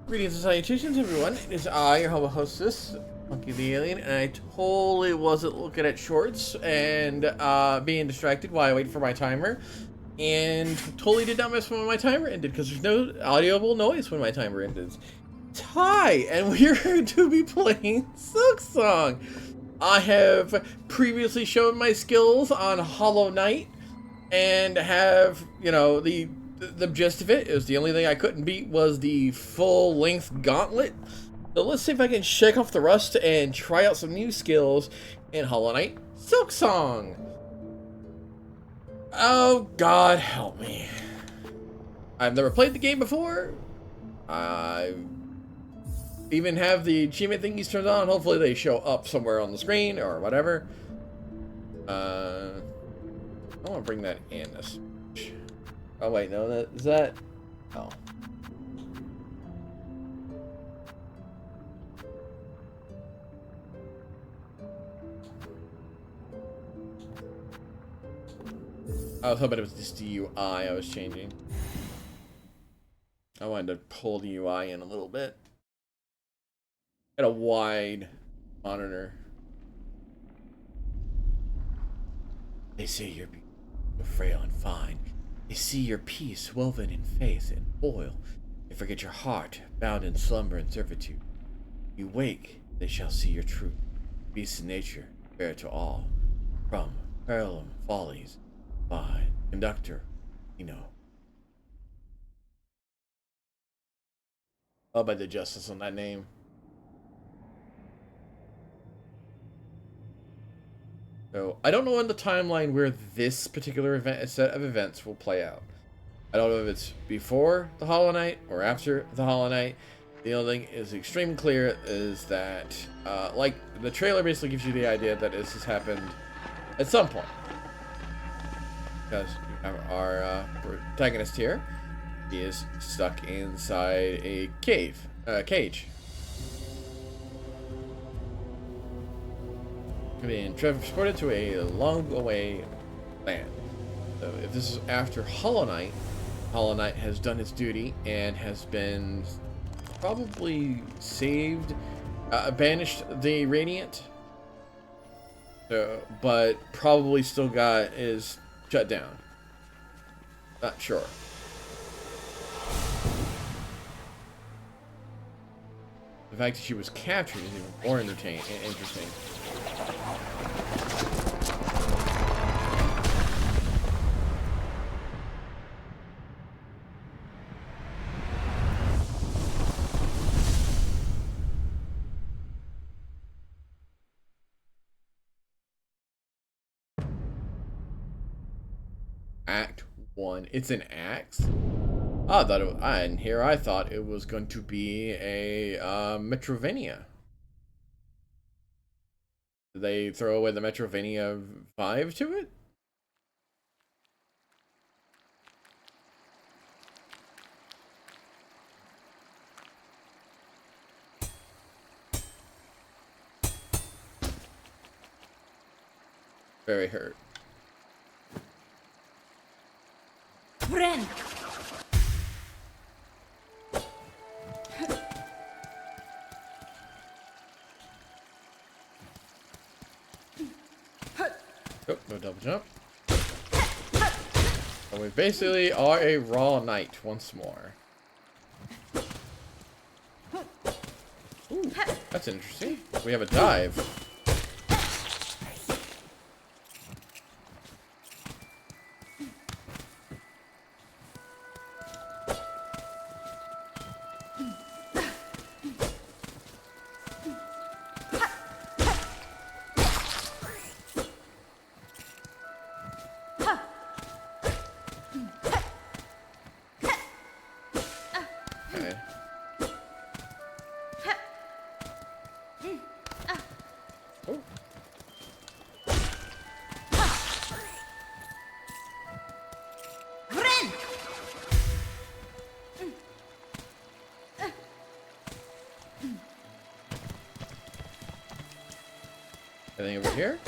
Greetings and salutations, everyone. It is I, your humble hostess, Punkie the Alien, and I totally wasn't looking at shorts and being distracted while I wait for my timer, and totally did not miss when my timer ended because there's no audible noise when my timer ends. Hi, and we're going to be playing Silksong. I have previously shown my skills on Hollow Knight and have, the gist of it. It was the only thing I couldn't beat was the full-length gauntlet. So let's see if I can shake off the rust and try out some new skills in Hollow Knight Silksong. Oh, God help me. I've never played the game before. I even have the achievement thingies turned on. Hopefully they show up somewhere on the screen or whatever. I want to bring that in. Oh wait, no, is that? Oh. I was hoping it was just the UI I was changing. I wanted to pull the UI in a little bit. Got a wide monitor. They say you're frail and fine. They see your peace woven in faith and toil. They forget your heart, bound in slumber and servitude. You wake, they shall see your truth. Beasts in nature, fair to all. From Parallel Follies, by Conductor, Oh, by the justice on that name. So, I don't know in the timeline where this particular set of events will play out. I don't know if it's before the Hollow Knight or after the Hollow Knight. The only thing is extremely clear is that, like, the trailer basically gives you the idea that this has happened at some point. Because we have our protagonist here. He is stuck inside a cage. Being transported to a long-away land. So if this is after Hollow Knight has done its duty and has been probably saved, banished the Radiant, but probably still is shut down. Not sure. The fact that she was captured is even more interesting. Act 1. It's an axe? I thought it was, and here I thought it was going to be a Metrovania. Did they throw away the Metrovania 5 to it? Very hurt. Friend. Oh, no double jump. And we basically are a raw knight once more. Ooh, that's interesting. We have a dive. Anything over here?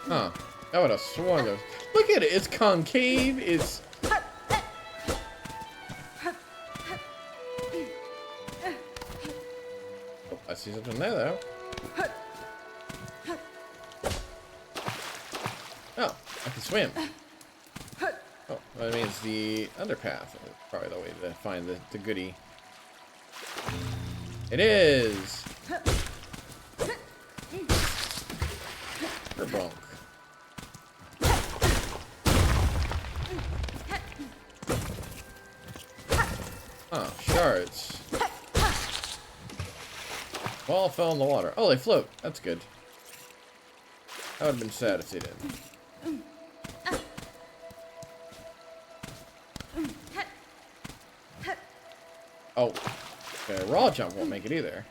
Huh. I would have sworn those. Look at it. It's concave. It's see something there, though. Oh, I can swim. Oh, that means the underpath is probably the way to find the goodie. It is! Bonk. Oh, shards. All fell in the water. Oh, they float. That's good. I would have been sad if they didn't. Oh, okay, raw jump won't make it either.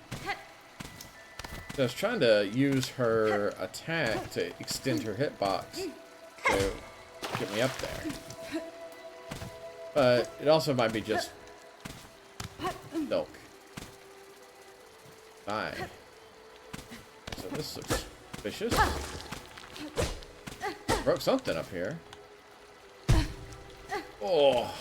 So I was trying to use her attack to extend her hitbox to get me up there. But it also might be just Silk. Die. So this looks vicious. Broke something up here. Oh.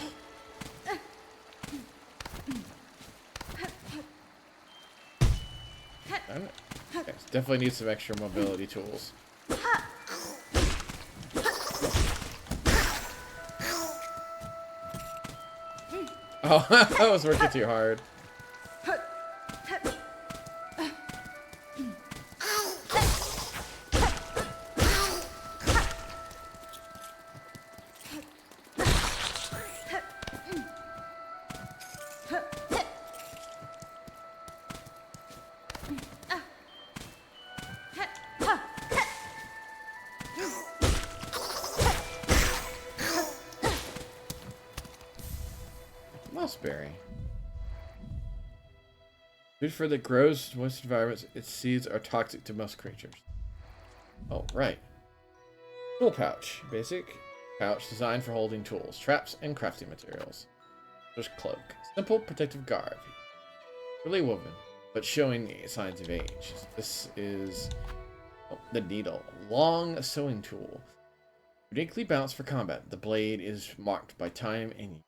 Okay, definitely need some extra mobility tools. Oh, I was working too hard. Mossberry. Food for that grows in moist environments. Its seeds are toxic to most creatures. Oh, right. Tool pouch. Basic pouch designed for holding tools, traps, and crafting materials. There's cloak. Simple protective garb. Really woven, but showing signs of age. This is the needle. Long sewing tool. Uniquely balanced for combat. The blade is marked by time and use.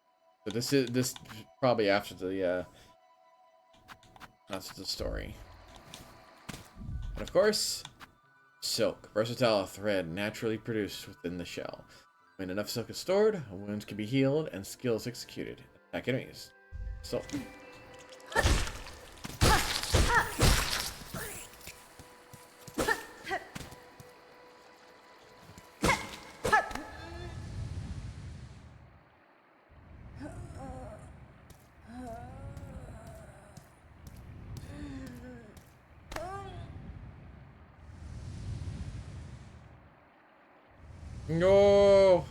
So this probably after the story. And of course, silk, versatile thread naturally produced within the shell. When enough silk is stored, wounds can be healed and skills executed. Attack enemies. Silk. No.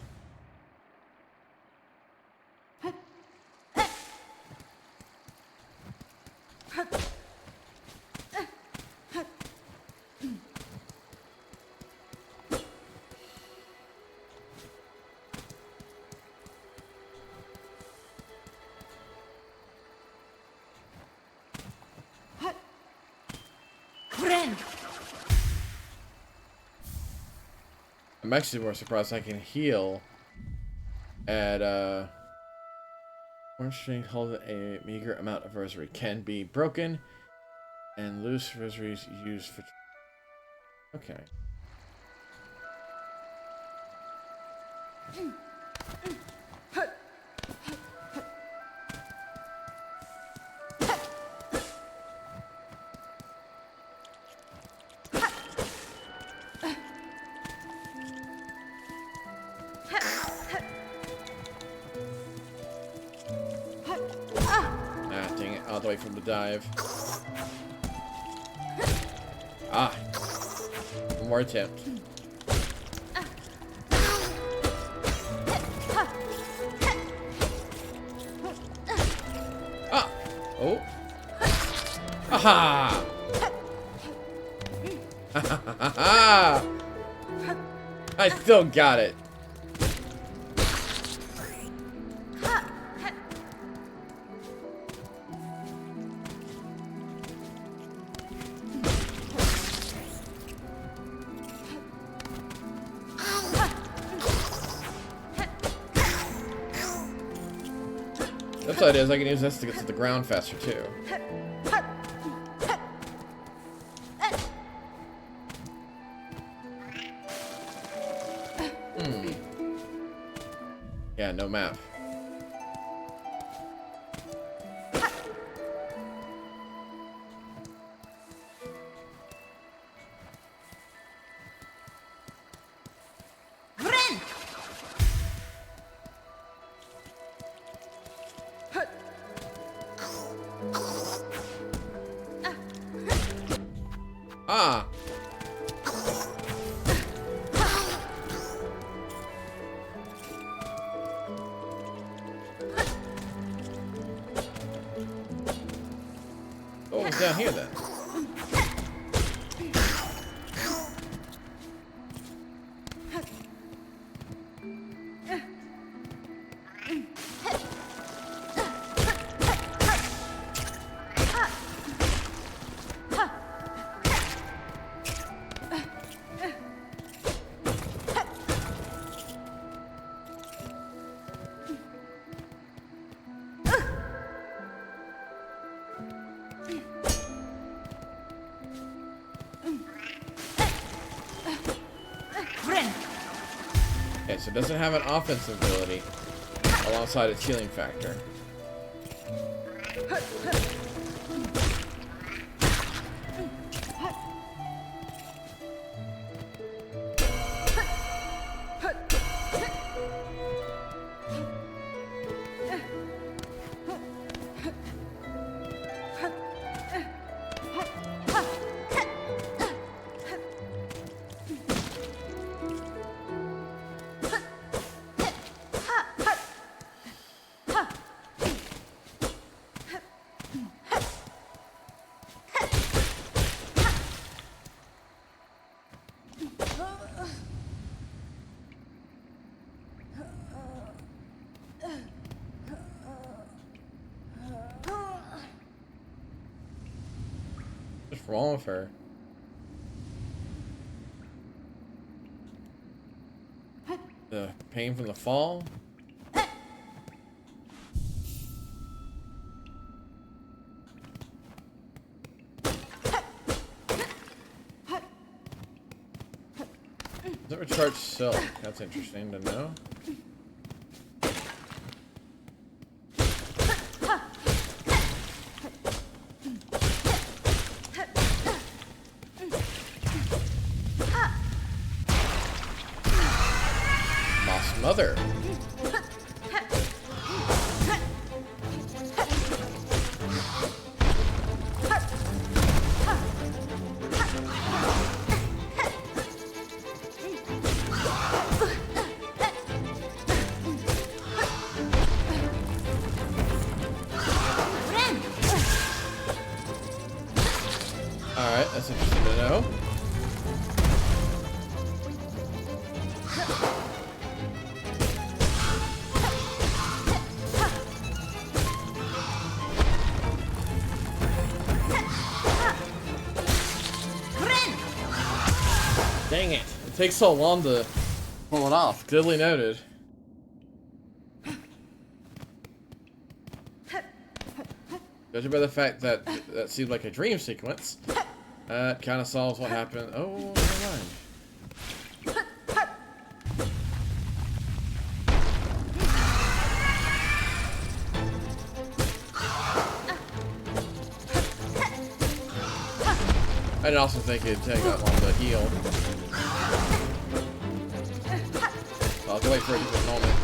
Friend. I'm actually more surprised I can heal at orange string holding a meager amount of rosary can be broken and loose rosaries used for okay. All the way from the dive. Ah. One more attempt. Ah. Oh. Aha. I still got it. The upside is I can use this to get to the ground faster too. Yeah, no map. Friend! Ah! Oh, it's down here then. Friend! Okay, so it doesn't have an offensive ability alongside its healing factor. What's wrong with her? The pain from the fall? Does it recharge silk? That's interesting to know. Lost mother. Alright, that's interesting to know. Dang it. It takes so long to pull it off. Duly noted. Judging by the fact that that seemed like a dream sequence, that kind of solves what happened. Oh, never mind. I didn't also think it'd take that long to heal. So I'll have to wait for it to moment.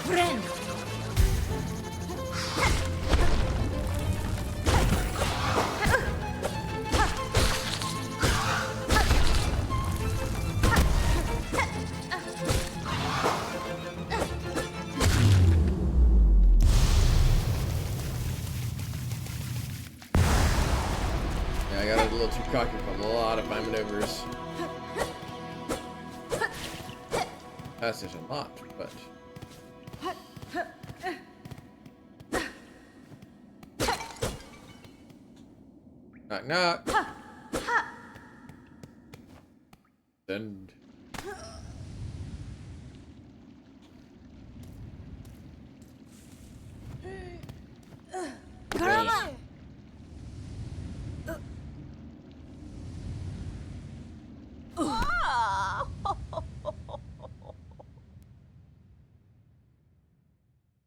Friend! Yeah, I got a little too cocky from a lot of my maneuvers. That's just a lot, but... Knock knock. Send. Karama!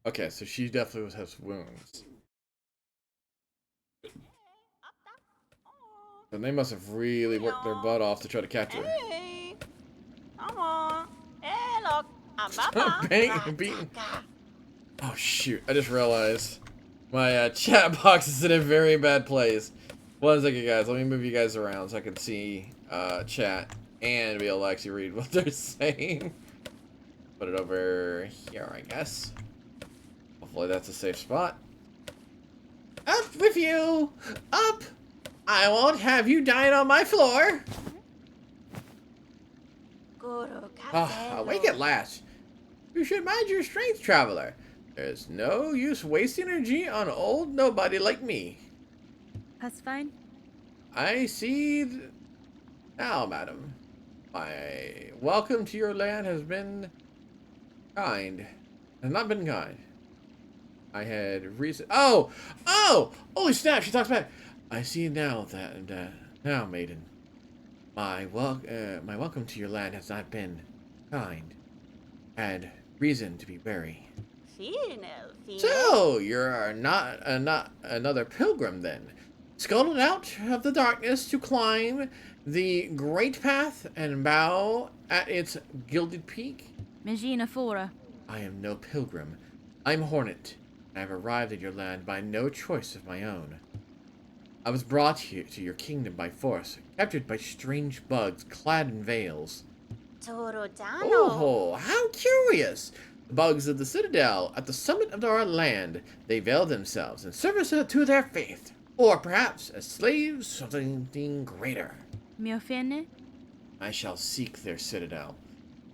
Okay, so she definitely has wounds. And they must have really worked their butt off to try to capture her. Hey, come on. Hey, look. Stop beating. Oh shoot! I just realized my chat box is in a very bad place. One second, guys. Let me move you guys around so I can see chat and be able to actually read what they're saying. Put it over here, I guess. Hopefully that's a safe spot. Up with you! Up! I won't have you dying on my floor! Awake at last. You should mind your strength, traveler. There's no use wasting energy on old nobody like me. That's fine. I see now, madam. My welcome to your land has been kind. Has not been kind. I had reason. Oh! Holy snap! She talks back. I see now that now, maiden. My welcome to your land has not been kind. Had reason to be wary. So you're not another pilgrim then, scuttled out of the darkness to climb the great path and bow at its gilded peak. Magina Fora. I am no pilgrim. I'm Hornet. I have arrived at your land by no choice of my own. I was brought here to your kingdom by force, captured by strange bugs clad in veils. Oh, how curious! The bugs of the citadel at the summit of our land. They veil themselves in service to their faith, or perhaps as slaves of something greater. Miofene. I shall seek their citadel.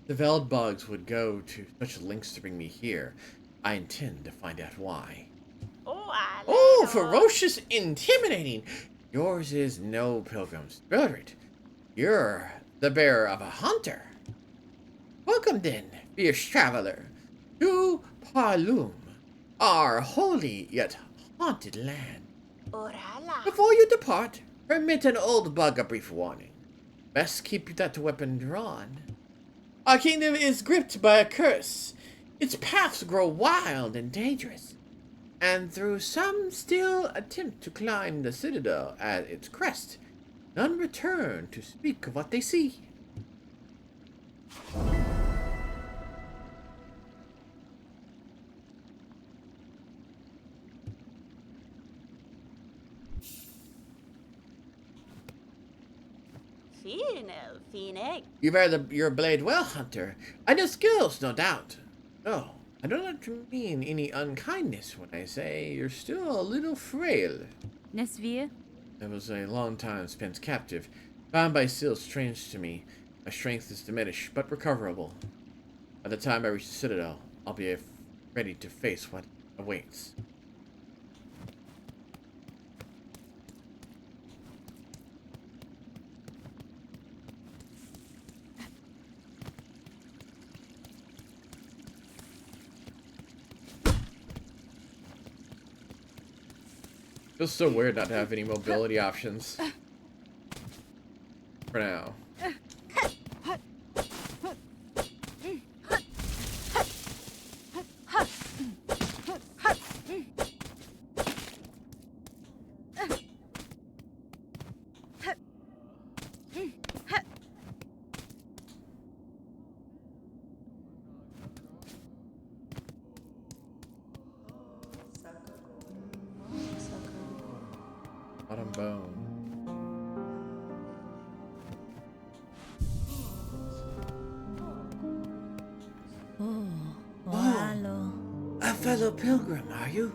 The veiled bugs would go to such lengths to bring me here. I intend to find out why. Oh, ferocious, intimidating! Yours is no pilgrim's spirit. You're the bearer of a hunter. Welcome then, fierce traveler, to Parlum, our holy yet haunted land. Before you depart, permit an old bug a brief warning. Best keep that weapon drawn. Our kingdom is gripped by a curse. Its paths grow wild and dangerous, and through some still attempt to climb the citadel at its crest, none return to speak of what they see. You bear your blade well, hunter. And your skills, no doubt. Oh, I do not mean any unkindness when I say you're still a little frail. Nesvia. It was a long time spent captive, bound by seals strange to me. My strength is diminished, but recoverable. By the time I reach the citadel, I'll be ready to face what awaits. Feels so weird not to have any mobility options. For now. Bottom bone. A fellow pilgrim, are you?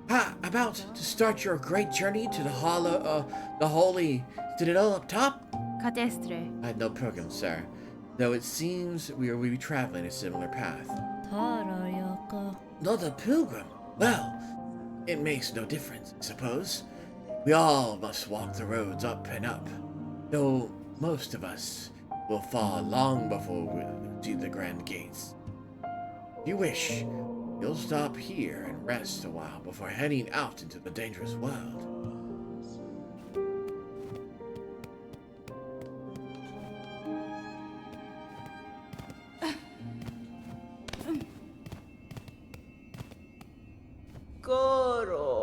About to start your great journey to the holy citadel up top? Catestre. I no pilgrim, sir. Though it seems we will be traveling a similar path. Not a pilgrim? Well, it makes no difference, I suppose. We all must walk the roads up and up, though most of us will fall long before we see the grand gates. If you wish, you'll stop here and rest a while before heading out into the dangerous world.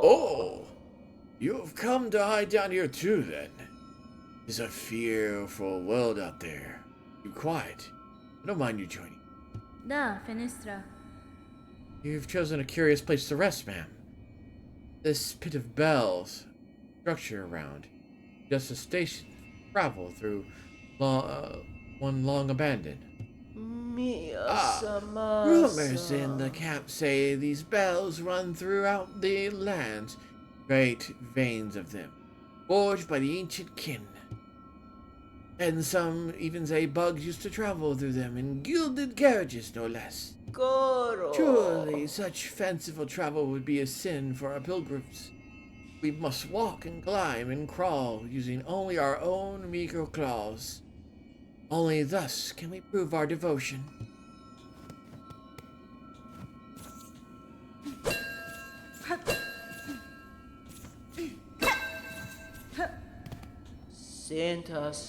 Oh, you've come to hide down here too, then. It's a fearful world out there. Be quiet. I don't mind you joining. Da, fenestra. You've chosen a curious place to rest, ma'am. This pit of bells, structure around, just a station to travel through one long abandoned. Rumors in the camp say these bells run throughout the lands, great veins of them, forged by the ancient kin. And some even say bugs used to travel through them in gilded carriages, no less. Surely such fanciful travel would be a sin for our pilgrims. We must walk and climb and crawl using only our own meager claws. Only thus can we prove our devotion.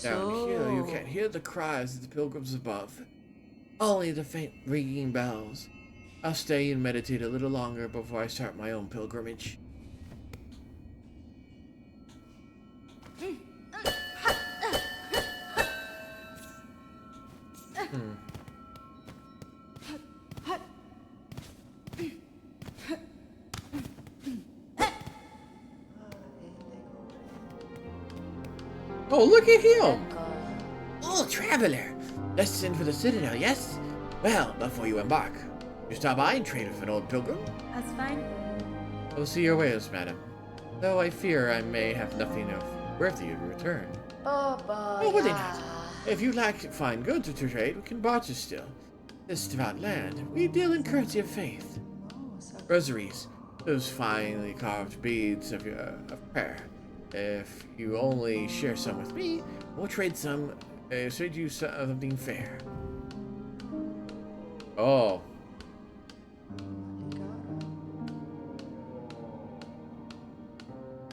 Down here, you can't hear the cries of the pilgrims above. Only the faint ringing bells. I'll stay and meditate a little longer before I start my own pilgrimage. Oh, look at him! Oh, traveler! Destined for the Citadel, yes? Well, before you embark, you stop by and trade with an old pilgrim? That's fine. I'll see your ways, madam. Though I fear I may have nothing of worthy in return. Oh, worthy not. If you lack fine goods to trade, we can barter still. This devout land, we deal in currency of faith. Rosaries, those finely carved beads of prayer. If you only share some with me, we'll trade you something fair. Oh.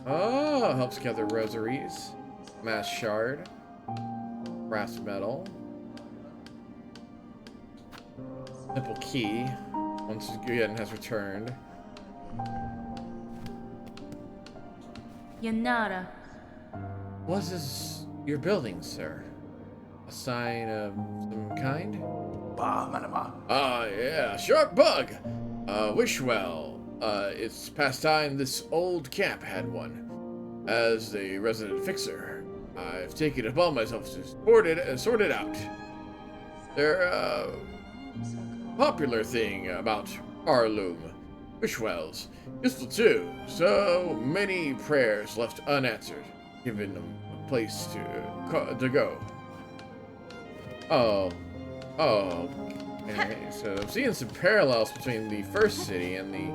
Oh, helps gather rosaries. Mass shard. Brass metal. Simple key. Once again has returned. Yanara. What is your building, sir? A sign of some kind? Yeah, sharp bug. Wish well. It's past time this old camp had one. As the resident fixer, I've taken it upon myself to sort it out. They're a popular thing about Arloom. Wishwells. Useful too. So many prayers left unanswered, giving them a place to go. Oh. Okay. So I'm seeing some parallels between the first city and the.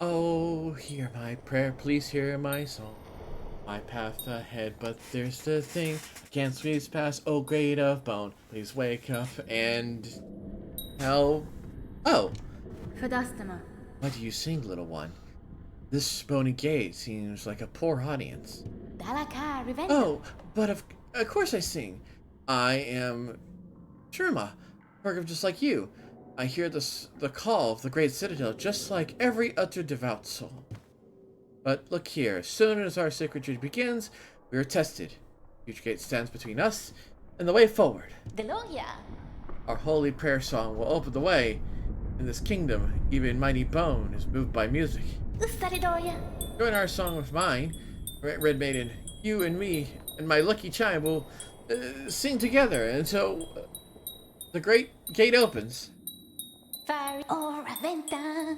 Oh, hear my prayer, please hear my song. My path ahead, but there's the thing I can't squeeze past. Oh, grade of bone, please wake up and help. Oh, Fadastama. why do you sing, little one? This bony gate seems like a poor audience. Dalaka, revenge. Oh, but of course I sing. I am Sherma, pilgrim just like you. I hear the call of the great citadel just like every other devout soul. But look here, as soon as our sacred duty begins, we are tested. Huge gate stands between us and the way forward. Deloya. Our holy prayer song will open the way. In this kingdom, even mighty bone is moved by music. Join our song with mine, Red Maiden. You and me and my lucky chime will sing together. And so the great gate opens. Fari ora venta.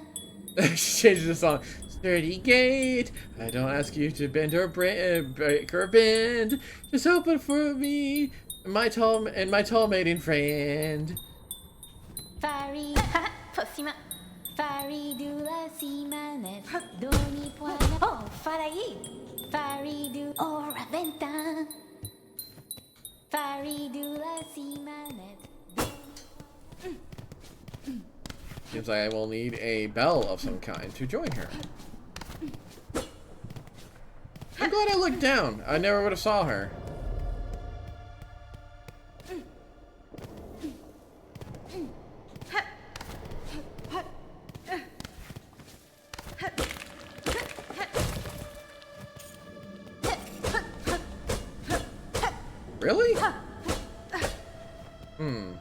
She changes the song. Sturdy gate, I don't ask you to bend or break or bend. Just open for me, my tall maiden friend. Fari ha possima. Fari du la simane. Doni puana. Oh, farai. Fari du ora venta. Fari du la simane. Seems like I will need a bell of some kind to join her. I'm glad I looked down. I never would have saw her. Really? Hmm.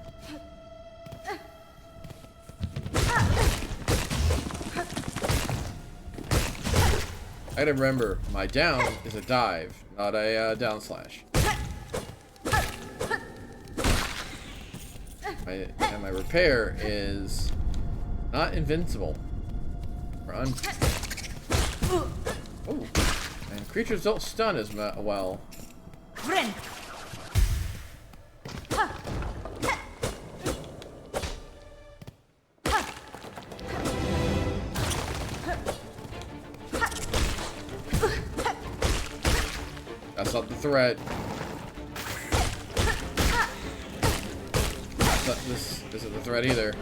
I gotta remember, my down is a dive, not a down slash. And my repair is not invincible. Oh, and creatures don't stun as well. Friend. That's not the threat. This isn't the threat either.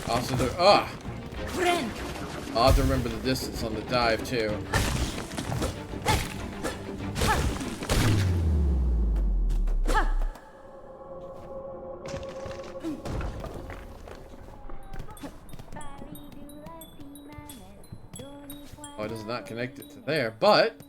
Also, Friend. I'll have to remember the distance on the dive too. Oh, it does not connect it to there, but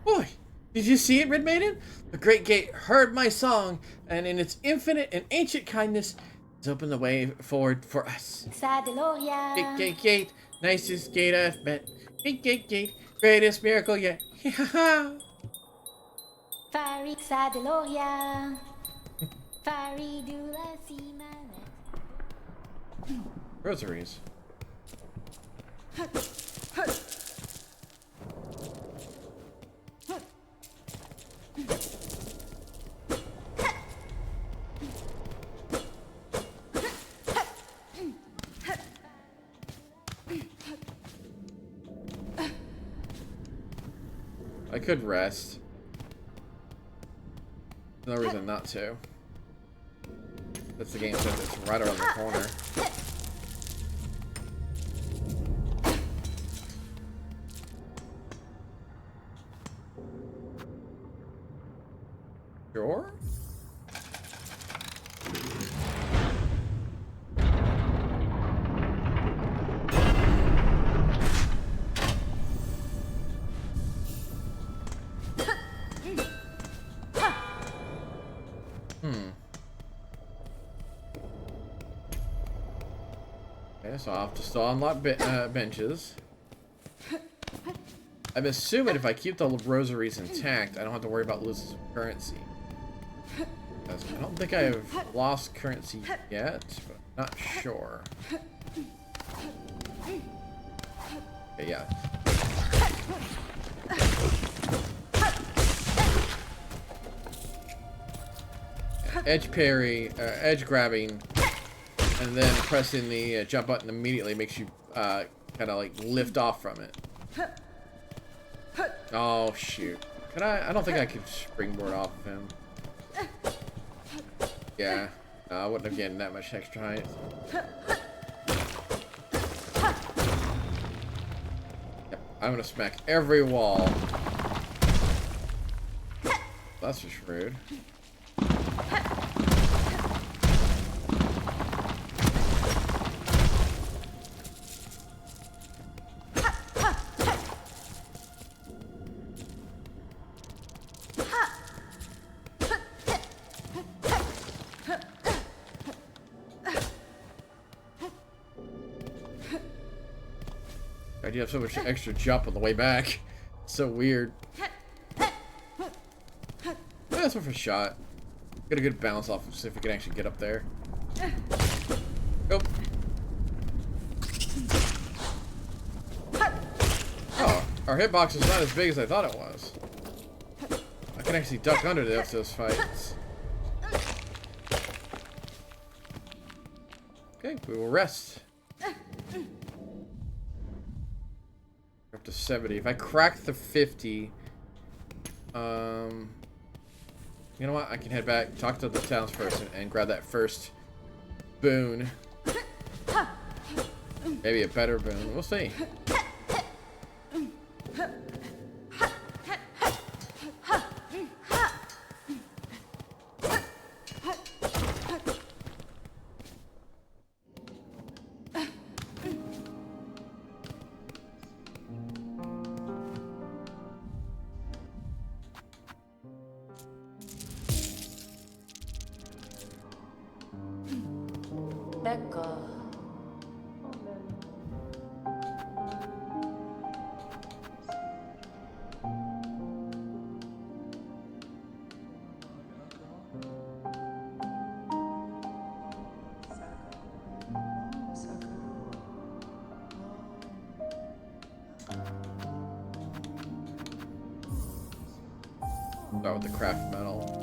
boy, did you see it, Red Maiden? The Great Gate heard my song, and in its infinite and ancient kindness, has opened the way forward for us. Gate, gate, gate, nicest gate I've met. Gate, gate, gate, greatest miracle yet. Rosaries. I could rest. No reason not to. That's the game says it's right around the corner. Sure? Okay, so I'll have to still unlock benches. I'm assuming if I keep the rosaries intact, I don't have to worry about losing currency. Because I don't think I have lost currency yet, but I'm not sure. Okay, yeah. Edge parry, edge grabbing, and then pressing the jump button immediately makes you kind of like lift off from it. Oh shoot! Could I don't think I could springboard off of him. Yeah, no, I wouldn't have gotten that much extra height. Yep, I'm gonna smack every wall. But that's just rude. I do have so much extra jump on the way back. So weird. That's worth a shot. Get a good bounce off, see if we can actually get up there. Nope. Oh, our hitbox is not as big as I thought it was. I can actually duck under those fights. Okay, we will rest. Up to 70. If I crack the 50, you know what? I can head back, talk to the townsperson, and grab that first boon. Maybe a better boon. We'll see. D'accord. Start with the craft metal.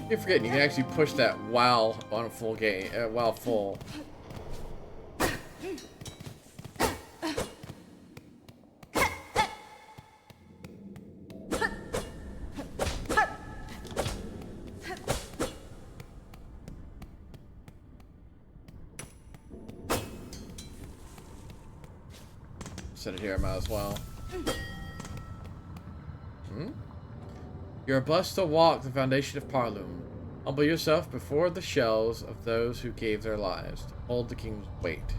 You're forgetting you can actually push that while on a full game, while full. Set it here, I might as well. You are blessed to walk the foundation of Parloom. Humble yourself before the shells of those who gave their lives to hold the king's weight.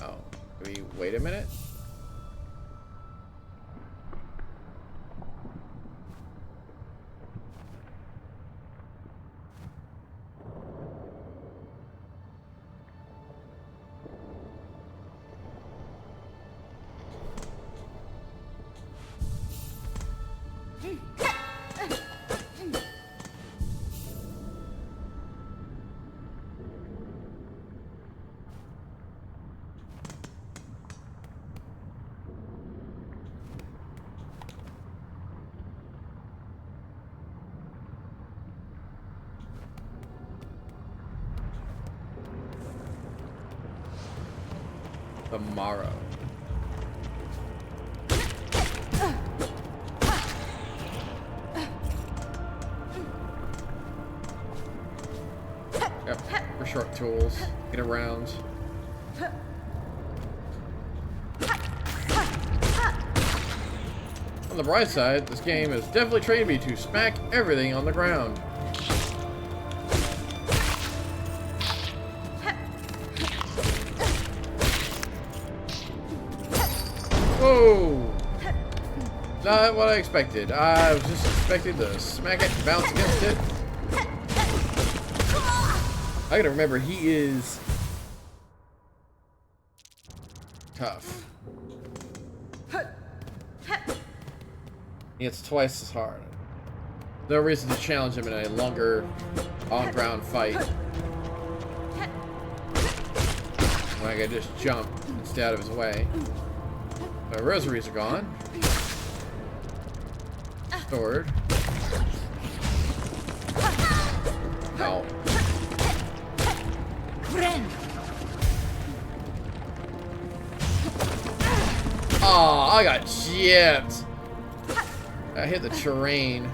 Oh, do we wait a minute? The morrow. Yep, for short tools. Get around. On the bright side, this game has definitely trained me to smack everything on the ground. Whoa! Not what I expected. I was just expecting to smack it and bounce against it. I gotta remember, he is tough. It's twice as hard. No reason to challenge him in a longer on-ground fight. When I can just jump and stay out of his way. My rosaries are gone. Sword. Ow. I got chipped. I hit the terrain.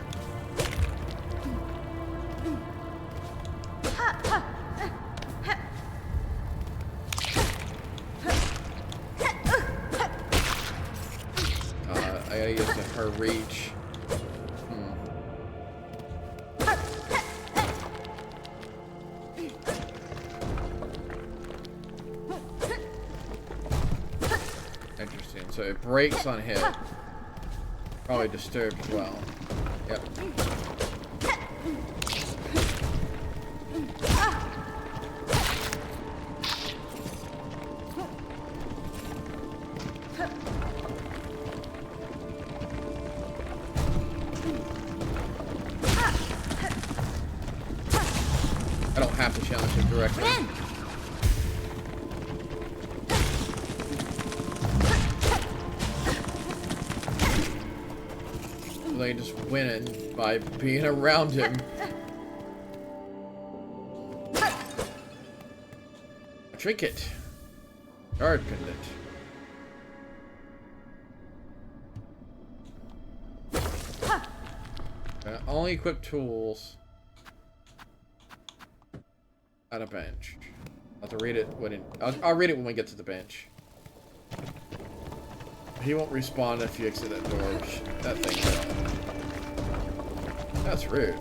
I gotta use her reach. Interesting. So it breaks on hit. Probably disturbed as well. Yep. I don't have to challenge him directly. They just winning by being around him. A trinket. Guard pendant. Only equip tools at a bench. I'll have to read it when I'll read it when we get to the bench. He won't respawn if you exit that door. That thing. That's rude.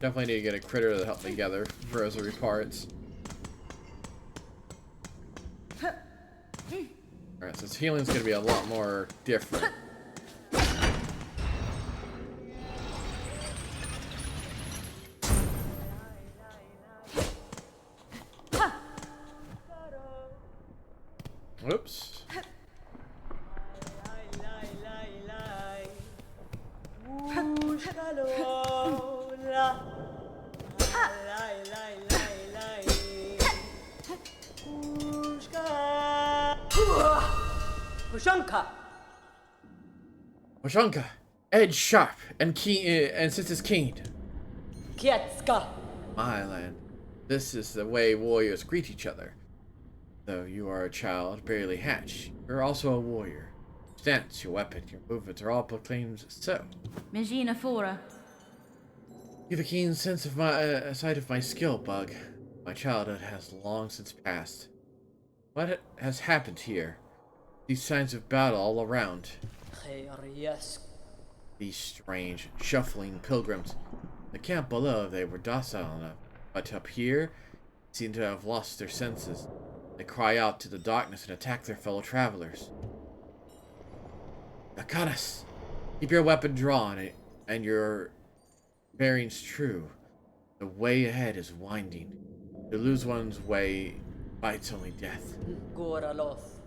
Definitely need to get a critter to help me gather rosary parts. Alright, so this healing's gonna be a lot more different. Whoops. Washanka, edge sharp and keen, and since it's keen. Kietska. My land, this is the way warriors greet each other. Though you are a child barely hatched, you're also a warrior. Your stance, your weapon, your movements are all proclaimed so. Megina Fora. You've a keen sense of my sight of my skill, Bug. My childhood has long since passed. What has happened here? These signs of battle all around. These strange, shuffling pilgrims. The camp below, they were docile enough, but up here, seem to have lost their senses. They cry out to the darkness and attack their fellow travelers. Akanas, keep your weapon drawn and your bearings true. The way ahead is winding. To lose one's way bites only death.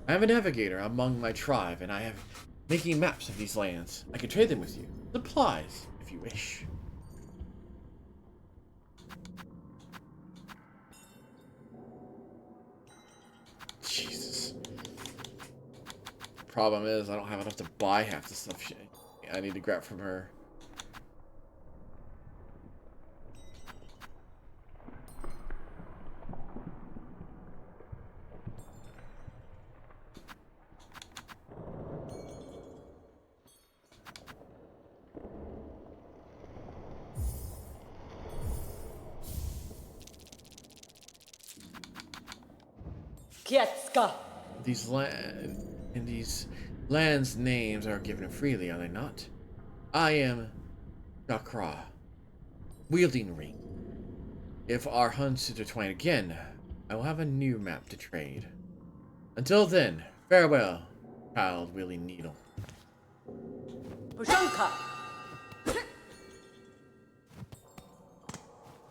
I have a navigator among my tribe, and I have making maps of these lands. I can trade them with you. Supplies, if you wish. Jesus. Problem is, I don't have enough to buy half the stuff I need to grab from her. Kietska. These lands' names are given freely, are they not? I am Chakra, wielding ring. If our hunts intertwine again, I will have a new map to trade. Until then, farewell, child wielding needle. Pushanka.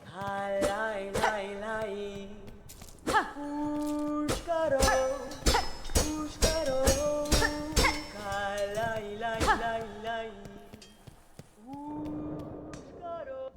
Kalai lai lai. Pushkaro. Pushkaro. Kalai lai lai lai. Pushkaro.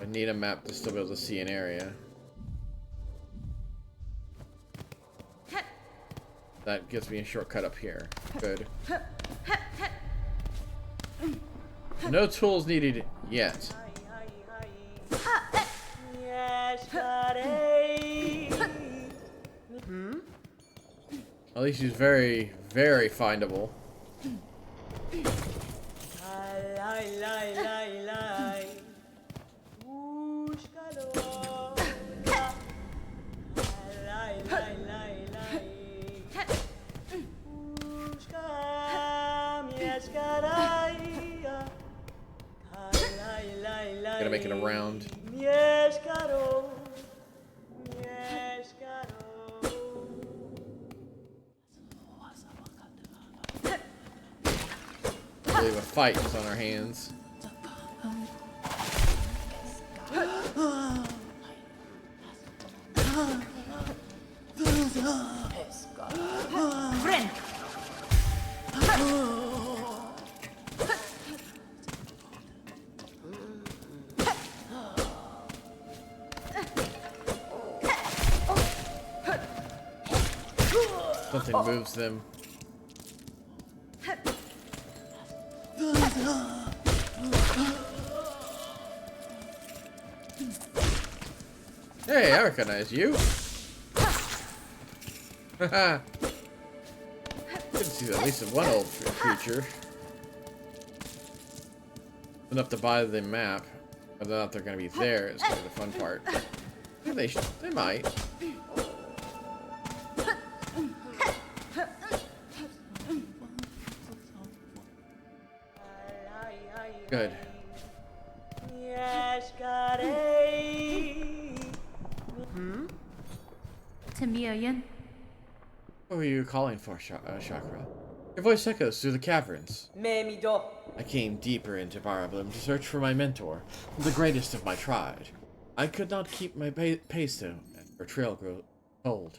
I need a map to still be able to see an area. That gives me a shortcut up here. Good. No tools needed yet. At least she's very, very findable. Gotta make it around. I believe a fight is on our hands. Friend. Something moves them. Hey, I recognize you. Haha. Good to see at least one old creature. Enough to buy the map. Whether or not they're going to be there is kind of the fun part. Yeah, they might. Good. Timiyan. What were you calling for, Chakra? Your voice echoes through the caverns. Memido. I came deeper into Barablim to search for my mentor, the greatest of my tribe. I could not keep my pace though, as her trail grew cold.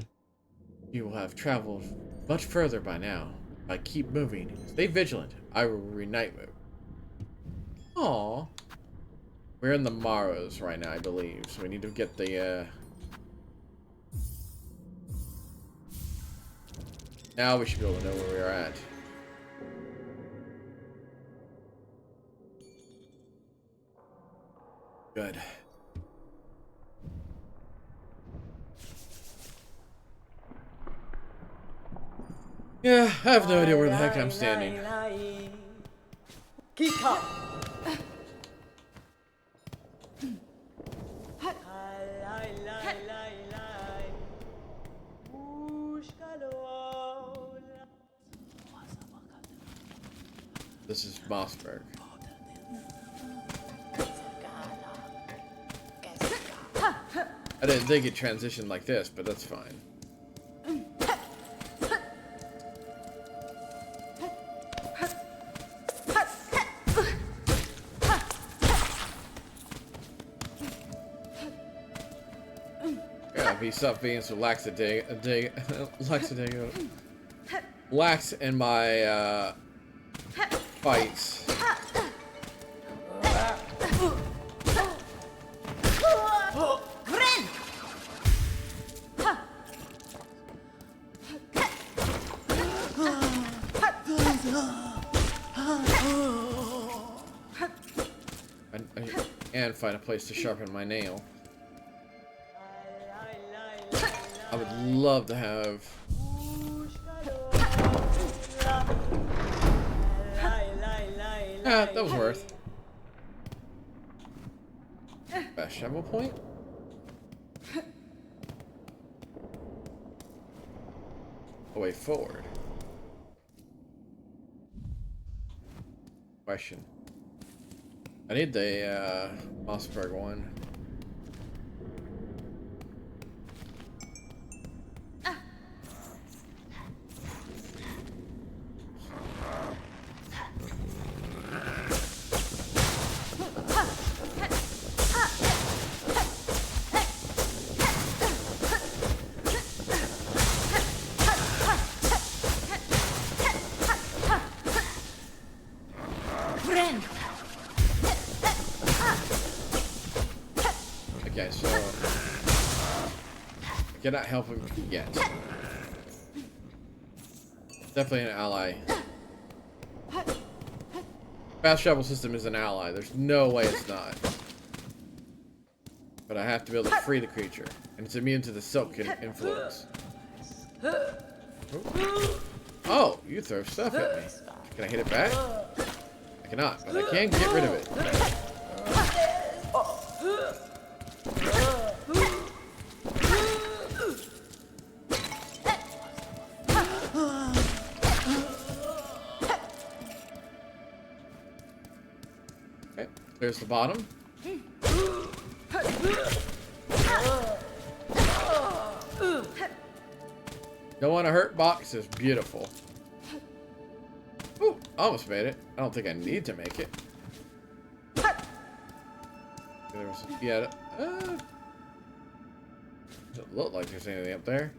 You will have traveled much further by now. If I keep moving, stay vigilant. I will reunite with. Aww. We're in the Maros right now, I believe, so we need to get the, Now we should be able to know where we are at. Good. Yeah, I have no idea where the heck I'm standing. Kika. This is Mossberg. I didn't think it transitioned like this, but that's fine. Gotta stop being so laxadago. Lax in my fights. and find a place to sharpen my nail. I would love to have... Yeah, that was worth. Best shovel point? The way forward. Question. I need the Mossberg one. Okay, so I cannot help him yet. Definitely an ally. Fast travel system is an ally. There's no way it's not. But I have to be able to free the creature, and it's immune to the silk influence. Oh, you throw stuff at me. Can I hit it back? I cannot, but I can get rid of it. Okay, there's the bottom. Don't want to hurt boxes. Beautiful. Ooh, almost made it. I don't think I need to make it. Yeah, doesn't look like there's anything up there.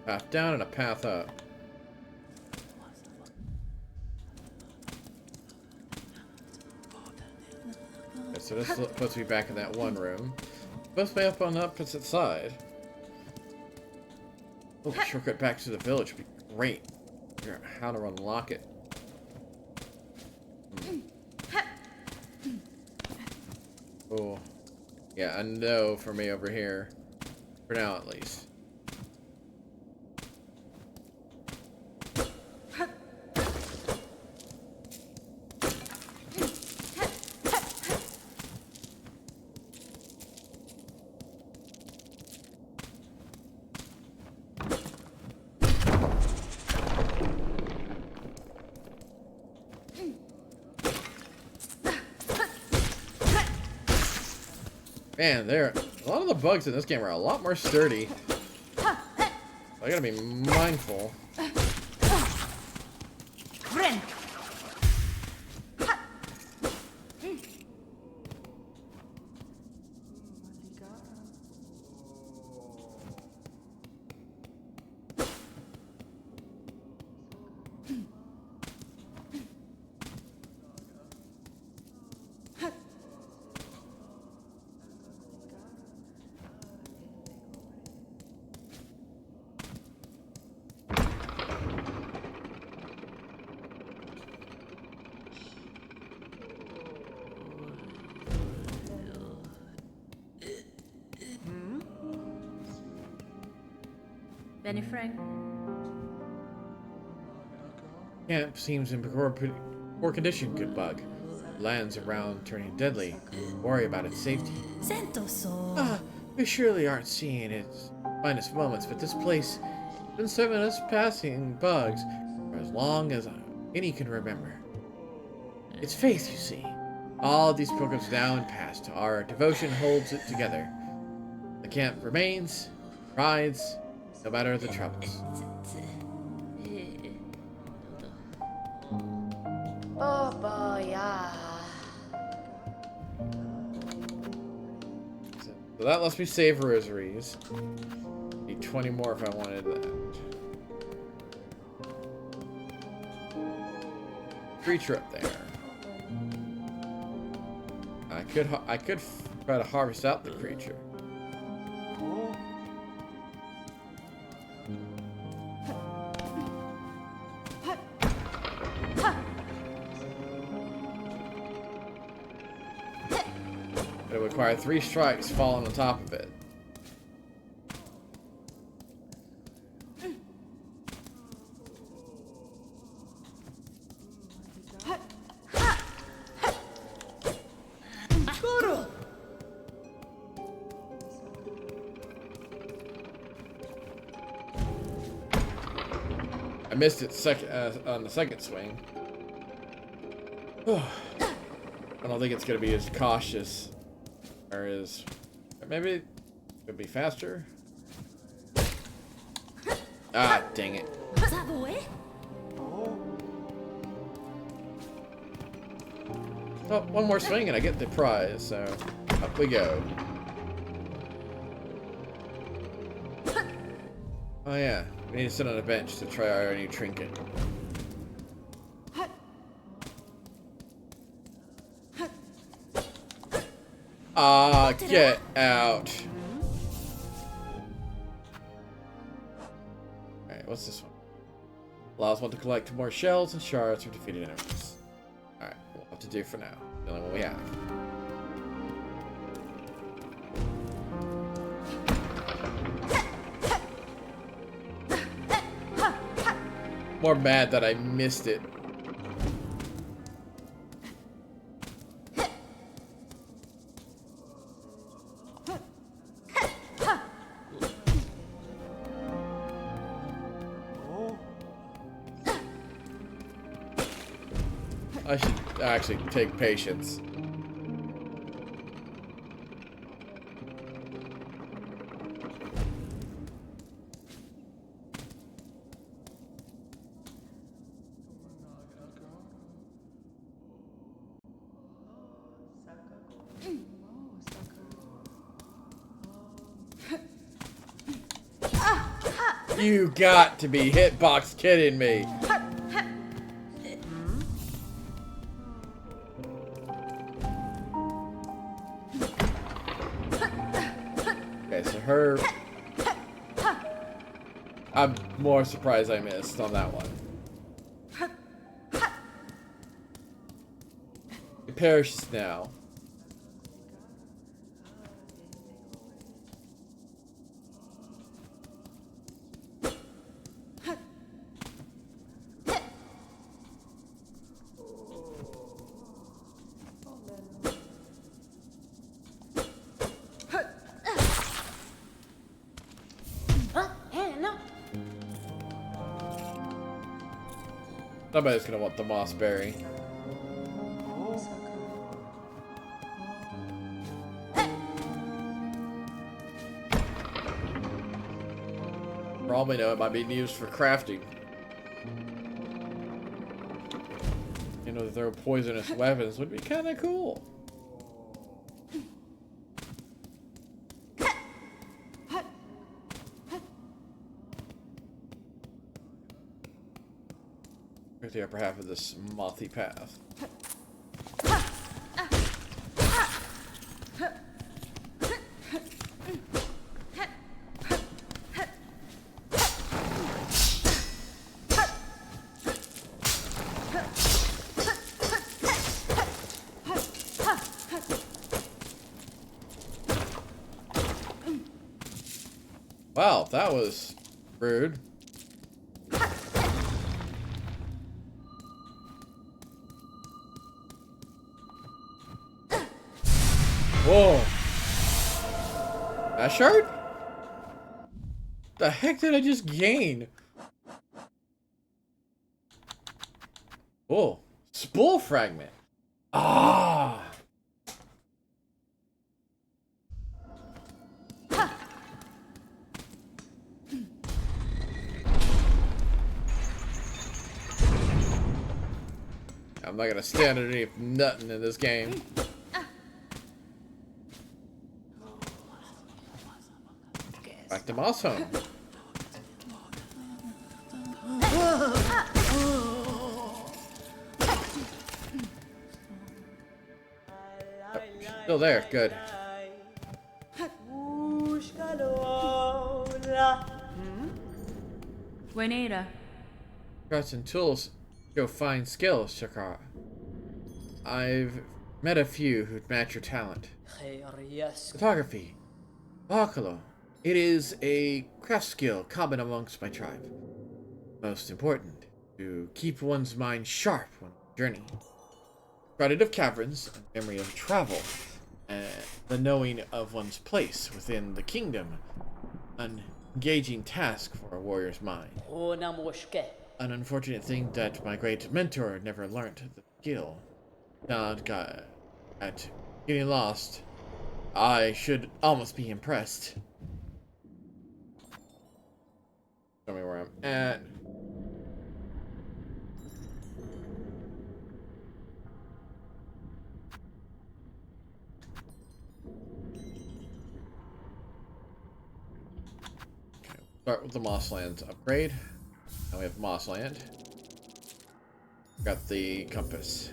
Path down and a path up. Okay, so this puts me back in that one room. Puts me up on the opposite side. Oh, shortcut back to the village would be great. Figure out how to unlock it. Oh, yeah, a no for me over here. For now, at least. Man, a lot of the bugs in this game are a lot more sturdy. I gotta be mindful. Benny Frank. Camp seems in poor condition, good bug. Lands around turning deadly. Worry about its safety. We surely aren't seeing its finest moments, but this place has been serving us passing bugs for as long as any can remember. It's faith, you see. All these pilgrims now and past, our devotion holds it together. The camp remains, rides, no matter the troubles. Oh boy, yeah. So that lets me save rosaries. Need 20 more if I wanted that. creature up there. I could try to harvest out the creature. It'll require 3 strikes falling on top of it. I missed it on the second swing. I don't think it's going to be as cautious. Or is... Maybe it could be faster? Ah, dang it. Is that the way? Oh, one more swing and I get the prize, so up we go. Oh yeah, we need to sit on a bench to try our new trinket. Ah, get out. Alright, what's this one? Allows one to collect more shells and shards from defeated enemies. Alright, we'll have to do for now. The only one we have. More mad that I missed it. I should actually take patience. You got to be hitbox kidding me. Okay, so her... I'm more surprised I missed on that one. It perishes now. Somebody's gonna want the moss berry. For all we know, it might be used for crafting. You know, to throw poisonous weapons would be kind of cool. The upper half of this mothy path. Wow, that was rude. Whoa. That shard? The heck did I just gain? Oh, spool fragment. Ah. I'm not gonna stand underneath nothing in this game. Back to Moss Home. Still there, good. Juanita. Crafts and tools show fine skill, Shakara. I've met a few who'd match your talent. Photography. Bakalo. It is a craft skill common amongst my tribe. Most important, to keep one's mind sharp when journeying. Credit of caverns, and memory of travel, and the knowing of one's place within the kingdom. An engaging task for a warrior's mind. An unfortunate thing that my great mentor never learnt the skill. Not got at getting lost. I should almost be impressed. Show me where I'm at. Okay, start with the Mosslands upgrade. Now we have Mossland. Got the compass.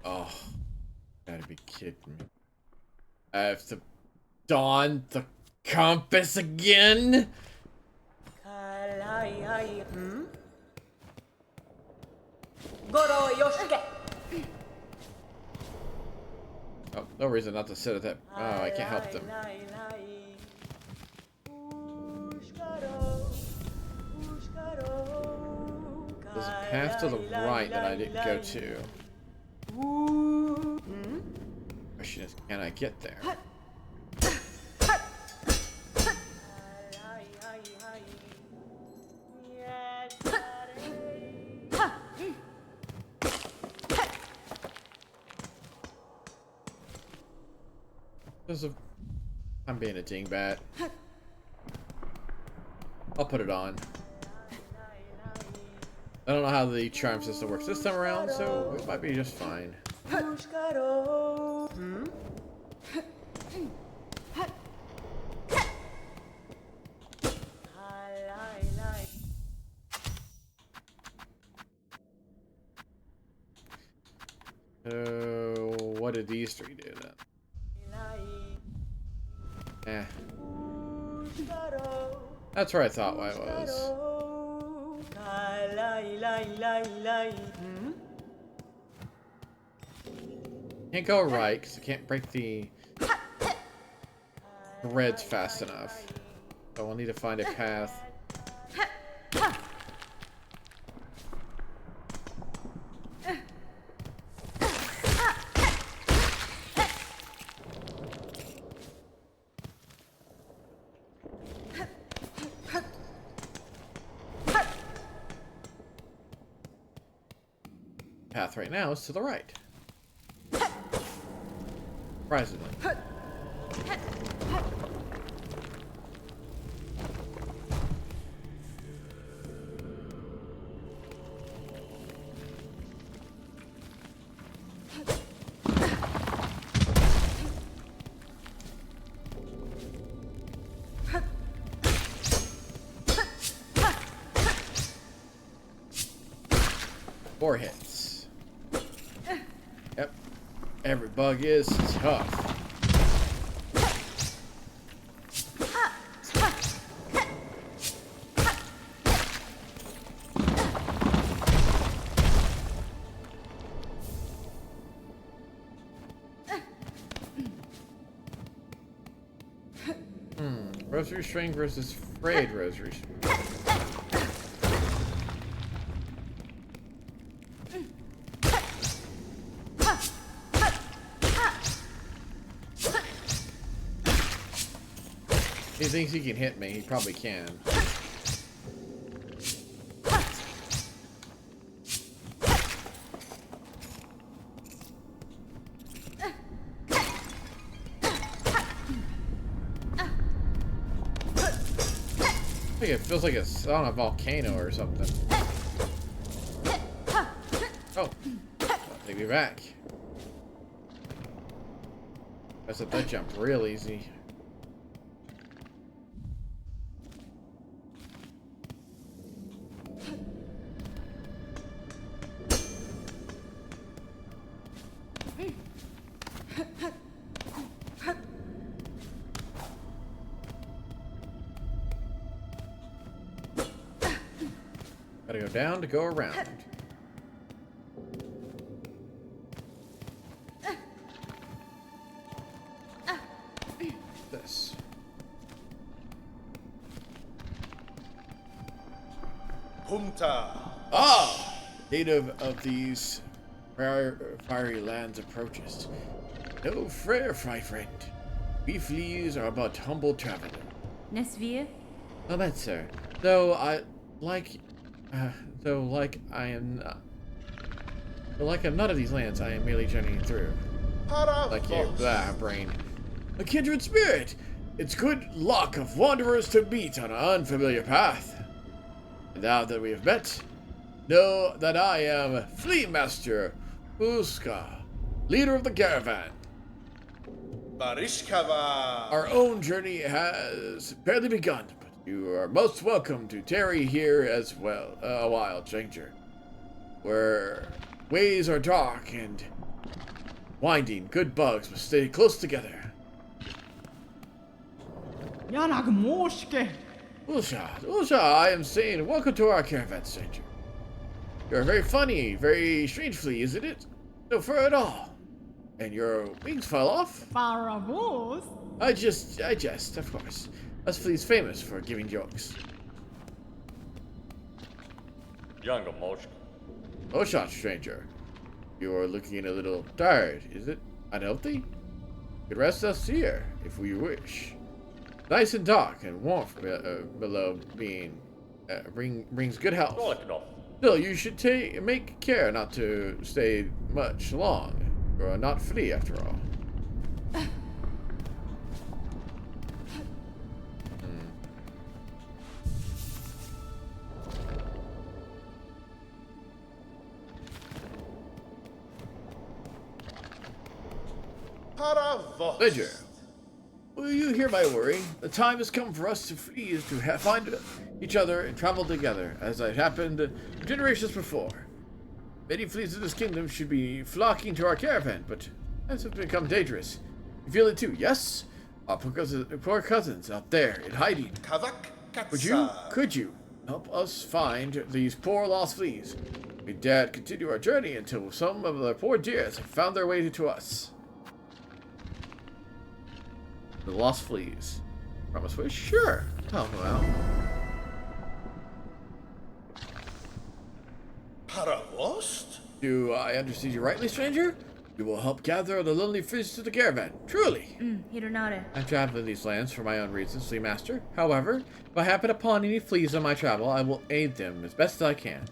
Oh, gotta be kidding me. I have to don the compass again? Oh, no reason not to sit at that. Oh, I can't help them. There's a path to the right that I didn't go to. Question is, can I get there? I'm being a dingbat. I'll put it on. I don't know how the charm system works this time around, so it might be just fine. So, what did these three do then? Eh. That's where I thought I was. Can't go right because I can't break the threads fast enough. So we'll need to find a path. Path right now is to the right. Surprisingly. Four hits. Yep. Every bug is tough. Rosary string versus frayed rosary string. He thinks he can hit me. He probably can. I think it feels like it's on a volcano or something. Oh, take me back. I said that jumped real easy. Gotta go down to go around. This. Punta. Ah! Native of these fiery lands approaches. No fear, my friend. We fleas are but humble traveler. Nesvir? No, that, sir. Though I like, like I'm not of these lands, I am merely journeying through. Like you, blah, brain. A kindred spirit! It's good luck of wanderers to meet on an unfamiliar path. And now that we have met, know that I am Flea Master Uska, leader of the caravan. Barishkava. Our own journey has barely begun, but you are most welcome to tarry here as well, a while, stranger. Where ways are dark and winding, good bugs must stay close together. Usha, I am saying, welcome to our caravan, stranger. You're very funny, very strange flea, isn't it? No fur at all. And your wings fell off? I jest, of course. Us fleas famous for giving jokes. Younger Moshka. Oh, shot, stranger. You are looking a little tired. Is it unhealthy? You could rest us here, if we wish. Nice and dark and warmth below brings good health. Still, you should make care not to stay much long. You are not flea after all. Ledger, will you hear my worry? The time has come for us to fleas to find each other and travel together, as it happened generations before. Many fleas in this kingdom should be flocking to our caravan, but as have become dangerous. You feel it too, yes? Our poor cousins out there in hiding. Could you help us find these poor lost fleas? We daren't continue our journey until some of the poor dears have found their way to us. The lost fleas. Promise wish? Sure. Help them out. Paravost? Do I understand you rightly, stranger? You will help gather the lonely fleas to the caravan. Truly. Hironare. I travel in these lands for my own reasons, Flea Master. However, if I happen upon any fleas on my travel, I will aid them as best I can.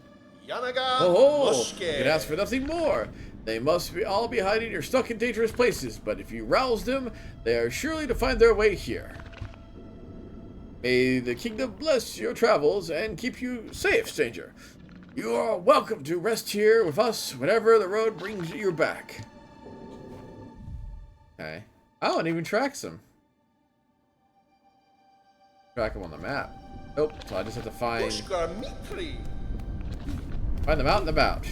Yanaga. Oh, you can ask for nothing more. They must all be hiding or stuck in dangerous places, but if you rouse them, they are surely to find their way here. May the kingdom bless your travels and keep you safe, stranger. You are welcome to rest here with us whenever the road brings you back. Okay. Oh, it even tracks them. Track them on the map. Nope, so I just have to find them out and about.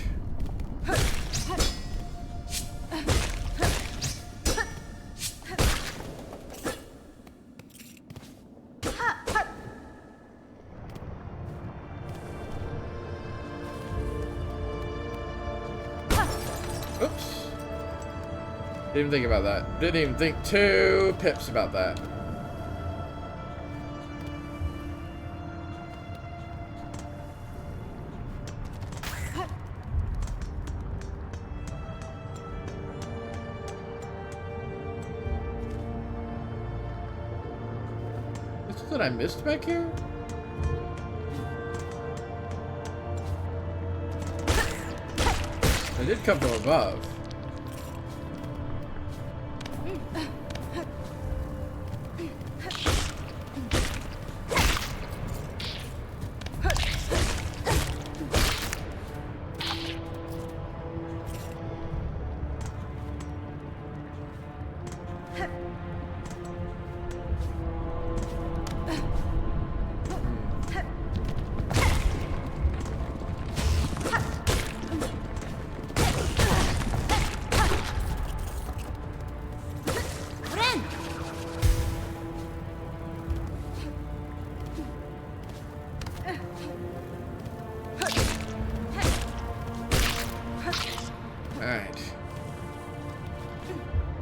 Oops. Didn't even think about that. Didn't even think 2 pips about that. Is this what I missed back here? It did come from above.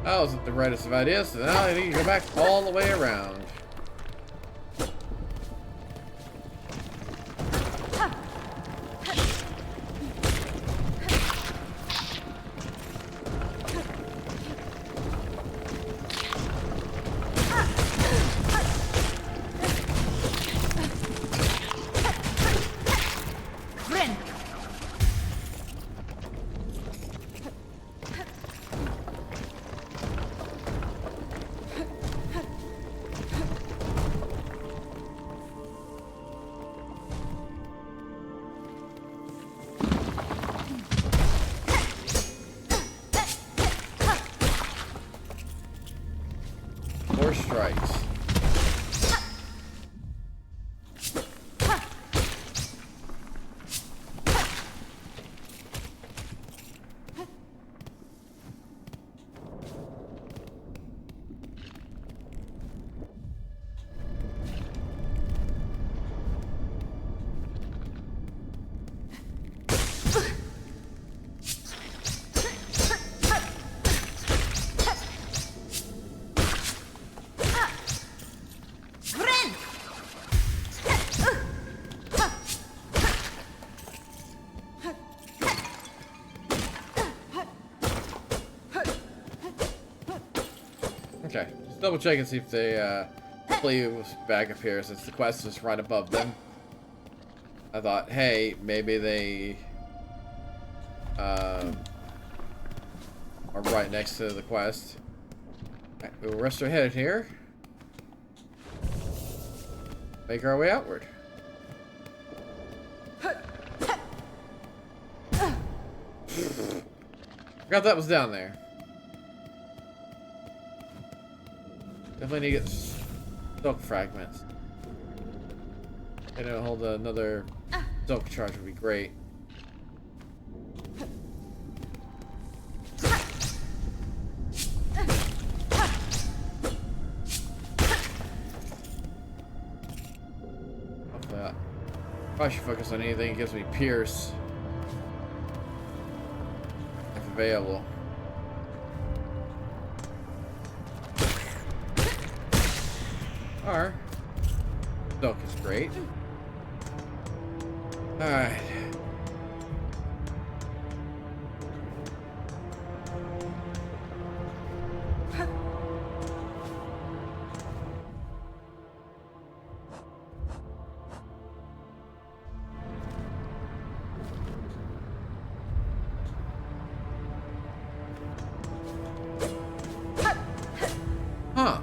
That wasn't the rightest of ideas, so now I need to go back all the way around. Four strikes. Okay, just double check and see if the Flea's back up here since the quest is right above them. I thought, hey, maybe they are right next to the quest. Right, we'll rest our head here. Make our way outward. Forgot that was down there. Definitely need to get silk fragments. And it'll hold another silk charge would be great. Hopefully I probably should focus on anything that gives me pierce. If available. Or silk is great. Alright. Huh.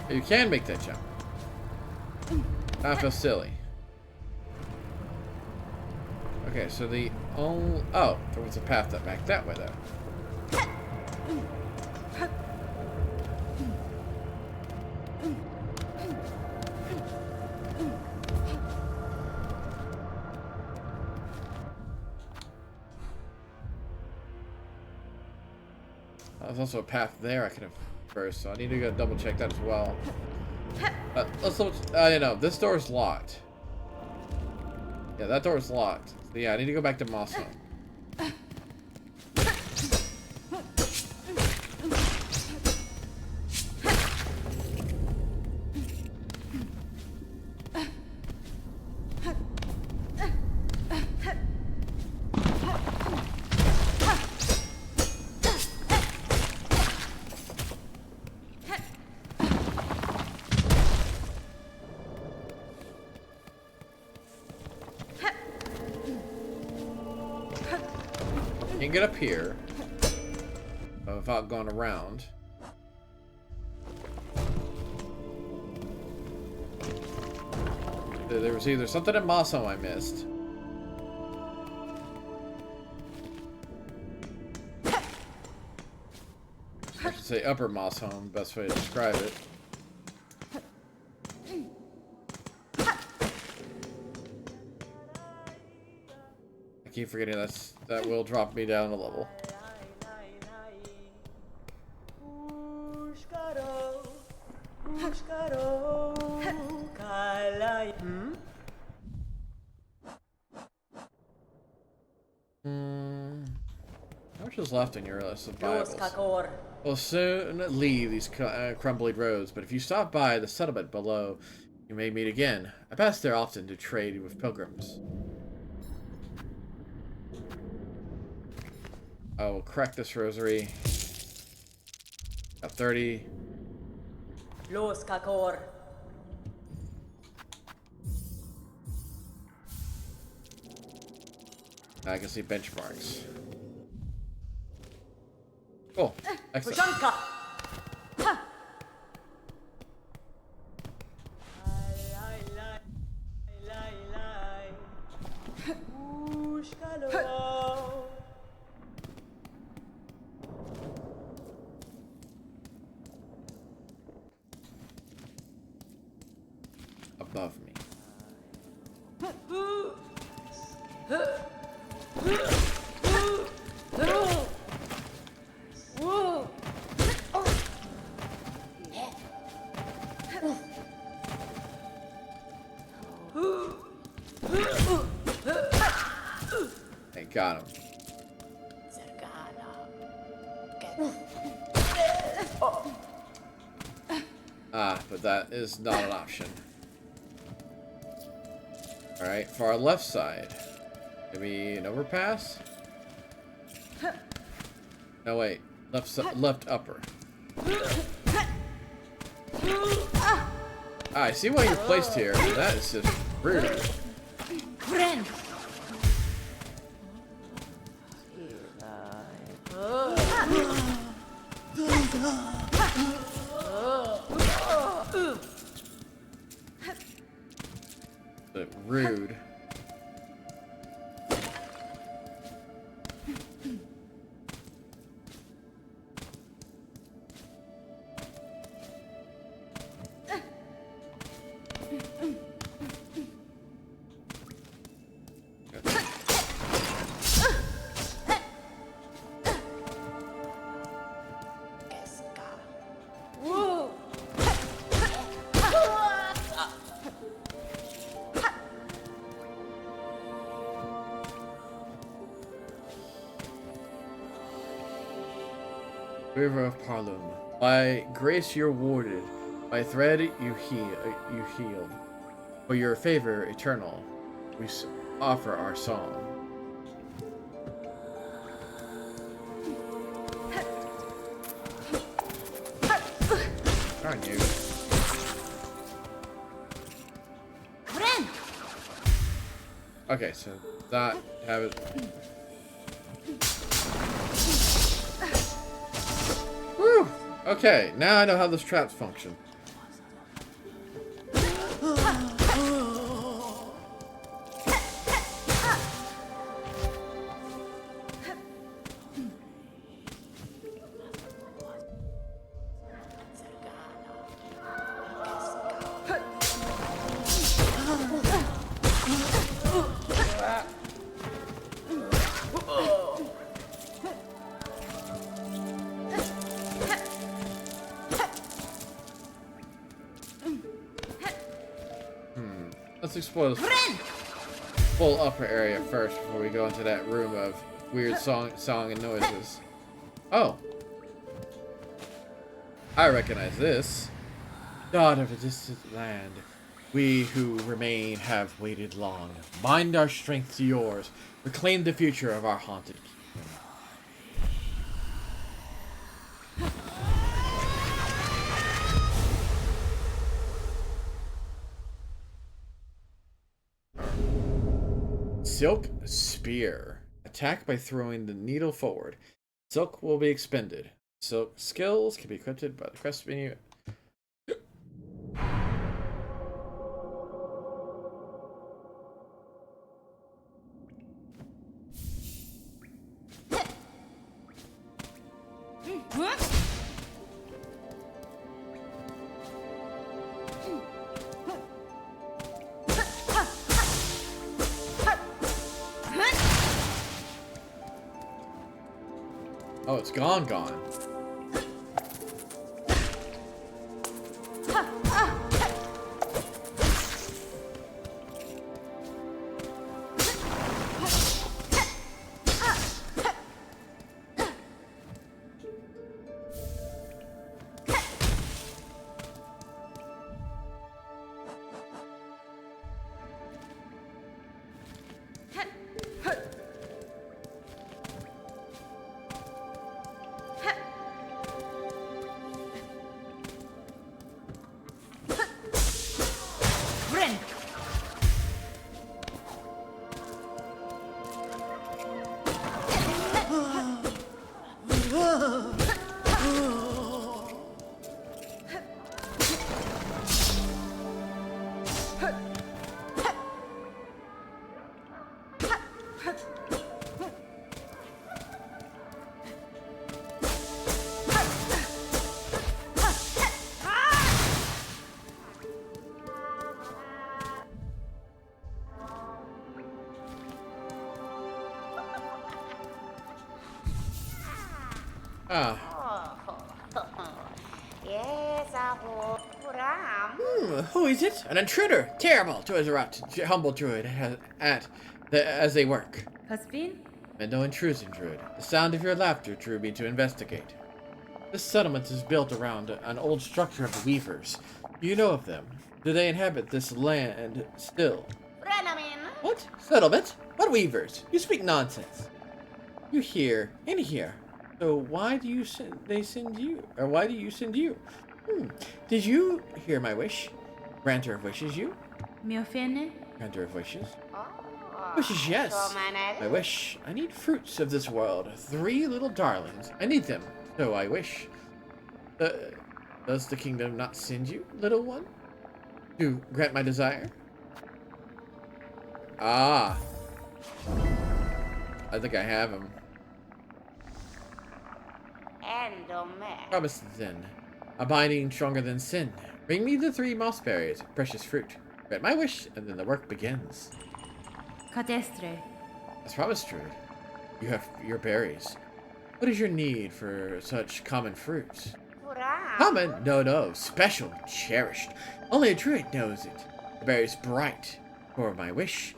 You can make that jump. I feel silly. Okay, so the only... Oh, there was a path that back that way, though. There's also a path there I could have first, so I need to go double check that as well. Let's look. You know, this door is locked. Yeah, that door is locked. So yeah, I need to go back to Moss Home. Can't get up here without going around. There was either something in Moss Home I missed. I should say Upper Moss Home, best way to describe it. I keep forgetting that will drop me down a level. How much is left in your list of Bibles? We'll soon leave these crumbly roads, but if you stop by the settlement below, you may meet again. I pass there often to trade with pilgrims. I will crack this rosary. Got 30. Los Kakor. I can see benchmarks. Cool. Excellent. Pushanka. Above me. Hey, got him. But that is not an option. Alright, for our left side. Maybe an overpass? No, wait. Left upper. I see why you're placed here. That is just rude. Rude. River of Parlum. By grace you're warded. By thread you healed. For your favor eternal, we offer our song. Darn you. Okay, so that have it. Woo! Okay, now I know how those traps function. Let's explore this full upper area first before we go into that room of weird song and noises. Oh. I recognize this. God of a distant land, we who remain have waited long. Bind our strength to yours. Reclaim the future of our haunted kingdom. Silk Spear. Attack by throwing the needle forward. Silk will be expended. Silk skills can be equipped by the quest menu. Oh, it's gone. Ah. Yes, Who is it? An intruder! Terrible to interrupt humble druid as they work. Caspin? And no intrusion, druid. The sound of your laughter drew me to investigate. This settlement is built around an old structure of the Weavers. Do you know of them? Do they inhabit this land still? What? Settlement? What Weavers? You speak nonsense. You hear in here. So why do you they send you? Or why do you send you? Did you hear my wish? Granter of wishes, you? Mi offende? Granter of wishes. Wishes, yes. I wish. I need fruits of this world. 3 little darlings. I need them. So I wish. Does the kingdom not send you, little one? To grant my desire? Ah. I think I have him. Promise then. A binding stronger than sin. Bring me the 3 mossberries, precious fruit. Grant my wish, and then the work begins. Catestre. As promised, druid. You have your berries. What is your need for such common fruits? Common? No. Special. Cherished. Only a druid knows it. The berry's bright. For my wish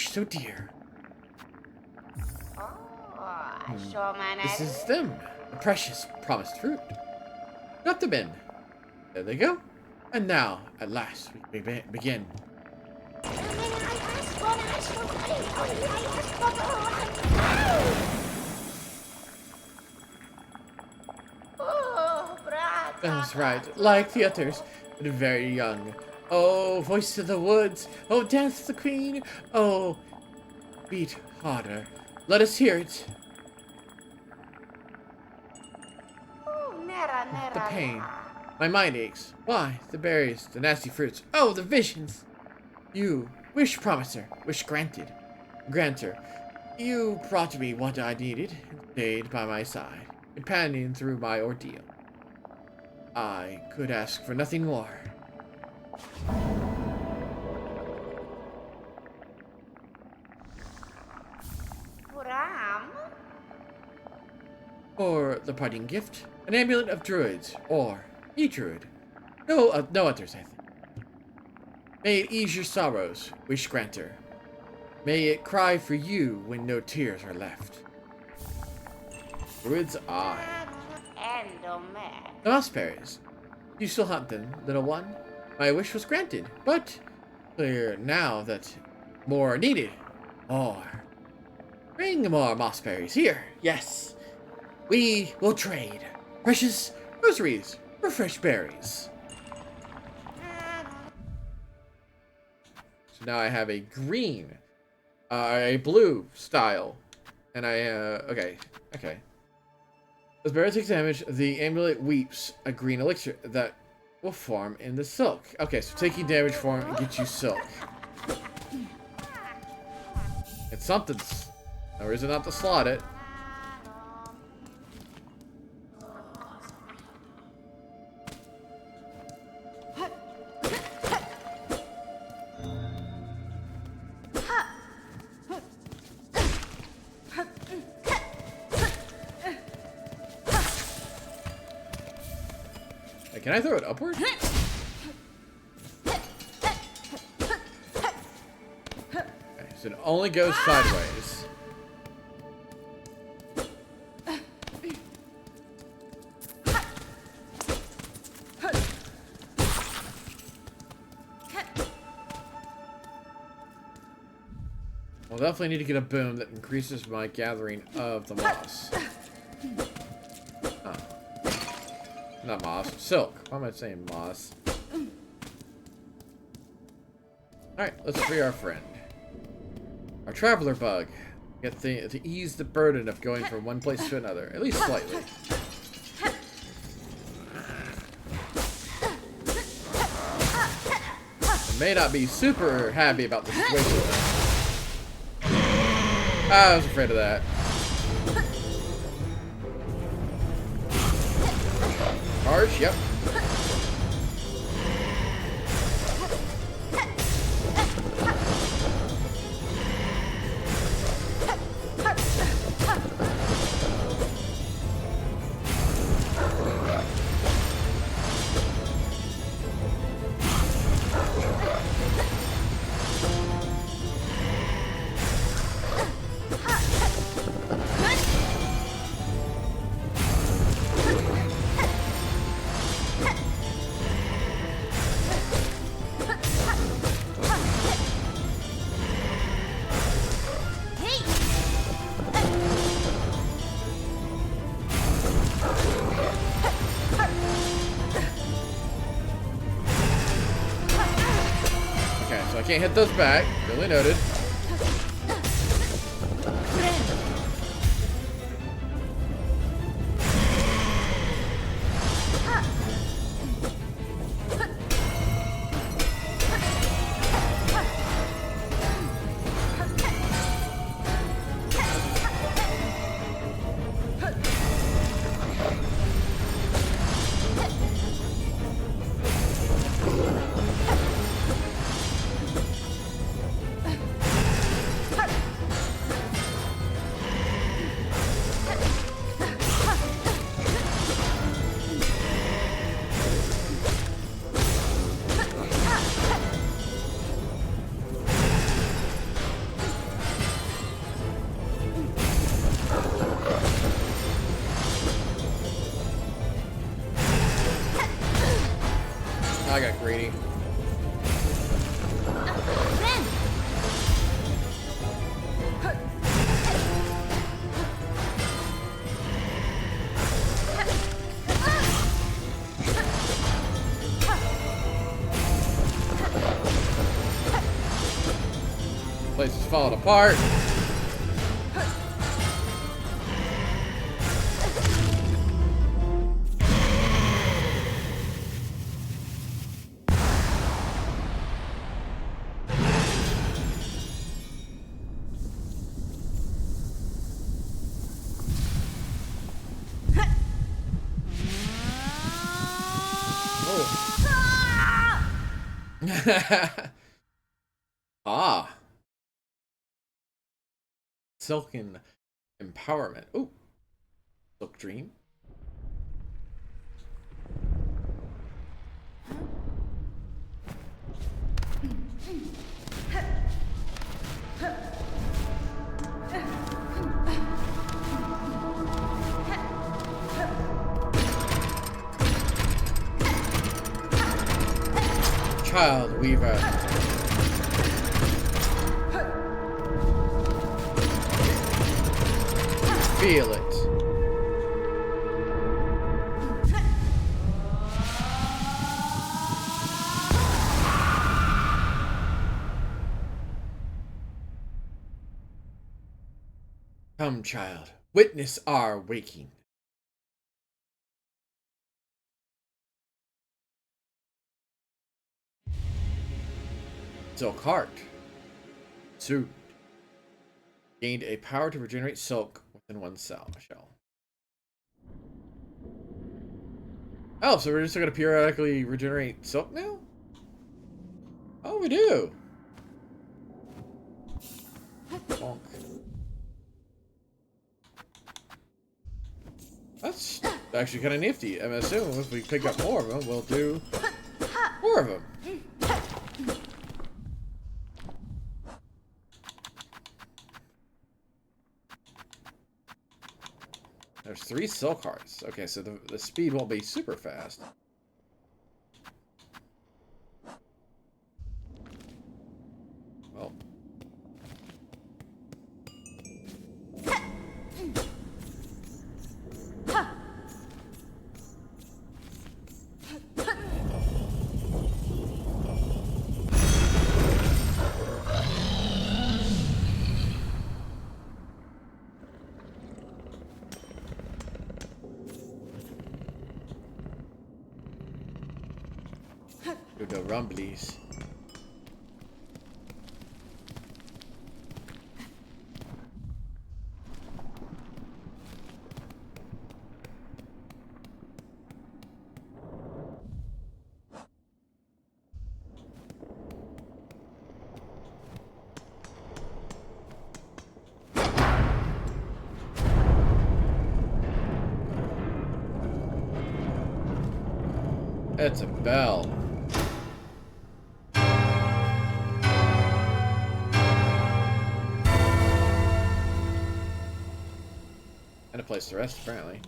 so dear. This is them. The precious promised fruit. Got them in. There they go. And now, at last, we begin. That's right. Like the others, but very young. Oh, voice of the woods. Oh, dance the queen. Oh, beat harder. Let us hear it. The pain. My mind aches. Why? The berries, the nasty fruits. Oh, the visions. You, wish promiser, wish granted. Granter, you brought me what I needed and stayed by my side, companion through my ordeal. I could ask for nothing more. Or the parting gift, an amulet of druids, or a druid. No others, I think. May it ease your sorrows, wish granter. May it cry for you when no tears are left. Druid's eye. The mossberries. You still hunt them, little one? My wish was granted, but clear now that more are needed. More. Bring more mossberries here. Yes. We will trade. Precious rosaries for fresh berries. So now I have a green, a blue style, and okay. As berry takes damage, the amulet weeps a green elixir that will form in the silk. Okay, so taking damage form and get you silk. It's something's. No reason not to slot it. Can I throw it upward? Okay, so it only goes sideways. We'll definitely need to get a boom that increases my gathering of the moss. Not moss, silk. Why am I saying moss? Alright, let's free our friend. Our traveler bug. Get to ease the burden of going from one place to another, at least slightly. I may not be super happy about the situation. I was afraid of that. Charge, yep. Can't hit those back. Duly noted. I got greedy. Place is falling apart. Ah. Silken empowerment. Ooh. Silk dream. Child Weaver. Feel it. Come, child, witness our waking. Silk heart. Soothed. Gained a power to regenerate silk within one shell. Oh, so we're just gonna periodically regenerate silk now? Oh, we do. Bonk. That's actually kind of nifty. I'm assuming if we pick up more of them, we'll do more of them. There's 3 silk hearts. Okay, so the speed won't be super fast. Well. Do the rumblies. It's a bell. And a place to rest, apparently.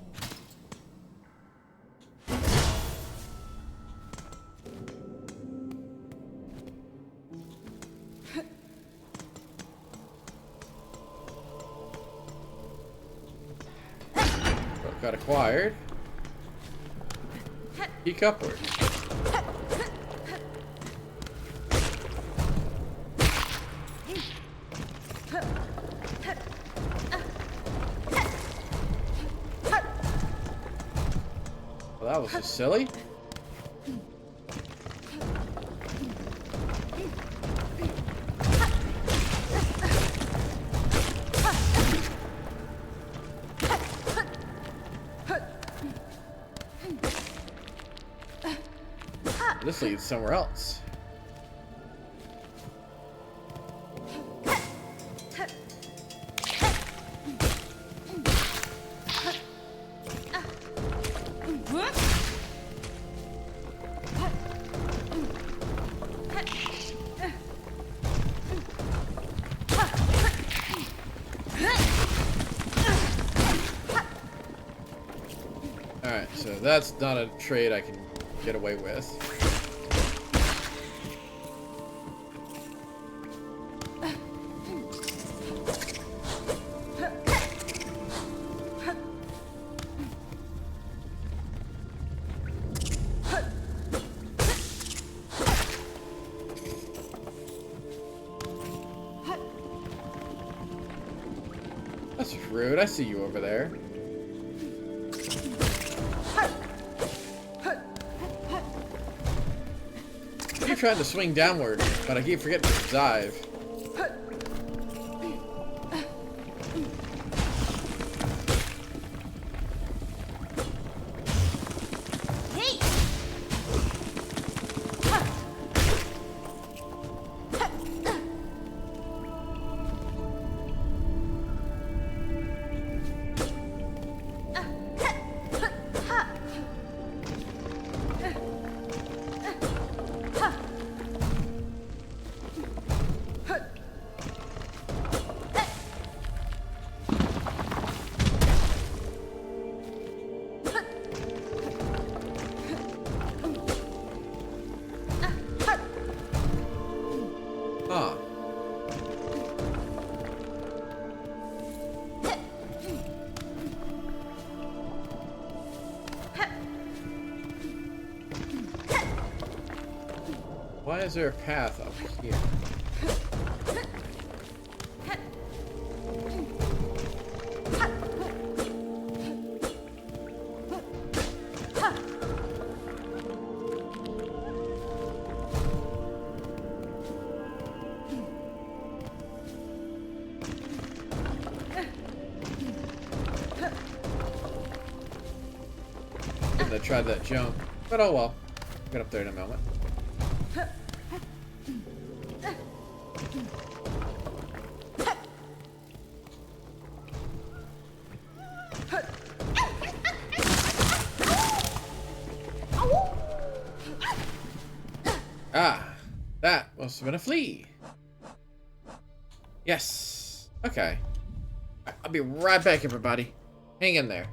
Got acquired. Peek upward. Well, that was just silly. This leads somewhere else. Alright, so that's not a trade I can get away with. That's rude. I see you over there. I keep trying to swing downward, but I keep forgetting to dive. Huh. Why is there a path up here? I tried that jump, but oh well. Get up there in a moment. Ah, that must have been a flea. Yes. Okay. I'll be right back, everybody. Hang in there.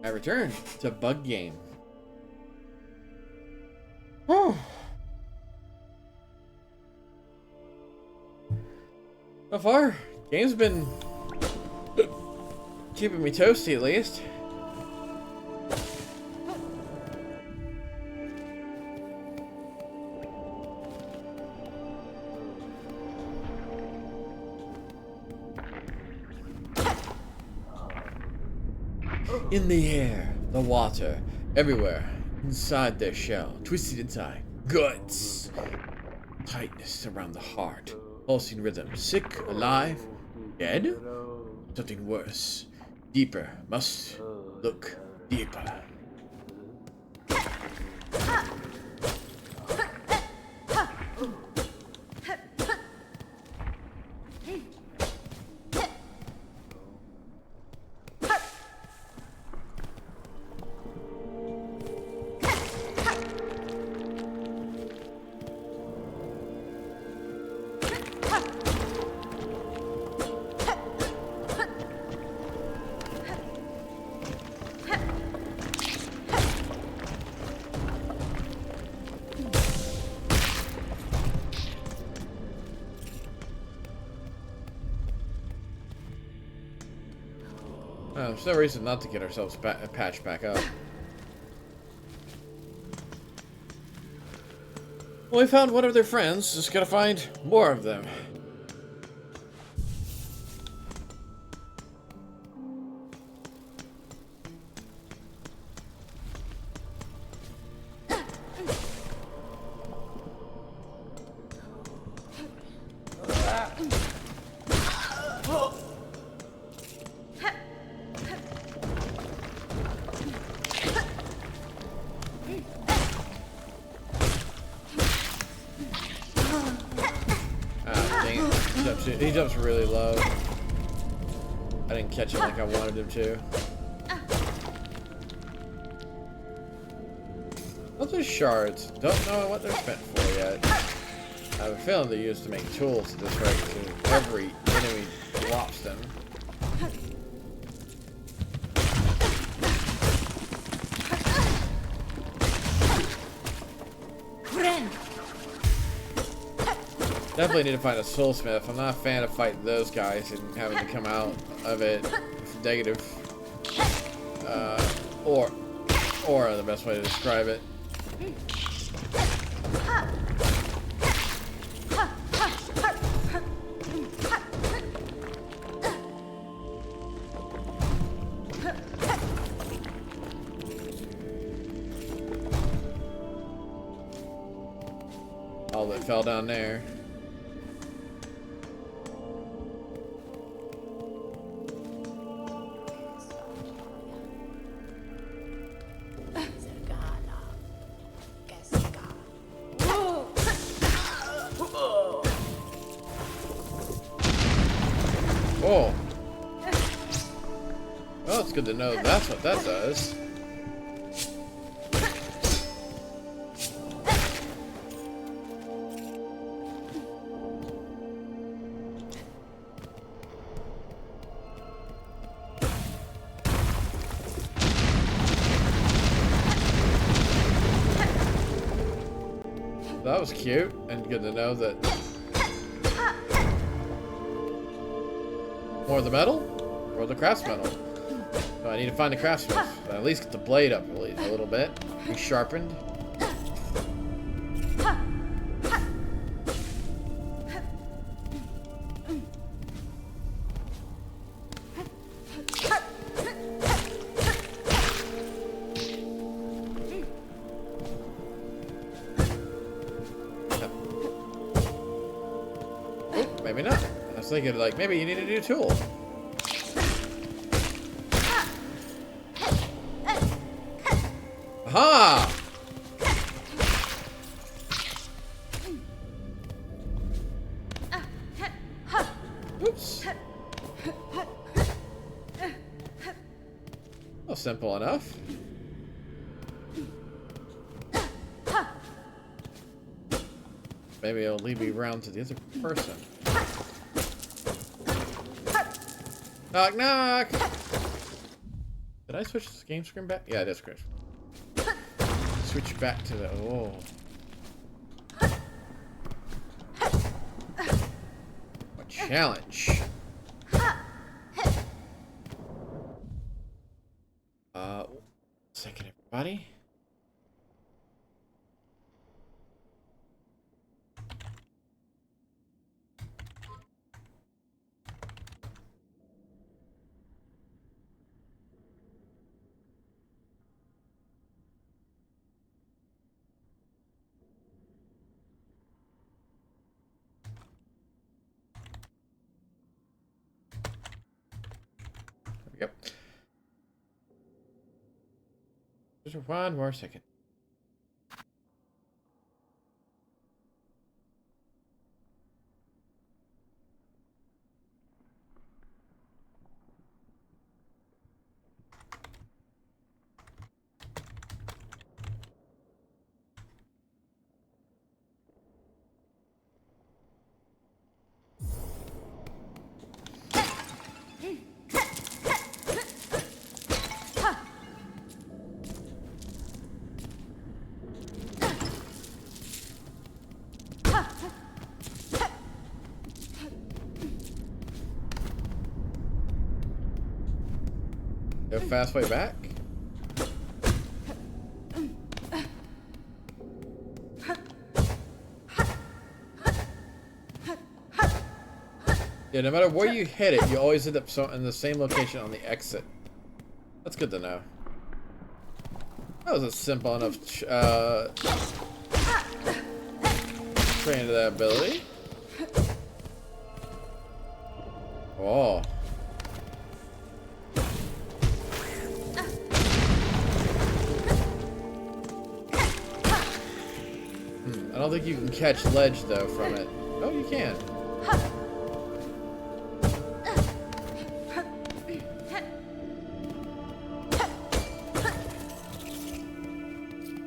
I returned to Bug Game. Oh. So far, game's been keeping me toasty at least. In the air, the water, everywhere, inside their shell, twisted inside, guts, tightness around the heart, pulsing rhythm, sick, alive, dead, something worse, deeper, must look deeper. There's no reason not to get ourselves patched back up. Well, we found one of their friends. Just gotta find more of them. He jumps really low. I didn't catch him like I wanted him to. Those are shards. Don't know what they're spent for yet. I have a feeling they're used to make tools at this rate, so every enemy drops them. Definitely need to find a soulsmith. I'm not a fan of fighting those guys and having to come out of it with negative. Or the best way to describe it. All that fell down there. Oh. Well, it's good to know that's what that does. That was cute and good to know that. More of the metal or the crafts metal. So I need to find the craftsmith. At least get the blade up a little bit. Be sharpened. Oh, maybe not. I was thinking, like, maybe you need a new tool. Aha! Oops. Well, simple enough. Maybe it'll lead me around to the other person. Knock, knock! Did I switch the game screen back? Yeah, it is, Chris. Switch back to the... Oh. A challenge. Second, everybody. There we go. Just one more second. A fast way back. Yeah, no matter where you hit it, you always end up in the same location on the exit. That's good to know. That was a simple enough train to that ability. Oh. I don't think you can catch ledge though from it. Oh, you can.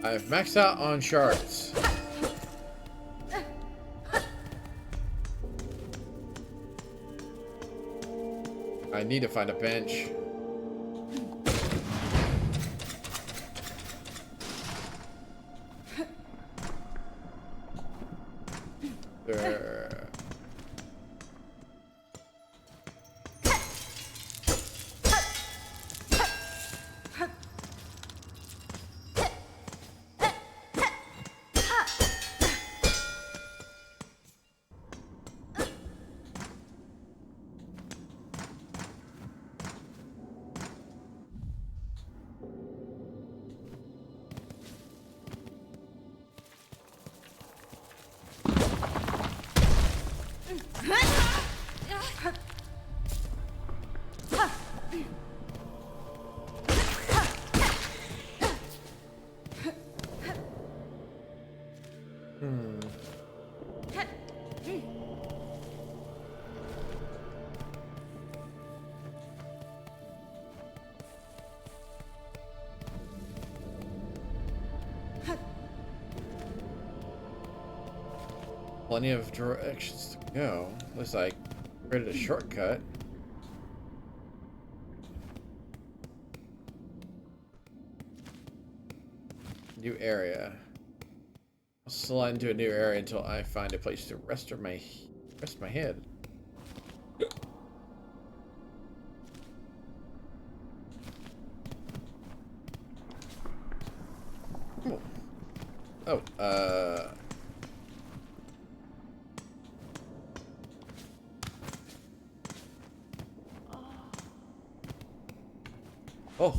I've maxed out on shards. I need to find a bench. There. Plenty of directions to go. Looks like I created a shortcut. New area. I'll slide into a new area until I find a place to rest my head. Cool. Oh, Oh.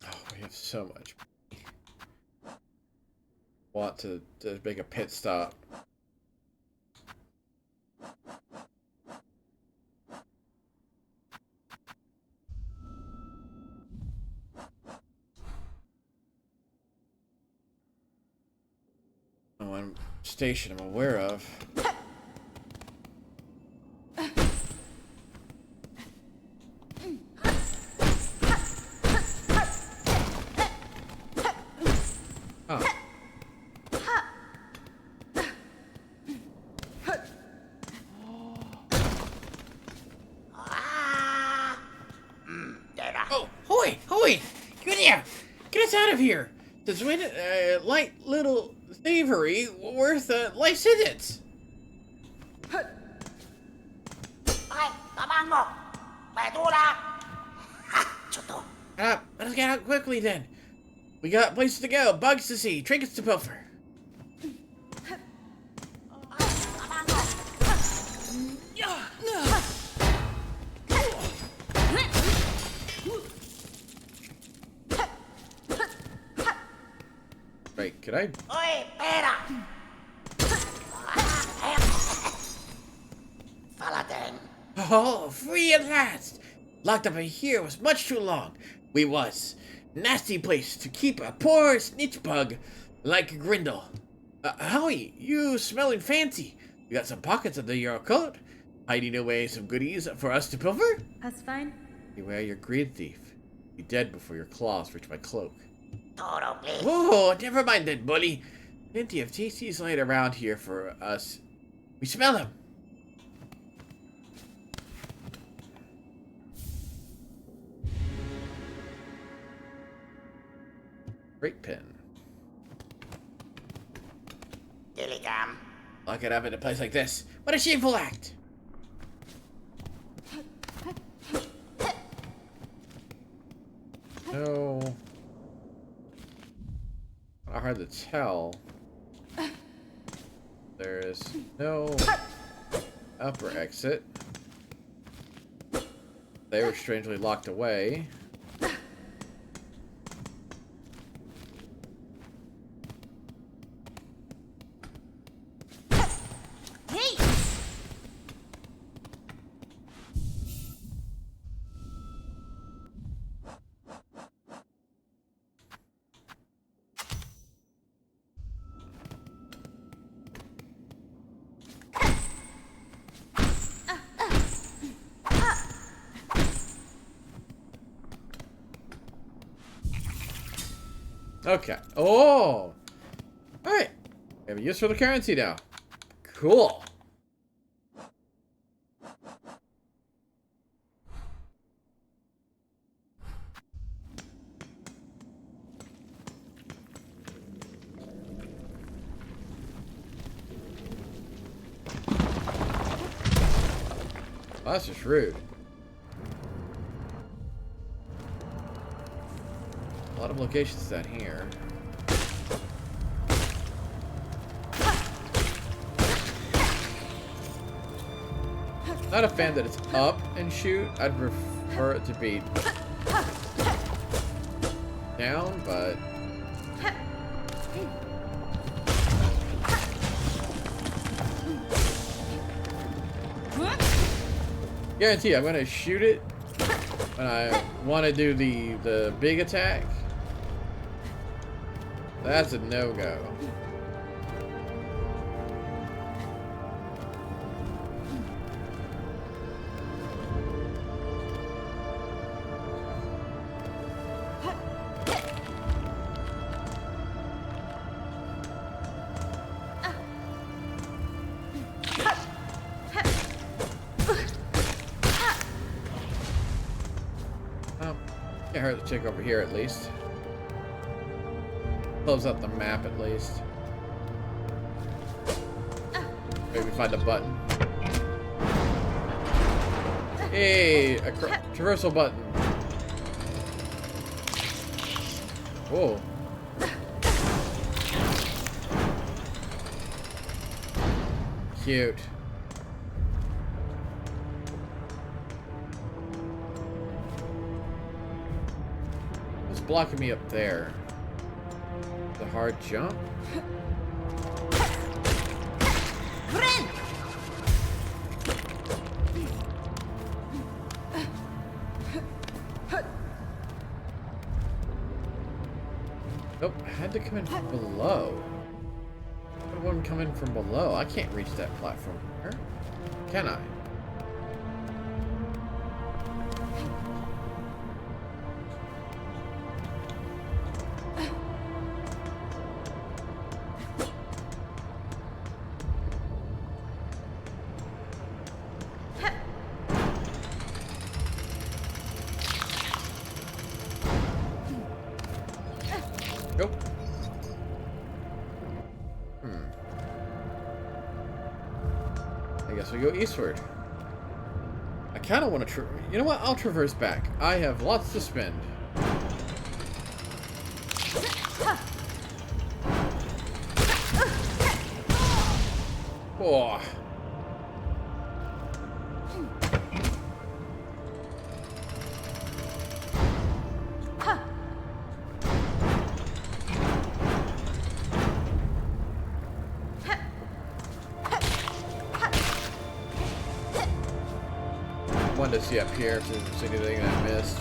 Oh, we have so much. Want to make a pit stop. One station I'm aware of. here. Since when light little thievery worth a life sentence? Ay, tamaan mo! May tula! Ha! Chuto! Let's get out quickly then. We got places to go, bugs to see, trinkets to pilfer. Ay, tamaan mo! Right, could I? Oy, pera! Faladeng! Oh, free at last! Locked up in here was much too long. We was. Nasty place to keep a poor snitch bug like Grindle. Howie, you smelling fancy. You got some pockets under your coat. Hiding away some goodies for us to pilfer? That's fine. Beware your greed thief. Be dead before your claws reach my cloak. Toro, please! Whoa, never mind that, bully. Plenty of tasties laid around here for us. We smell them. Great pen. Diligam! Lock it up in a place like this. What a shameful act! No. Hard to tell. There is no upper exit. They were strangely locked away. Okay. Oh! Alright. We have a use for the currency now. Cool. Well, that's just rude. A lot of locations down here. Not a fan that it's up and shoot. I'd prefer it to be down, but guarantee I'm gonna shoot it when I want to do the big attack. That's a no-go. Can't hurt to check over here at least. Close up the map at least. Maybe find a button. Hey, a traversal button. Whoa. Cute. What's blocking me up there? The hard jump? Nope, I had to come in from below. How would one come in from below? I can't reach that platform here. Can I? I guess we go eastward. I kind of want to... You know what? I'll traverse back. I have lots to spend. Oh. Wanted to see up here if there's anything I missed.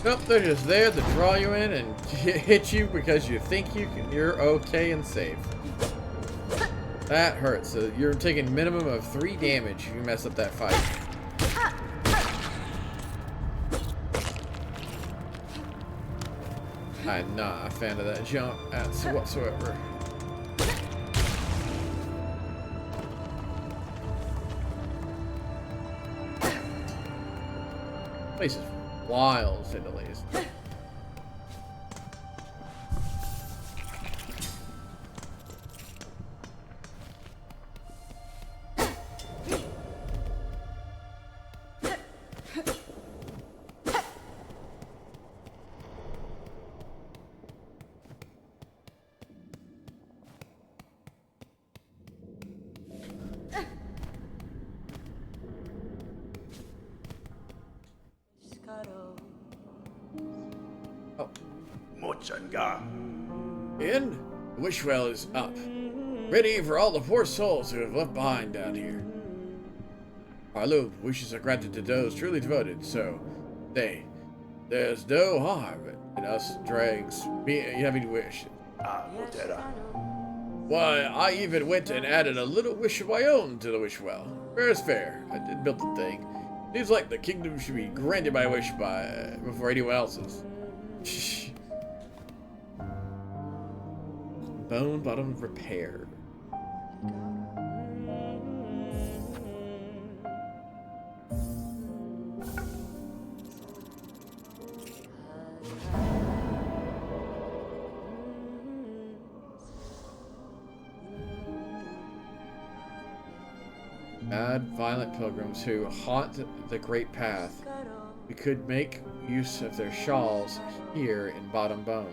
Nope, they're just there to draw you in and hit you because you think you're okay and safe. That hurts. So you're taking minimum of 3 damage if you mess up that fight. I'm not a fan of that jump whatsoever. Place is wild, to say the least. Oh. Mochanga. And the wish well is up. Ready for all the poor souls who have left behind down here. Our little wishes are granted to those truly devoted, so there's no harm in us dregs having wishes. Ah, Motera. Why, I even went and added a little wish of my own to the wish well. Fair is fair. I did build the thing. Seems like the kingdom should be granted my wish before anyone else's. Bone bottom repair. Bad, violent pilgrims who haunt the great path. We could make use of their shawls here in Bottom Bone,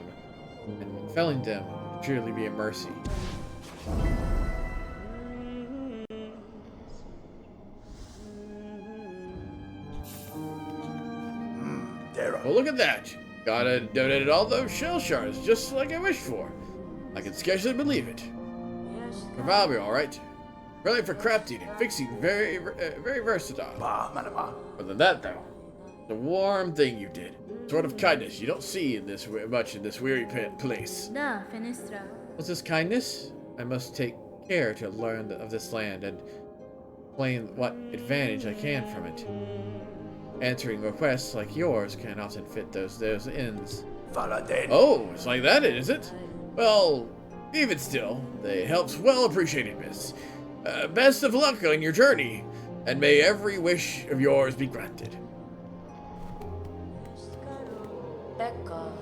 and felling them would surely be a mercy. Well, look at that! Gotta donated all those shell shards just like I wished for. I can scarcely believe it. Survival be alright. Really for crafting and fixing, very versatile. Other than that, though, the warm thing you did. Sort of kindness you don't see in this much in this weary place. Da, Fenestra. What's this kindness? I must take care to learn of this land and claim what advantage I can from it. Answering requests like yours can often fit those ends. Oh, it's like that, is it? Well, even still, the help's well appreciated, miss. Best of luck on your journey, and may every wish of yours be granted. Becca.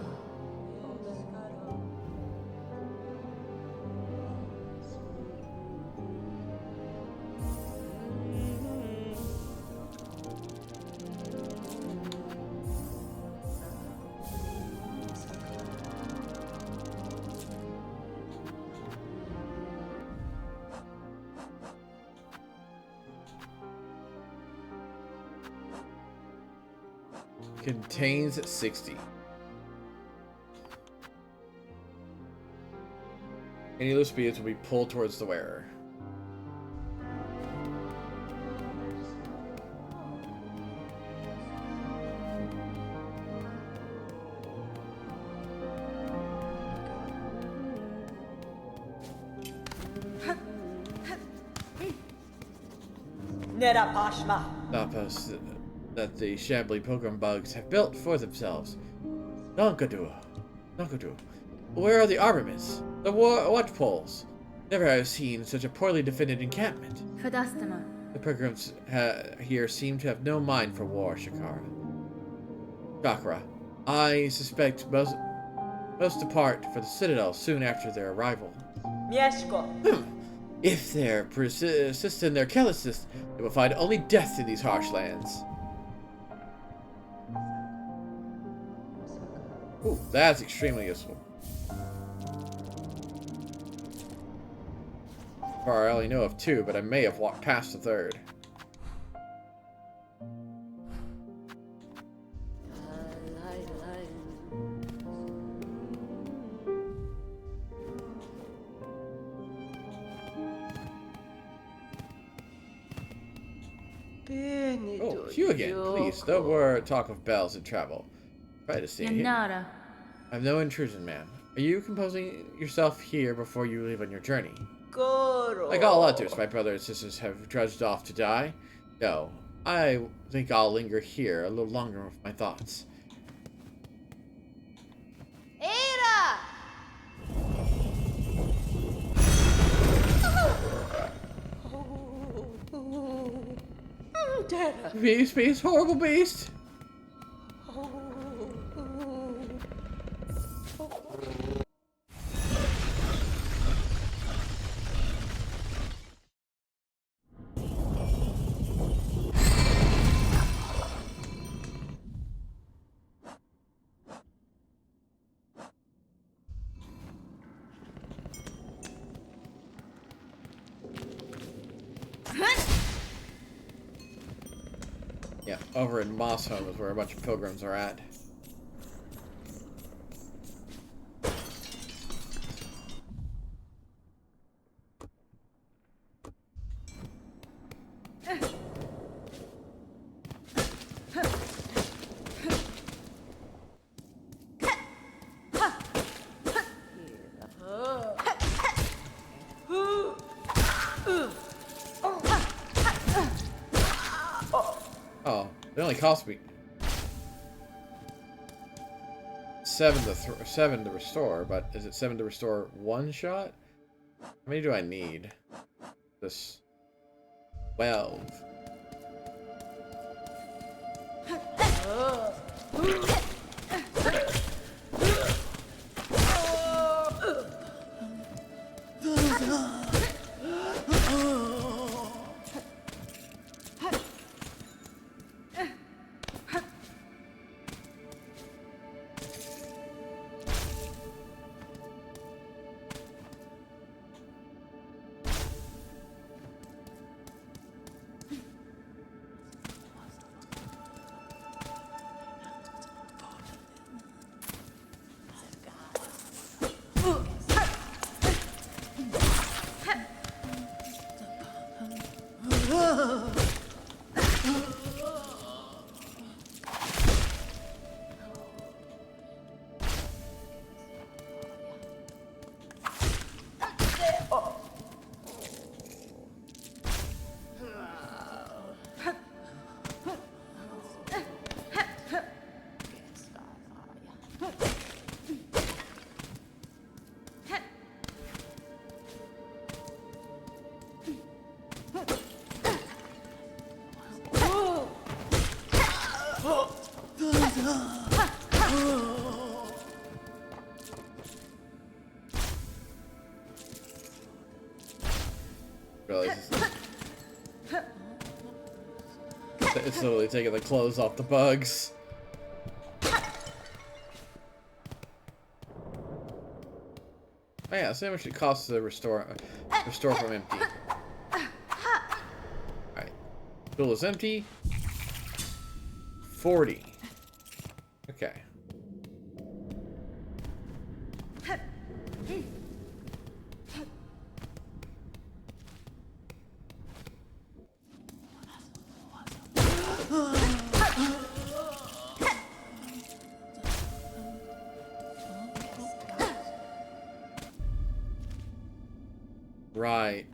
Contains 60. Any loose beads will be pulled towards the wearer. Nerapashma. Napas that the shambly pilgrim bugs have built for themselves. Nonkadu. Where are the armaments? The watch poles? Never have seen such a poorly defended encampment. Fadastama. The pilgrims here seem to have no mind for war, Shakara. Chakra. I suspect most depart for the citadel soon after their arrival. Mieszko. If they persist in their carelessness, they will find only death in these harsh lands. Ooh, that's extremely useful. Far, I only know of 2, but I may have walked past the 3rd. Oh, you again. Please, don't talk of bells and travel. Try to stay here. Yanara. I'm no intrusion, ma'am. Are you composing yourself here before you leave on your journey? Like all others, my brothers and sisters have trudged off to die. No, I think I'll linger here a little longer with my thoughts. Era! Beast, beast, horrible beast! Yeah, over in Moss Home is where a bunch of pilgrims are at. Oh, it only cost me 7 to restore, but is it 7 to restore 1 shot? How many do I need? This 12. It's literally taking the clothes off the bugs. Oh yeah, see how much it costs to restore from empty. Alright. Tool is empty. 40. Okay. Right.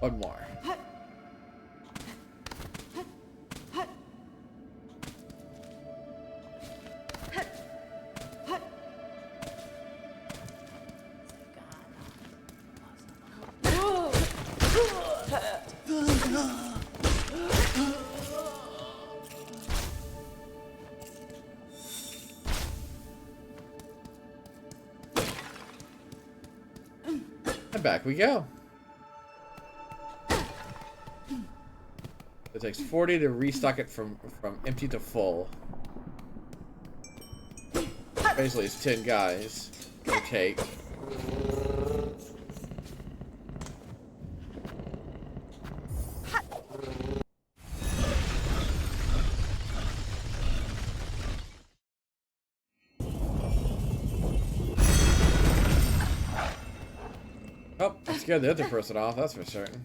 One more. And back we go. It takes 40 to restock it from empty to full. Basically, it's 10 guys. Give or take. Oh, I scared the other person off, that's for certain.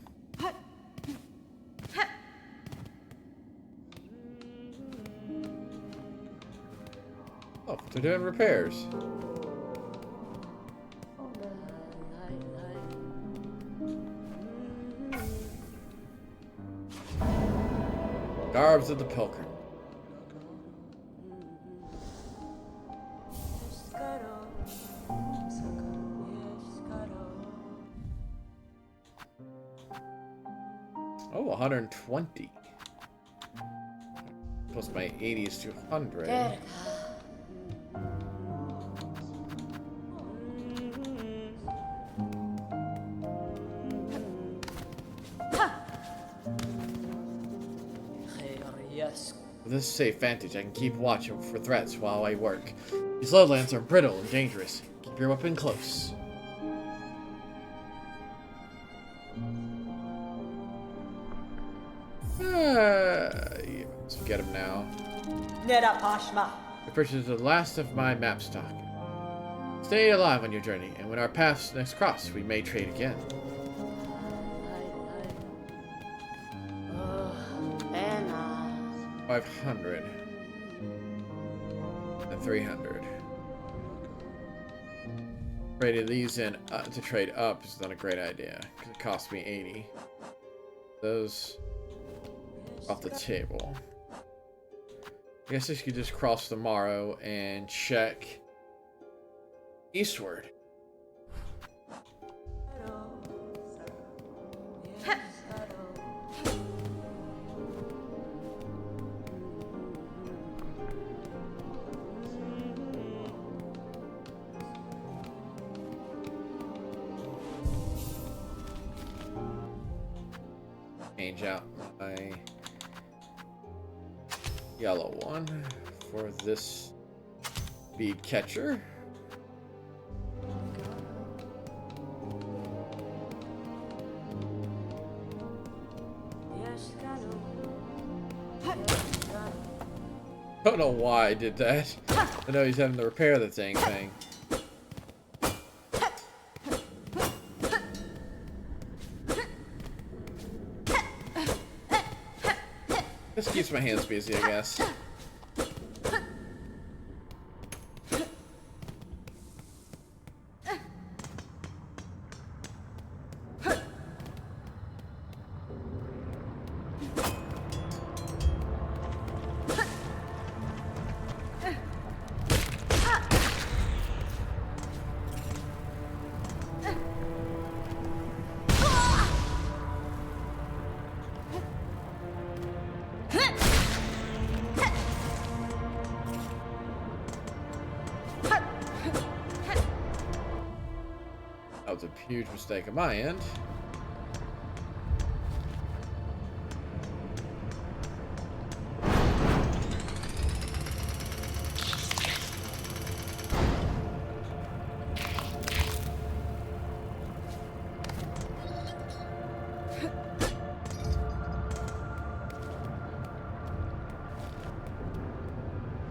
Oh, they're doing repairs. Garbs of the Pilgrim. Oh, 120. Plus my 80 is 200. With this safe vantage, I can keep watch for threats while I work. These lowlands are brittle and dangerous. Keep your weapon close. Let's get him now. I purchased the last of my map stock. Stay alive on your journey, and when our paths next cross, we may trade again. 500 and 300. Trading these in to trade up is not a great idea because it cost me 80. Those off the table. I guess I could just cross tomorrow and check eastward. Change out my yellow one for this bead catcher. Don't know why I did that. I know he's having to repair the thing. This keeps my hands busy, I guess. That was a huge mistake on my end.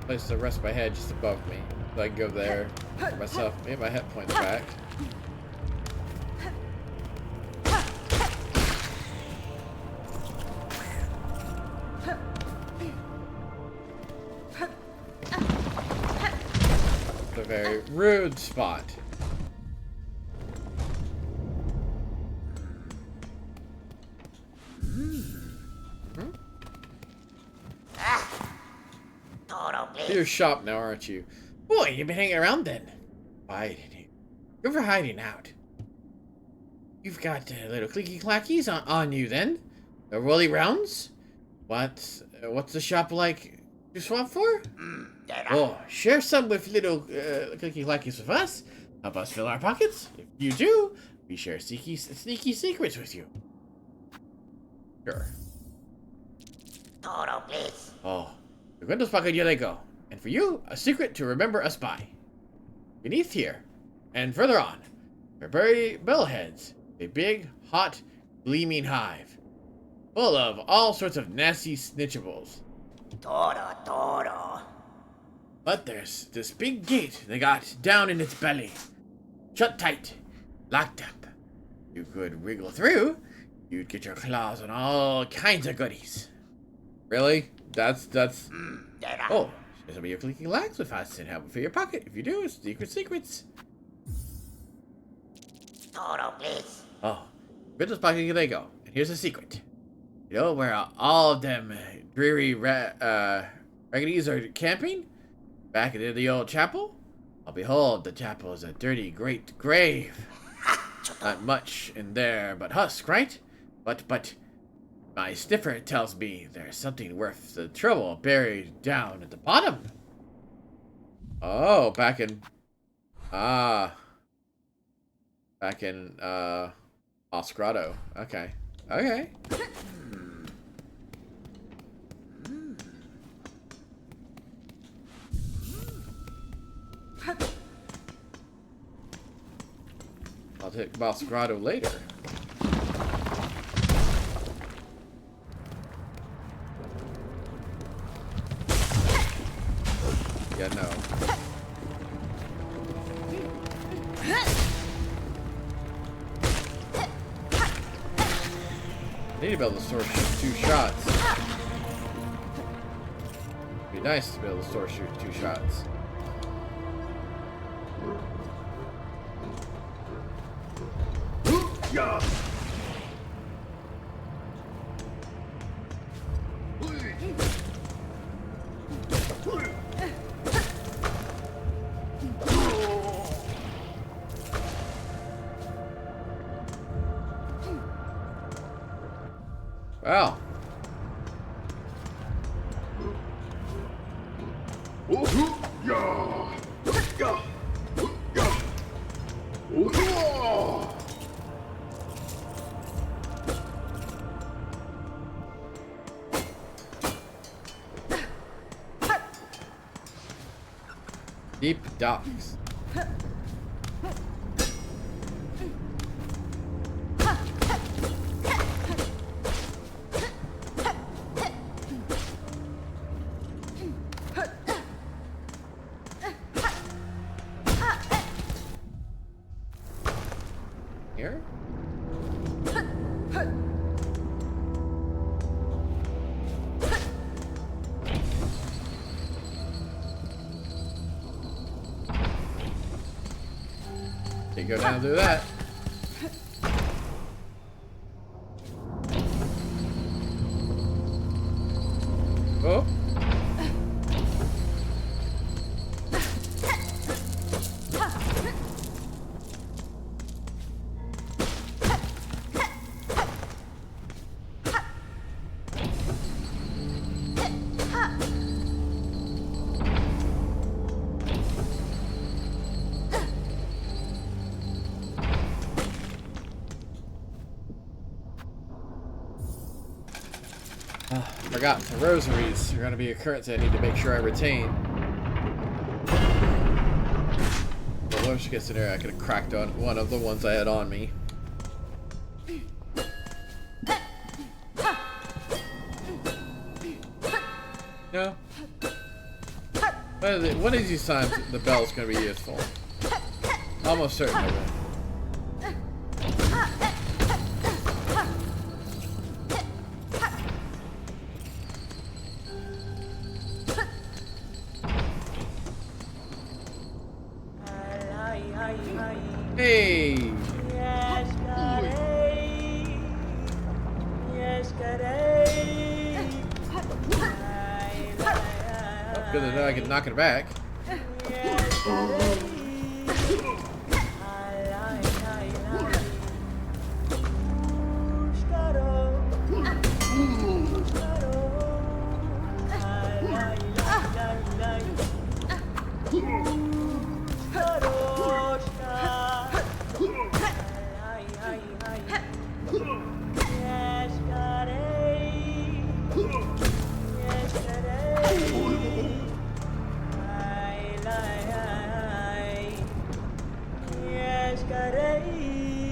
Place to rest my head just above me, so I can go there for myself. Get my hit points back. It's a very rude spot. your shop now, aren't you? Boy, you've been hanging around then. Why did you? Good for hiding out. You've got little clicky clackies on you then. Rolly rounds. What's the shop like to swap for? Oh, share some with little clicky clackies with us. Help us fill our pockets. If you do, we share sneaky secrets with you. Sure. Toro, please. Oh, the Gwendol's pocket, here they go. And for you, a secret to remember us by. Beneath here, and further on, are buried bellheads, a big, hot, gleaming hive, full of all sorts of nasty snitchables. Toro. But there's this big gate they got down in its belly, shut tight, locked up. You could wriggle through, you'd get your claws on all kinds of goodies. Really? That's... Oh, share some of your clicky lags with us and help fill your pocket. If you do, it's secrets. Toro, please. Oh, Gwendol's pocket, here they go. And here's a secret. You know where all of them dreary raggities are camping? Back into the old chapel? Well, behold, the chapel is a dirty, great grave. Not much in there but husk, right? But my sniffer tells me there's something worth the trouble buried down at the bottom. Oh, back in Osgrado. Okay. I'll take Boss Grotto later. Yeah, no. I need to be able to sword shoot 2 shots. It'd be nice to be able to sword shoot 2 shots. Yeah. Wow. Deep docks. Here? You go down and do that. Oh. Forgot the rosaries are going to be a currency I need to make sure I retain. Well, worst case scenario, I could have cracked on one of the ones I had on me. No. One of these times, the bell's going to be useful. Almost certain of it. Hey! Good to know I can knock it back.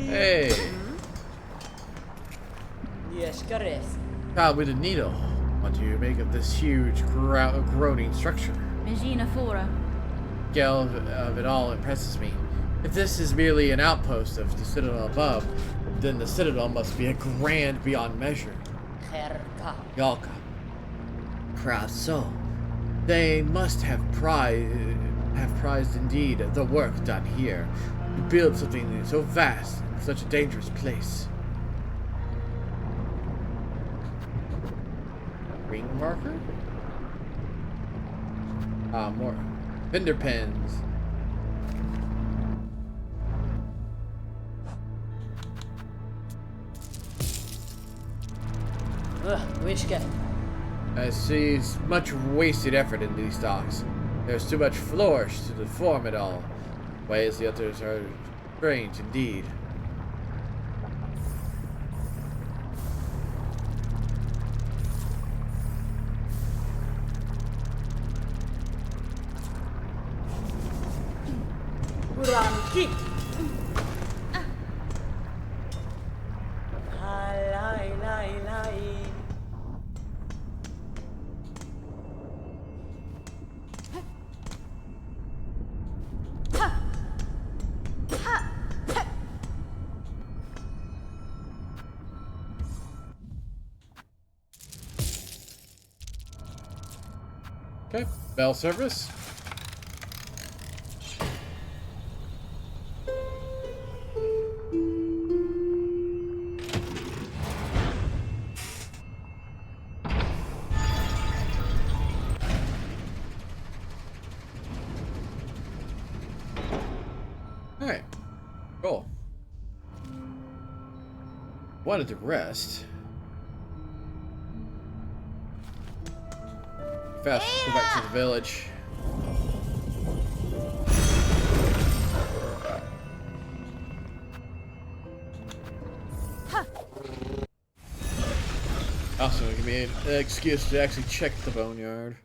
Hey. Child with a needle. What do you make of this huge groaning structure? Regina Fora. Scale of it all impresses me. If this is merely an outpost of the citadel above, then the citadel must be a grand beyond measure. Yalka. Proud soul. They must have prized indeed the work done here to build something so vast in such a dangerous place. Ring marker? More fender pens. I see much wasted effort in these docks. There's too much flourish to deform it all. Ways the others are strange indeed. Punkie. Okay, bell service. Alright, cool. Wanted to rest. Fast, go back to the village. Also, give me an excuse to actually check the boneyard.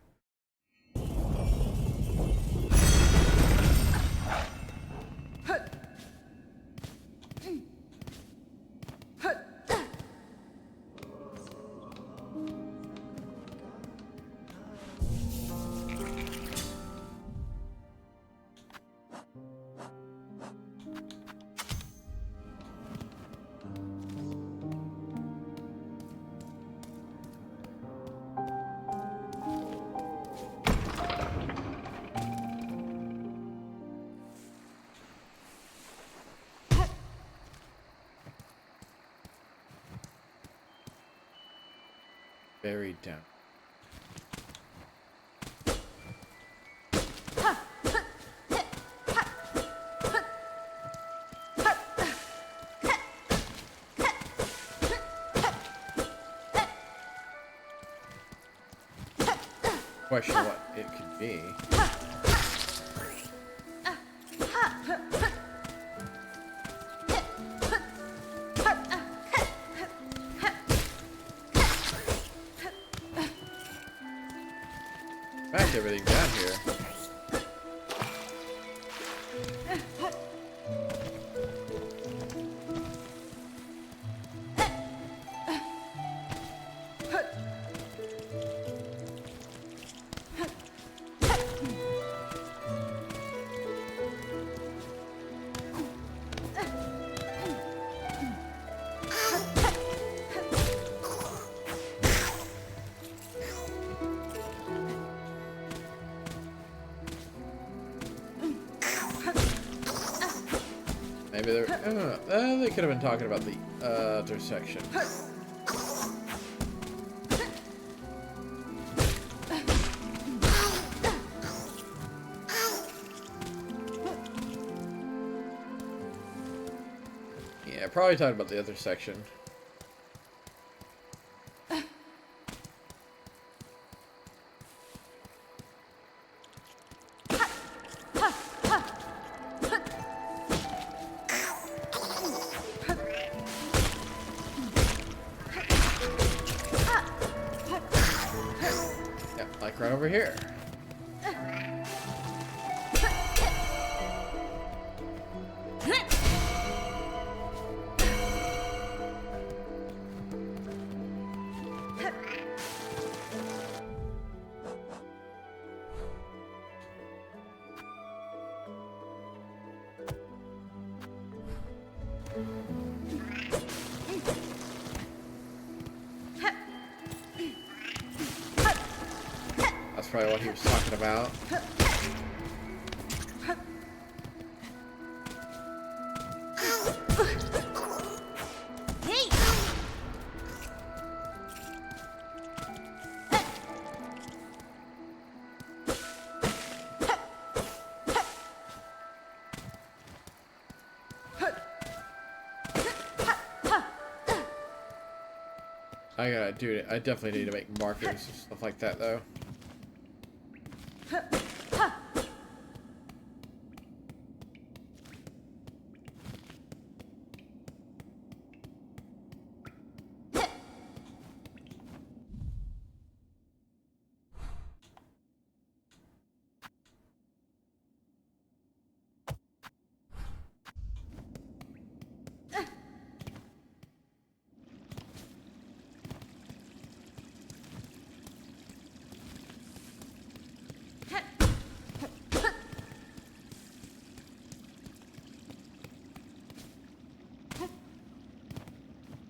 Buried down. Question what it could be. Back everything down here. Maybe they could have been talking about the other section. Yeah, probably talking about the other section. Yeah, like right over here. That's probably what he was talking about. I gotta do it. I definitely need to make markers and stuff like that, though.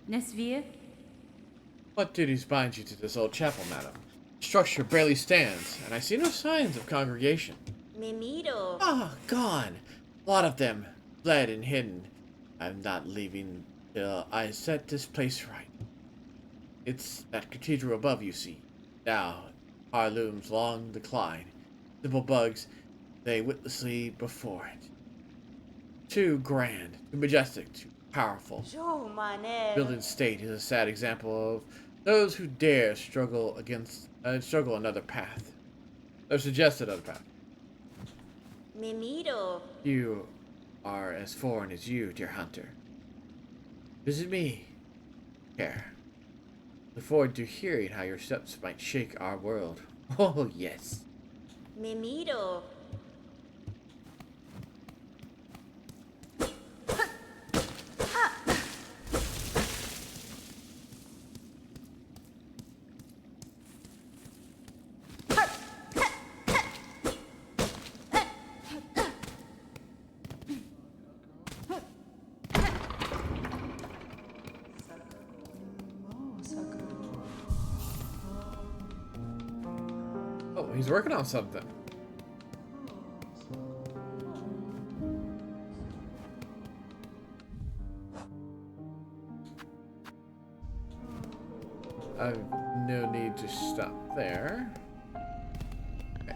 Nesvir? What duties bind you to this old chapel, madam? The structure barely stands, and I see no signs of congregation. Mimiro. Ah, gone. A lot of them fled and hidden. I'm not leaving till I set this place right. It's that cathedral above, you see. Now, our looms long decline. Simple bugs, they witlessly before it. Too grand, too majestic, too powerful. Jo mané. Building state is a sad example of those who dare struggle another path. Or suggest another path. Mimiro. You are as foreign as you, dear hunter. Visit me. Here. Look forward to hearing how your steps might shake our world. Oh, yes. Mimiro. Oh, he's working on something. I've no need to stop there. Okay.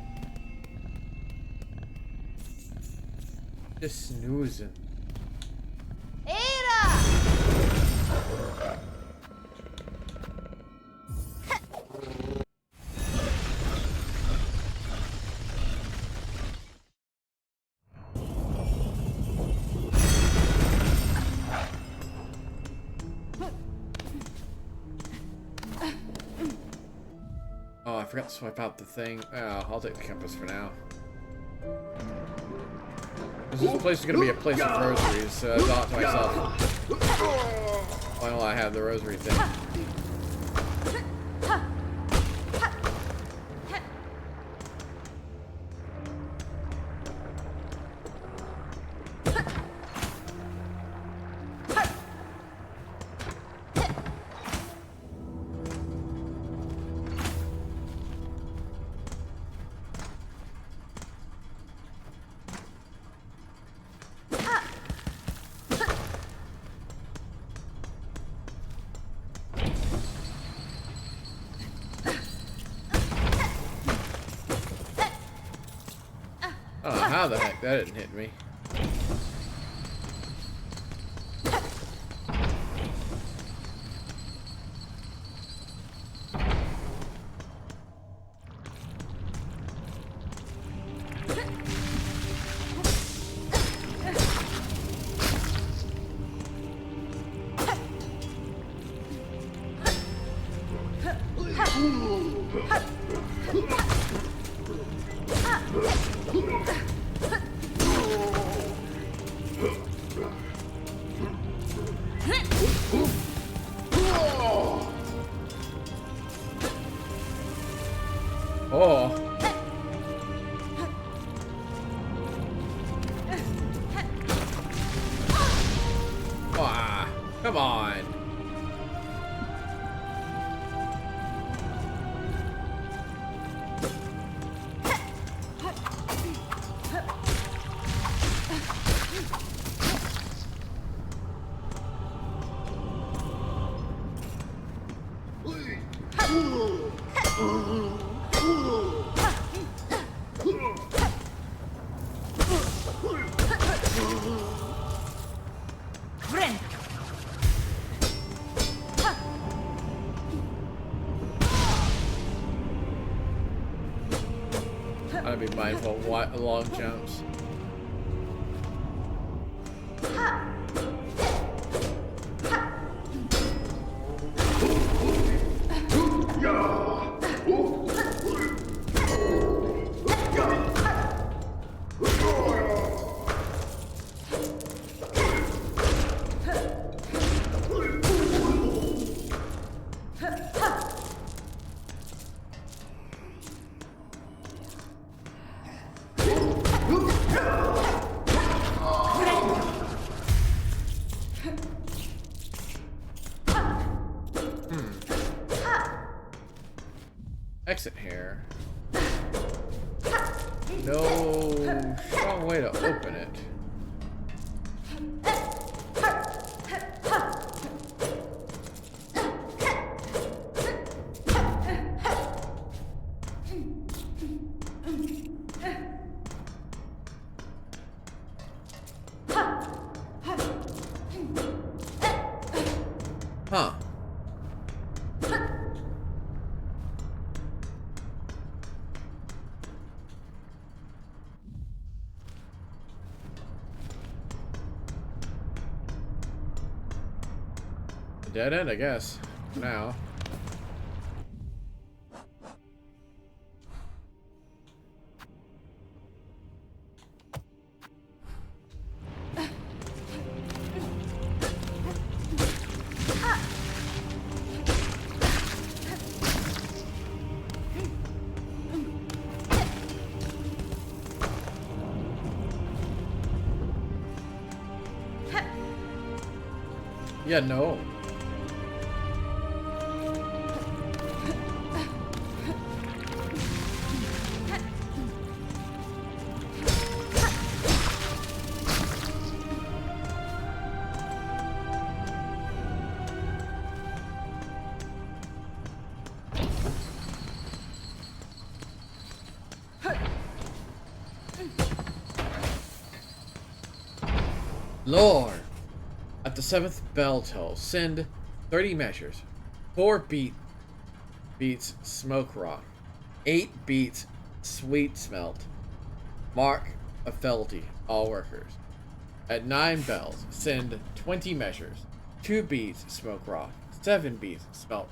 Just snoozing. Era. Oh, I forgot to swipe out the thing. Oh, I'll take the compass for now. This place is going to be a place of rosaries, so I thought to myself, why don't I have the rosary thing? Oh, how the heck that didn't hit me. Oh. Ah, come on. Friend. I'd be mindful of long jumps. Exit here. No strong way to open it. Huh. Dead end, I guess. Now. Yeah, no. Lord, at the 7th bell toll, send 30 measures. 4 beats smoke rock. 8 beats sweet smelt. Mark of fealty, all workers. At 9 bells, send 20 measures. 2 beats smoke rock. 7 beats smelt.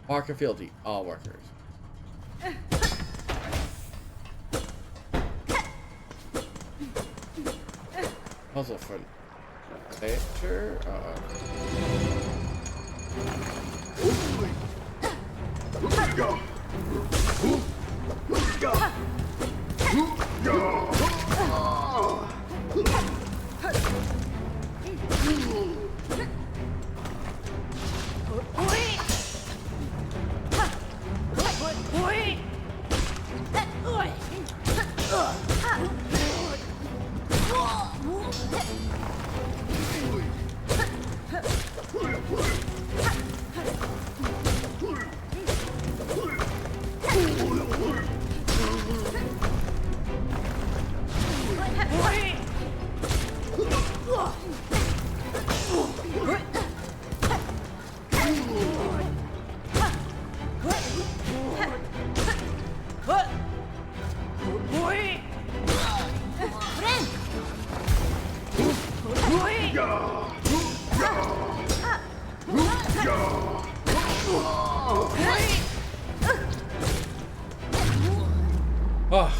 Mark of fealty, all workers. Puzzle for later. Oh,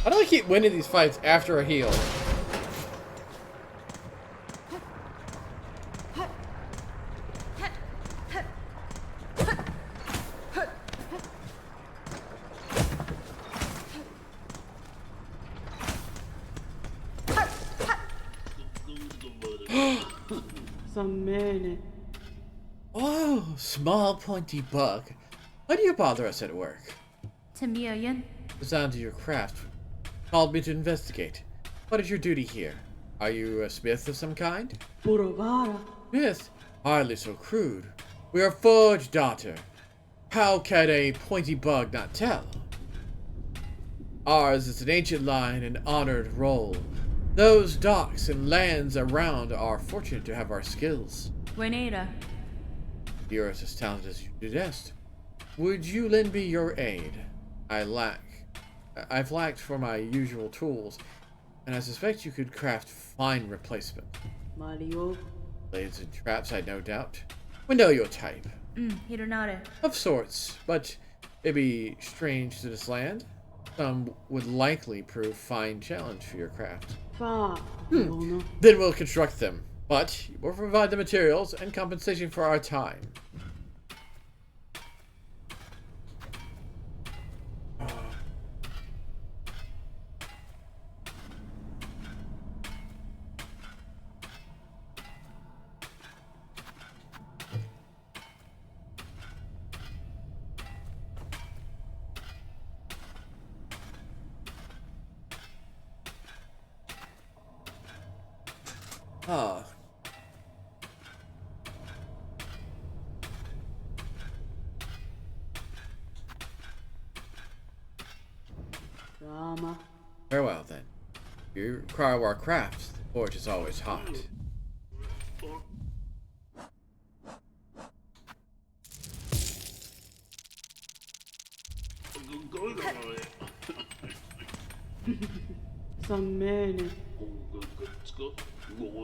how do I keep winning these fights after a heal? Oh, small pointy bug. Why do you bother us at work? Tamilian. It's on to your craft. Called me to investigate. What is your duty here? Are you a smith of some kind? Smith? Hardly so crude. We are Forge daughter. How can a pointy bug not tell? Ours is an ancient line and honored role. Those docks and lands around are fortunate to have our skills. Buenera. You're as talented as you suggest. Would you lend me your aid? I've lacked for my usual tools, and I suspect you could craft fine replacement. Blades and traps, I no doubt. We know your type. Hironare. Of sorts, but it'd be strange to this land. Some would likely prove fine challenge for your craft. Then we'll construct them, but we'll provide the materials and compensation for our time. Ah. Very well then. You require our crafts. The forge is always hot.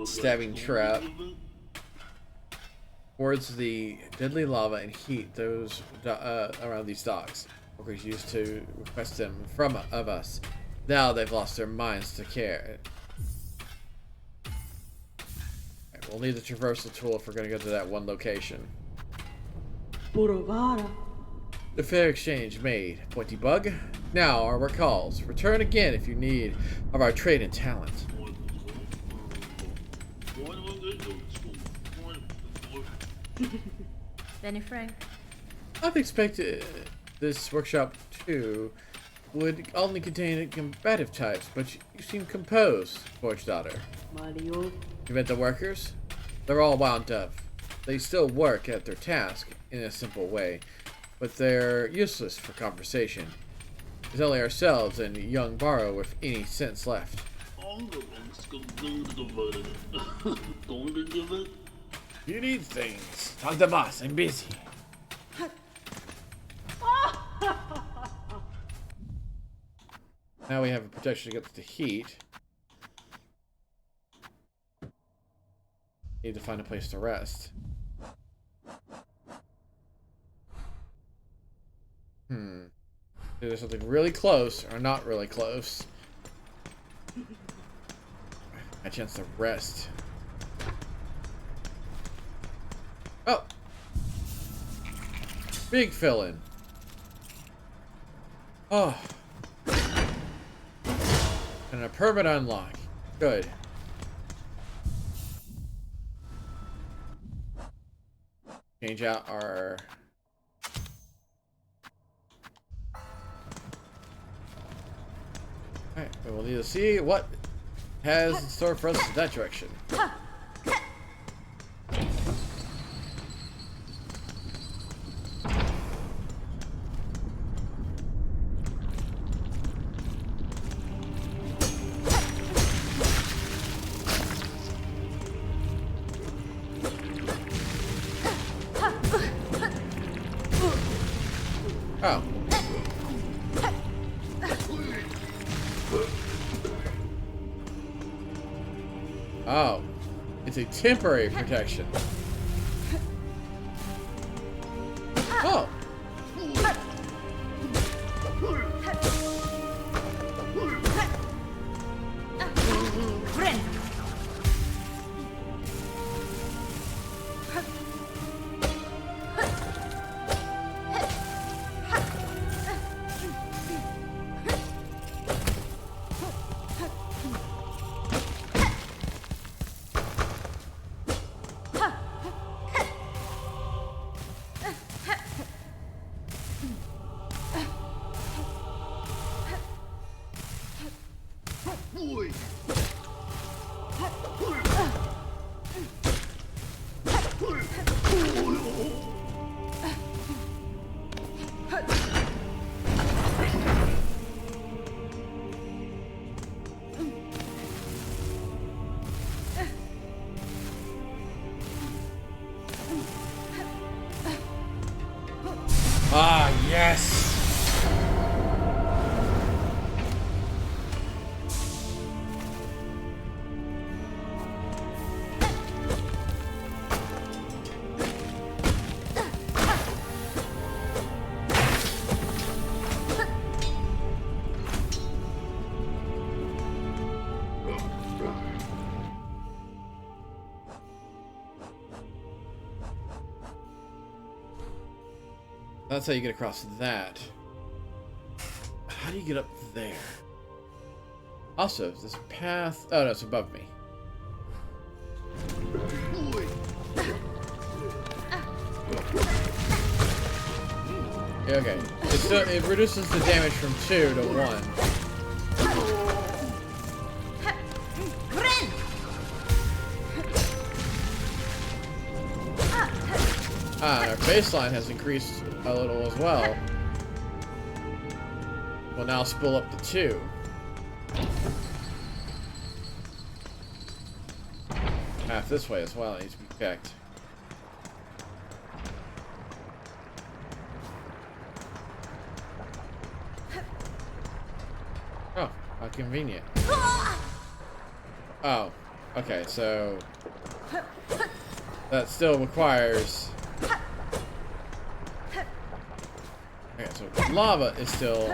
Stabbing trap. Towards the deadly lava and heat those around these docks. Workers used to request them of us. Now they've lost their minds to care. Right, we'll need the traversal tool if we're going to go to that one location. The fair exchange made, Pointy Bug. Now our work calls. Return again if you need of our trade and talent. Benny Frank. I've expected this workshop too would only contain combative types, but you seem composed, Forge Daughter. You met the workers? They're all wound up. They still work at their task in a simple way, but they're useless for conversation. It's only ourselves and young Barrow with any sense left. You need things. Talk to the boss. I'm busy. Now we have a protection against the heat. Need to find a place to rest. Either something really close or not really close. A chance to rest. Oh! Big fill-in. Oh. And a permanent unlock. Good. Change out our... Alright, we'll need to see what has in store for us in that direction. Oh. Oh. It's a temporary protection. Oh. Yes! That's how you get across that. How do you get up there? Also, this path... Oh, no, it's above me. Okay. It reduces the damage from 2 to 1. Our baseline has increased a little as well. We'll now spill up to 2. Half this way as well needs to be checked. Oh, how convenient. Oh, okay, so that still requires... Okay, so lava is still...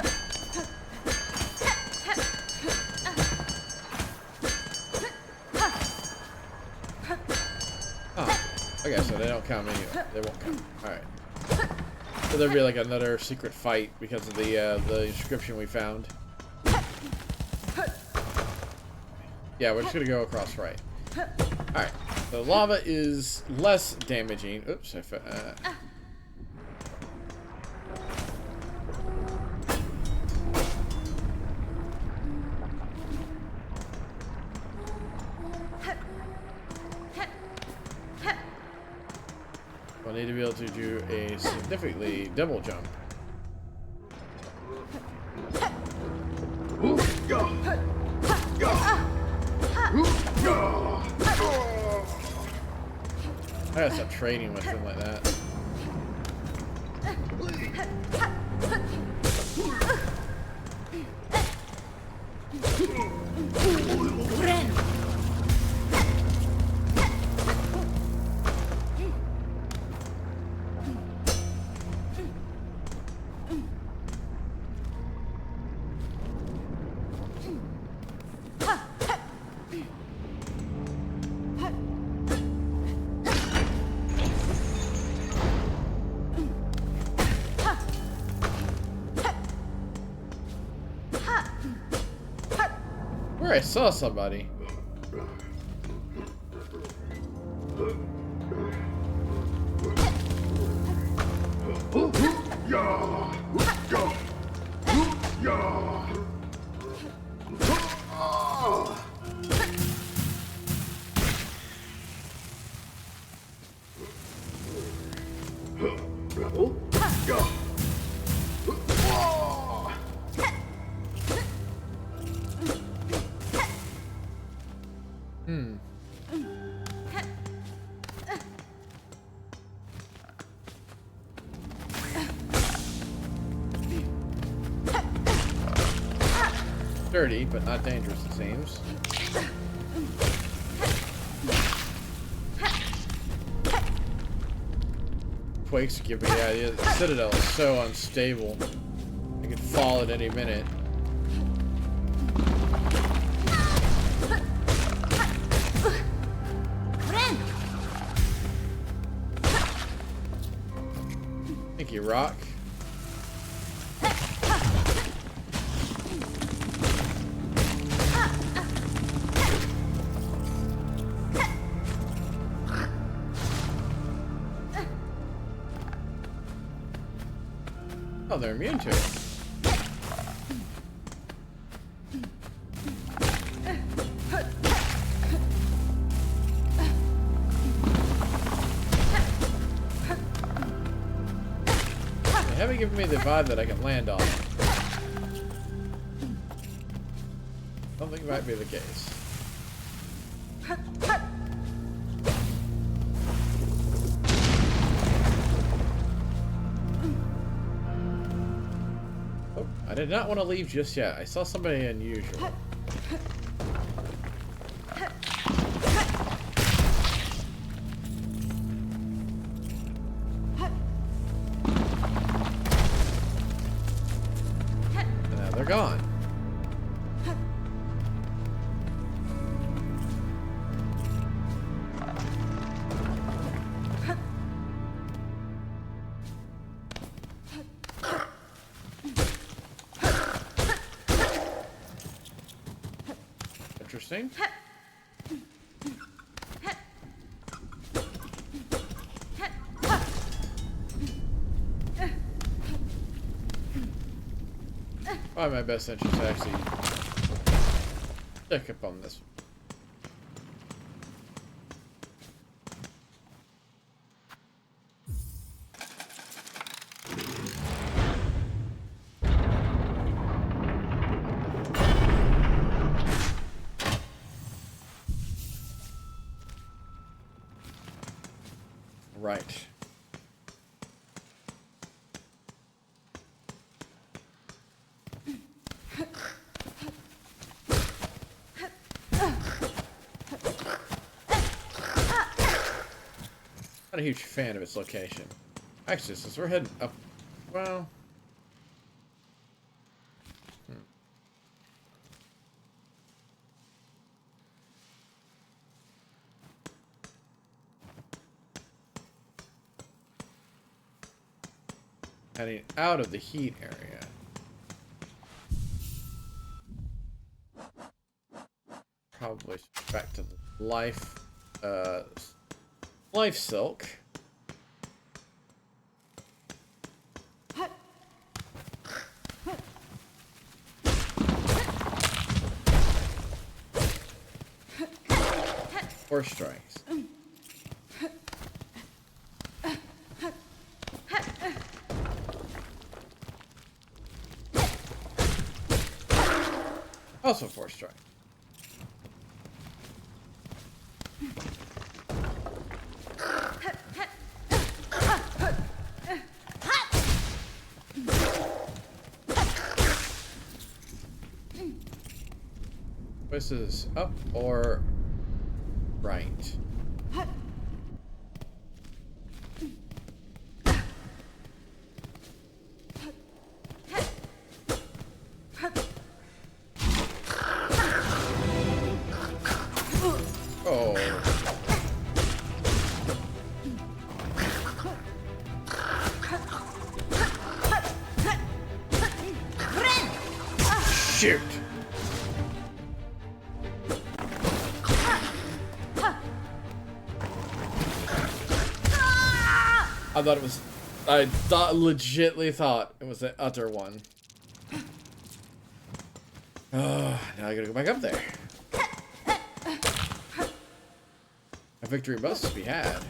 Oh, okay, so they don't count anyway. They won't count. Alright. So there'll be like another secret fight because of the inscription we found. Yeah, we're just gonna go across right. Alright, so lava is less damaging. Oops, we'll need to be able to do a significantly double jump. I gotta stop trading with him like that. Where I saw somebody. Dirty, but not dangerous, it seems. Quakes give me the idea that the Citadel is so unstable. It could fall at any minute. Thank you, Rock. Oh, they're immune to it. They haven't given me the vibe that I can land on. Something might be the case. I did not want to leave just yet. I saw somebody unusual. And now they're gone. Interesting. Probably my best interest to actually check up on this. Right. Not a huge fan of its location. Actually, since we're heading up, well... Heading out of the heat area. Probably back to the life silk. Four strikes. Also 4 strike. This is up or right? Oh. Shoot. I legitimately thought it was the other one. Oh, now I gotta go back up there. A victory must be had.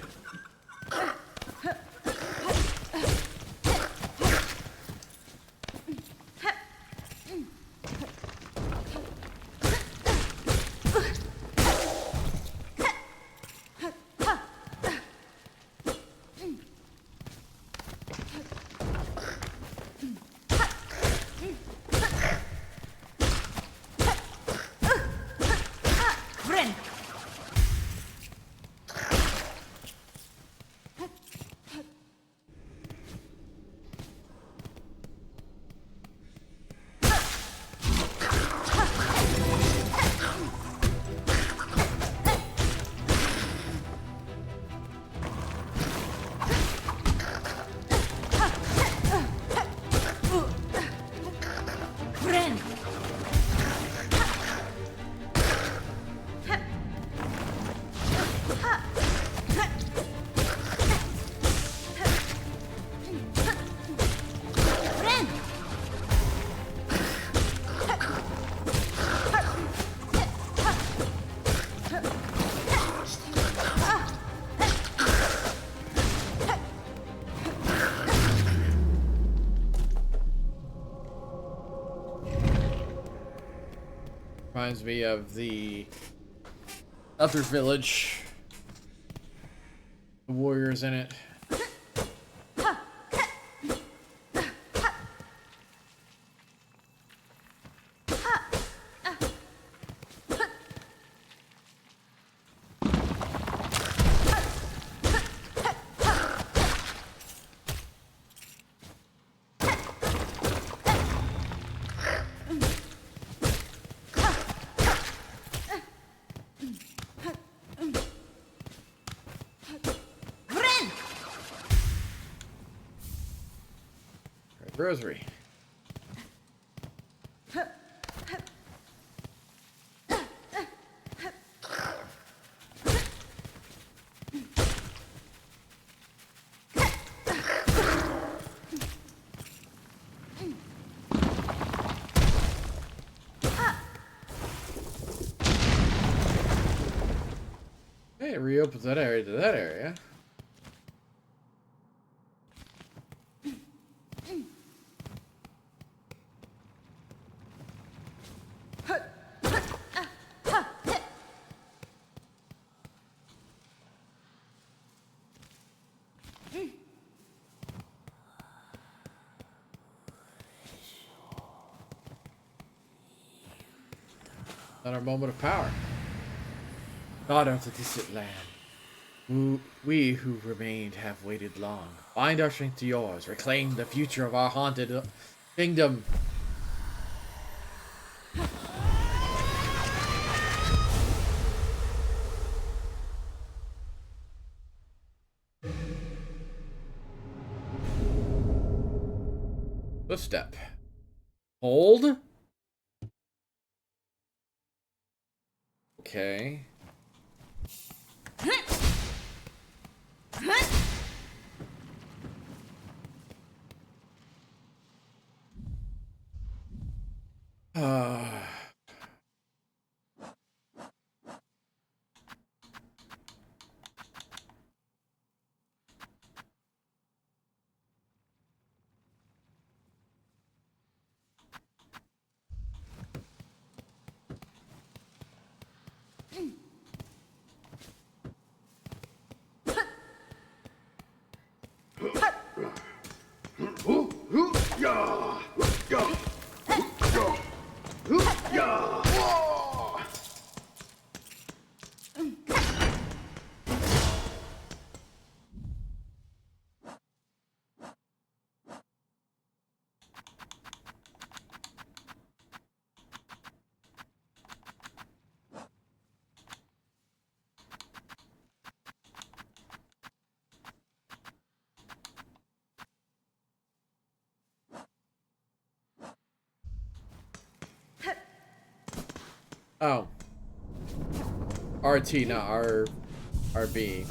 Reminds me of the other village. The warriors in it. Rosary. Hey, it reopens that area to that area. Another moment of power. God of the distant land, we who remained have waited long. Bind our strength to yours. Reclaim the future of our haunted kingdom. Footstep. Hold. Okay. Oh. RT, not RB.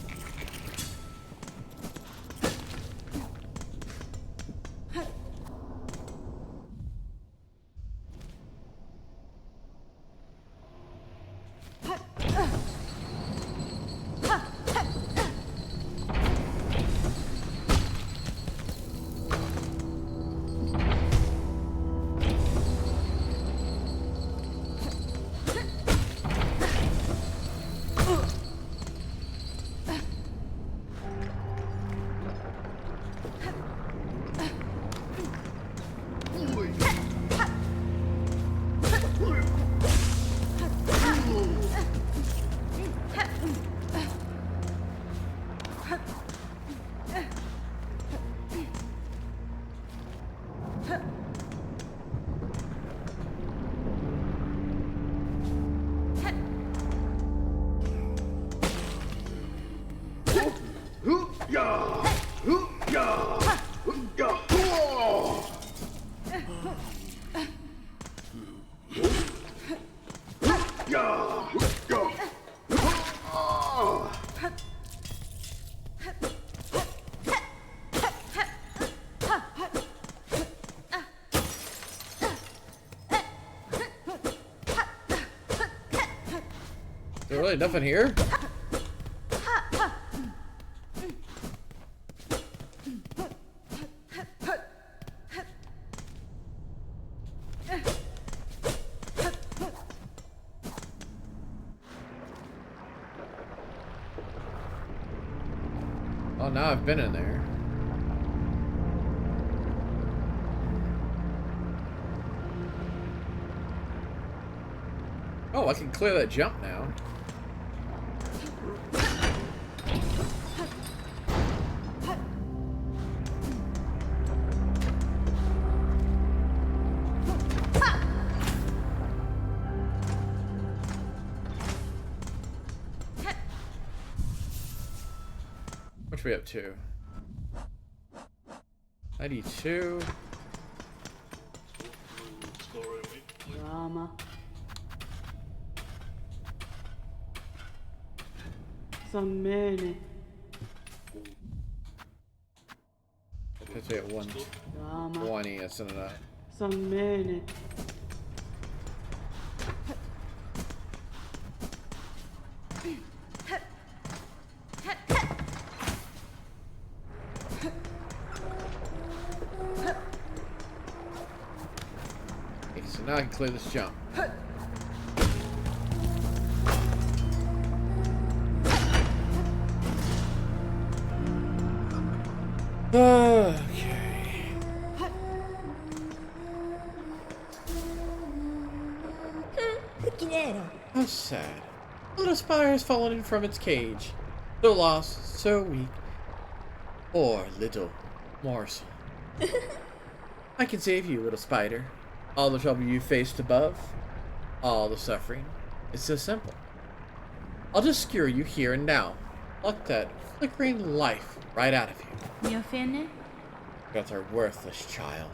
Is there really nothing here? Oh, now I've been in there. Oh, I can clear that jump now. Which we up to? 92. Rama. Sammene. Let's say it one. Rama. 20, that's not enough. Sammene. Okay, so now I can clear this jump. Okay. How sad. Little spire has fallen from its cage. So lost, so weak. Poor little morsel. I can save you, little spider. All the trouble you faced above, all the suffering. It's so simple. I'll just skewer you here and now. Pluck that flickering life right out of you. You offended? That's our worthless child.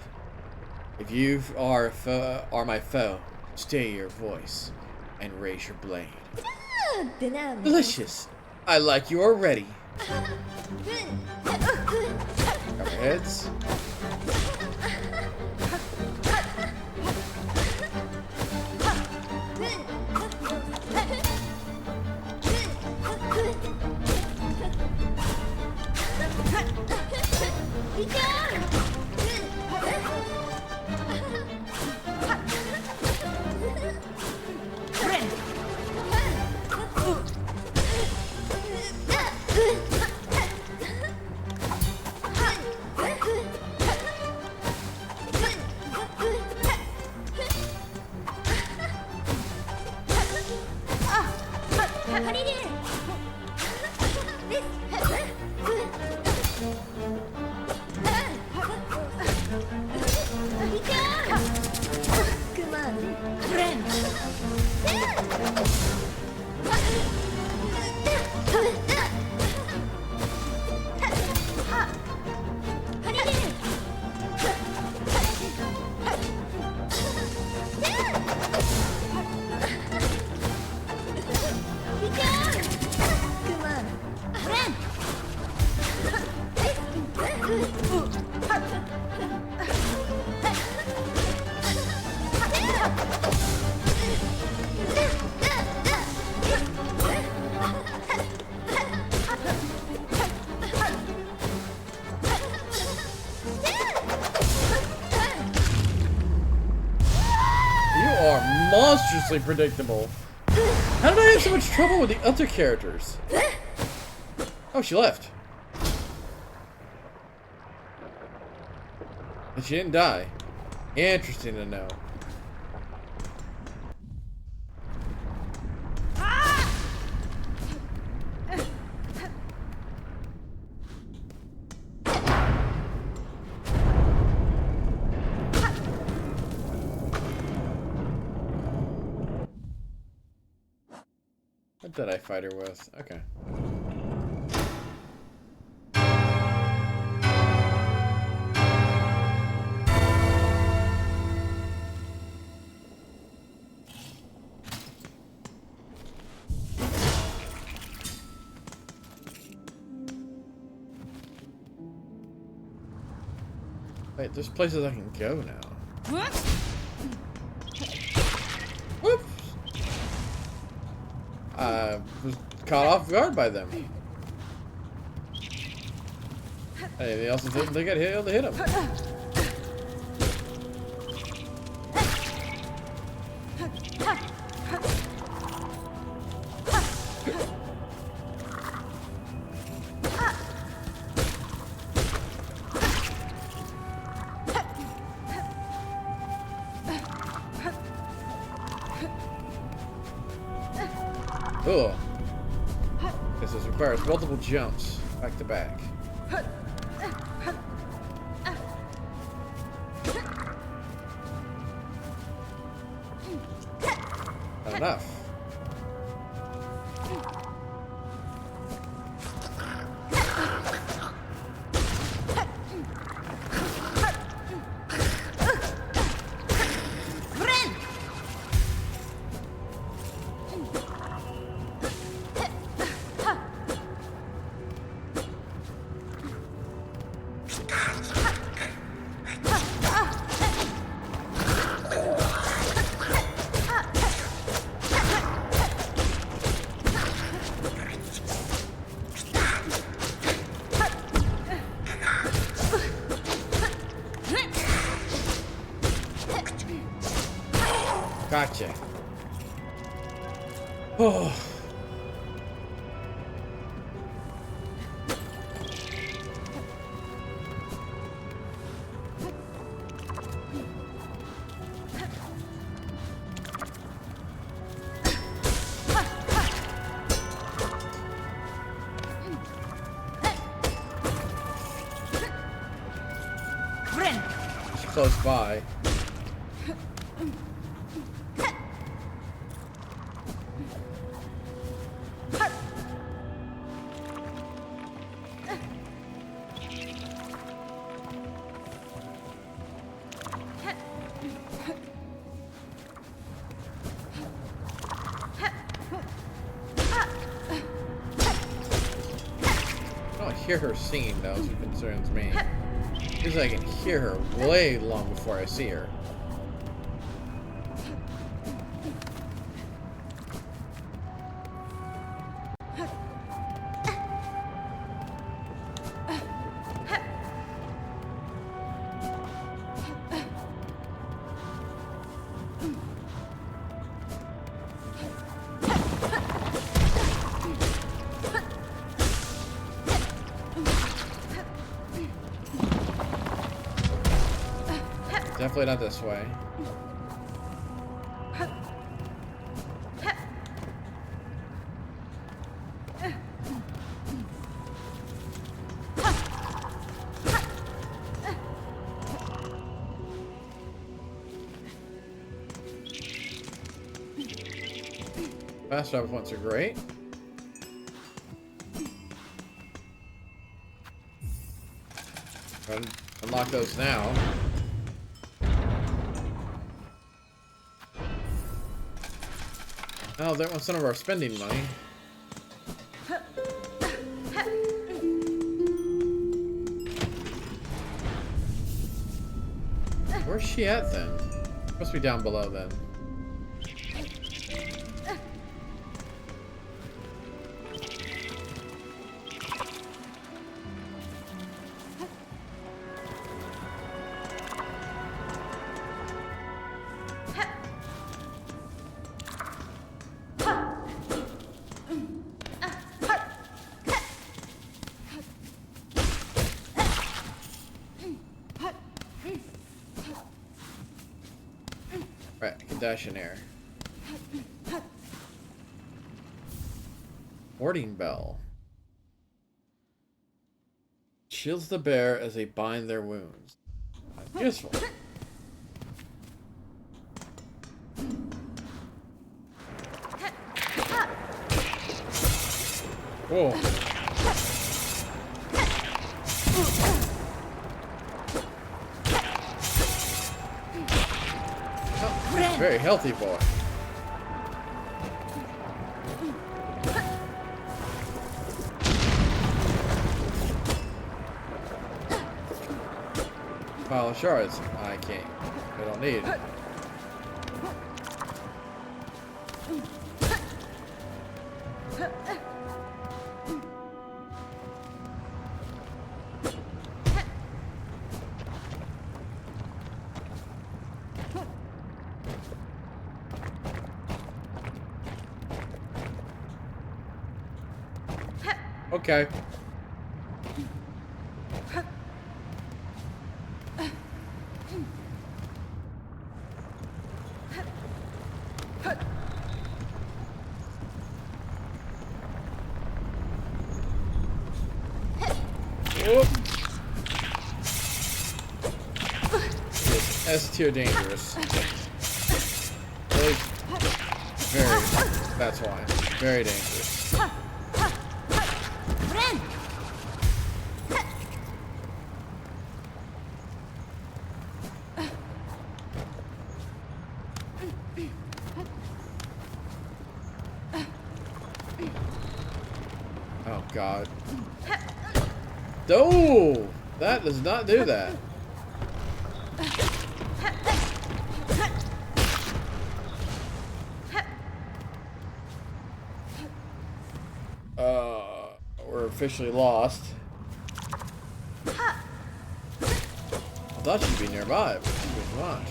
If you are my foe, stay your voice and raise your blade. Delicious. I like you already. Cover heads. Monstrously predictable. How did I have so much trouble with the other characters? Oh, she left. But she didn't die. Interesting to know. What did I fight her with? Okay. Wait, there's places I can go now. Whoops! I was caught off guard by them. Anything else they got able to hit him. Cool. This requires multiple jumps back to back. Not enough. Gotcha. Oh. It's close by. I don't hear her singing, though, is what concerns me. Because I can hear her way long before I see her. Definitely not this way. Fast travel points are great. Unlock those now. Oh, that was some of our spending money. Where's she at then? Must be down below then. Right, I can dash in air. Warding bell. Shields the bear as they bind their wounds. Useful. Whoa. Very healthy boy. Pile of shards. I can't. I don't need. Okay. S tier dangerous. Really? Very. That's why. Very dangerous. Oh God. Oh! That does not do that. We're officially lost. I thought she'd be nearby, but she was not.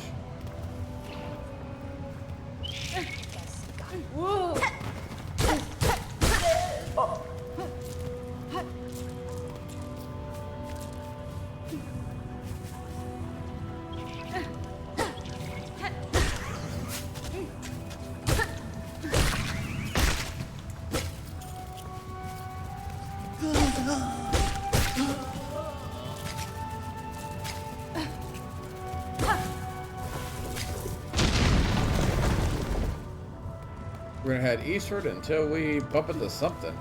We're gonna head eastward until we bump into something.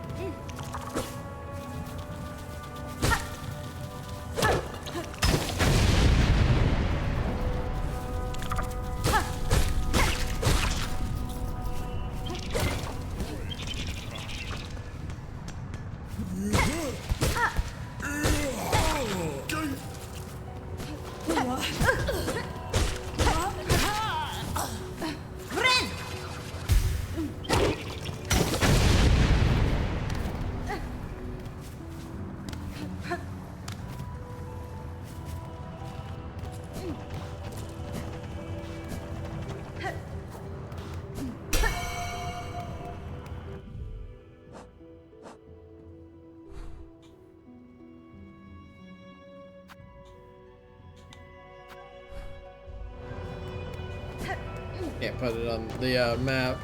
Can't put it on the map,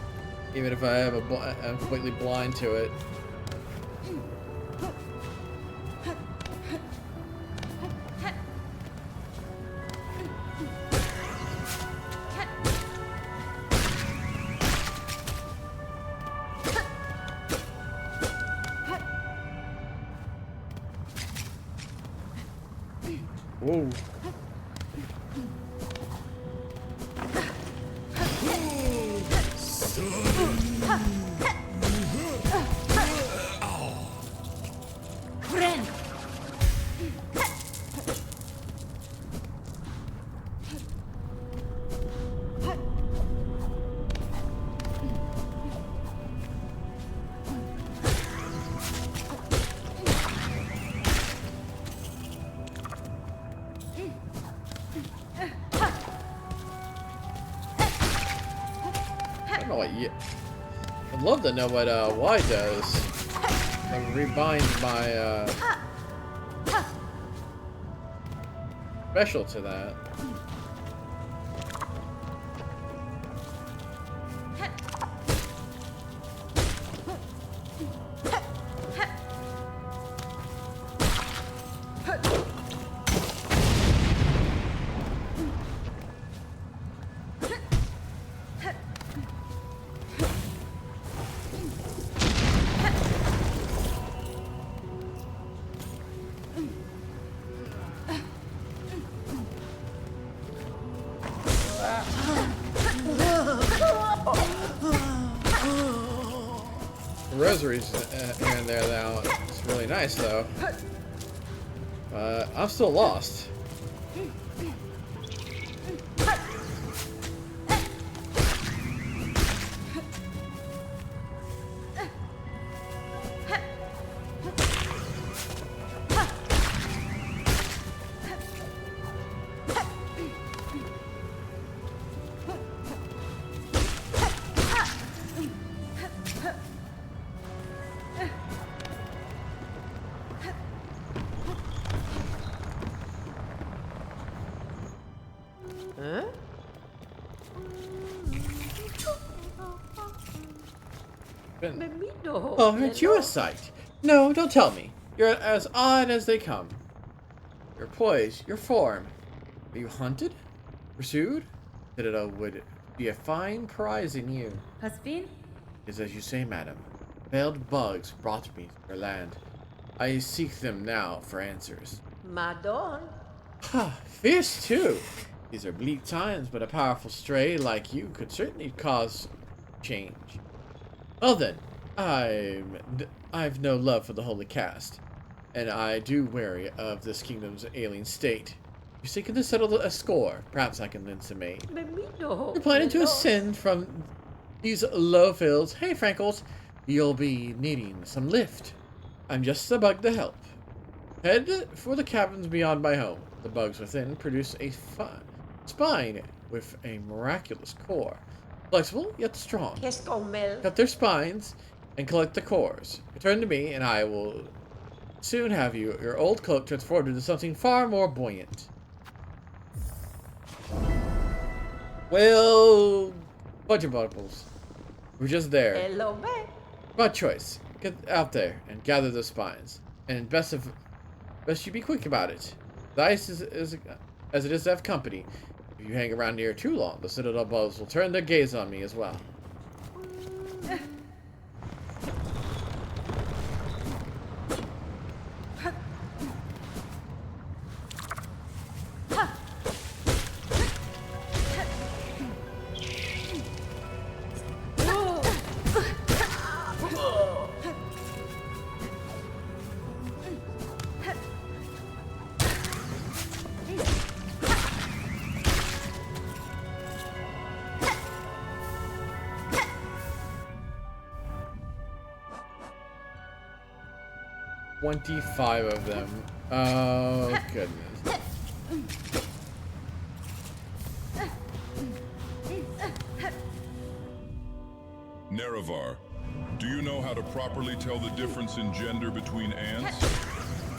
even if I have I'm completely blind to it. Whoa. I don't know what I'd love to know what Y does. I rebind my special to that. The rosaries here and there now. It's really nice though. I'm still lost. Oh, aren't you a sight? No, don't tell me. You're as odd as they come. Your poise, your form. Are you hunted? Pursued? Citadel would be a fine prize in you. Husband? Is as you say, madam. Veiled bugs brought me to your land. I seek them now for answers. Madon. Ha, fierce too. These are bleak times, but a powerful stray like you could certainly cause change. Well then, I've no love for the holy caste. and I do wary of this kingdom's alien state. You're seeking to settle a score. Perhaps I can lend some aid. You're planning to ascend from these low fields. Hey, Frankles, you'll be needing some lift. I'm just the bug to help. Head for the caverns beyond my home. The bugs within produce a spine with a miraculous core. Flexible, yet strong. Cut their spines and collect the cores. Return to me, and I will soon have your old cloak transformed into something far more buoyant. Well, bunch of bubbles. We're just there. My choice. Get out there and gather those spines. And best you be quick about it. The ice is as it is to have company. If you hang around here too long, the citadel bugs will turn their gaze on me as well. "25 of them. Oh, goodness. Nerevar, do you know how to properly tell the difference in gender between ants?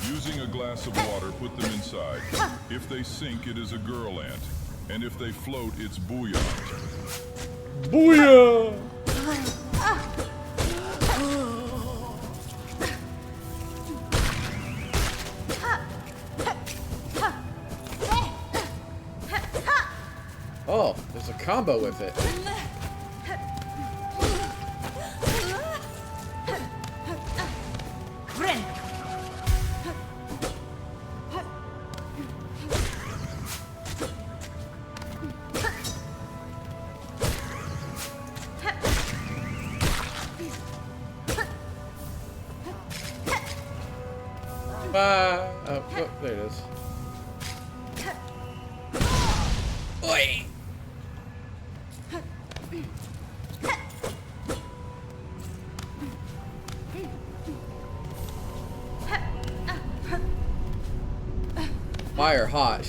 Using a glass of water, put them inside. If they sink, it is a girl ant. And if they float, it's bouillante. Booyah! Oh, there's a combo with it. Oh, there it is. Oi! Fire hot.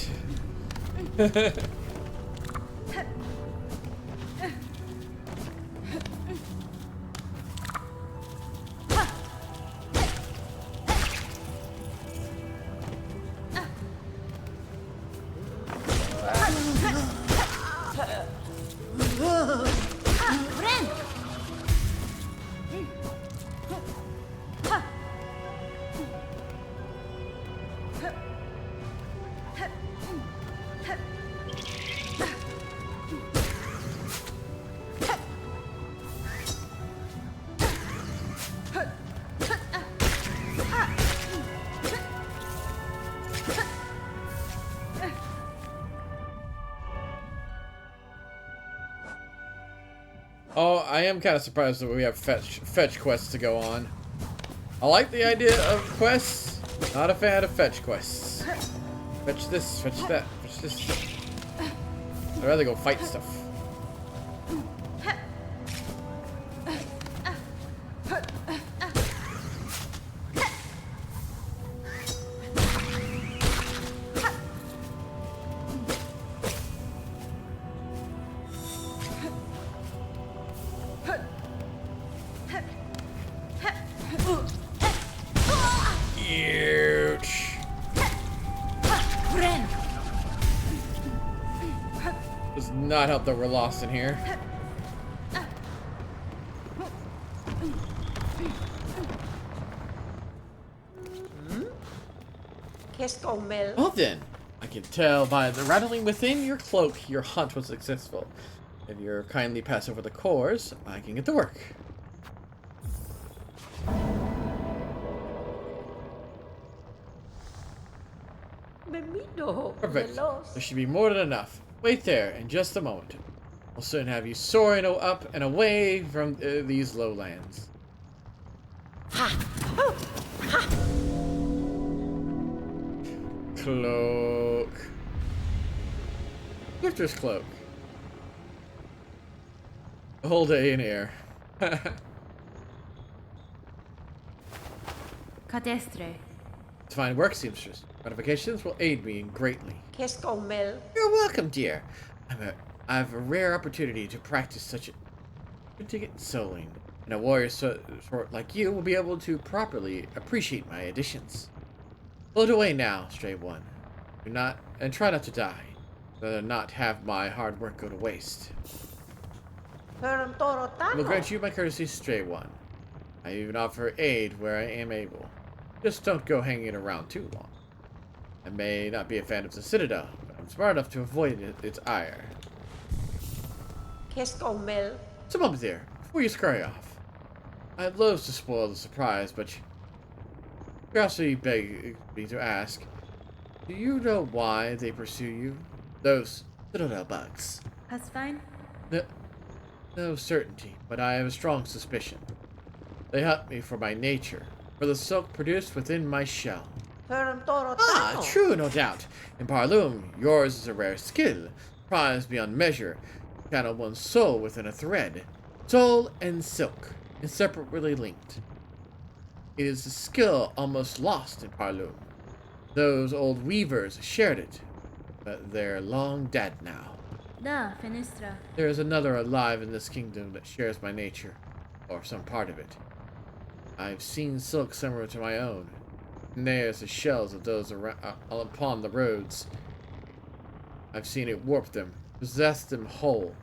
Oh, I am kind of surprised that we have fetch quests to go on. I like the idea of quests, not a fan of fetch quests. Fetch this, fetch that, fetch this. I'd rather go fight stuff. Does not help that we're lost in here. Well then, I can tell by the rattling within your cloak your hunt was successful. If you're kindly pass over the cores, I can get to work. Perfect. There should be more than enough. Wait there in just a moment. We'll soon have you soaring up and away from these lowlands. cloak. Lifter's cloak. The whole day in air. Cadestre. Fine work, seamstress. Modifications will aid me greatly. Qu'est-ce qu'on mêle? You're welcome, dear. I have a rare opportunity to practice such a sewing, and a warrior sort like you will be able to properly appreciate my additions. Float away now, stray one. Do not and try not to die. Rather not have my hard work go to waste. I will grant you my courtesy, stray one. I even offer aid where I am able. Just don't go hanging around too long. I may not be a fan of the Citadel, but I'm smart enough to avoid its ire. Qu'est-ce qu'on mêle? So, Mum, there, before you scurry off, I'd loathe to spoil the surprise, but curiosity begs me to ask, do you know why they pursue you? Those Citadel bugs. That's fine. No certainty, but I have a strong suspicion. They hunt me for my nature, for the silk produced within my shell. Ah, true, no doubt. In Parloom, yours is a rare skill, prized beyond measure. Channel one's soul within a thread. Soul and silk, inseparably linked. It is a skill almost lost in Parloom. Those old weavers shared it, but they're long dead now. Da, Finistra. There is another alive in this kingdom that shares my nature, or some part of it. I've seen silk similar to my own. There's the shells of those upon the roads. I've seen it warp them, possess them whole.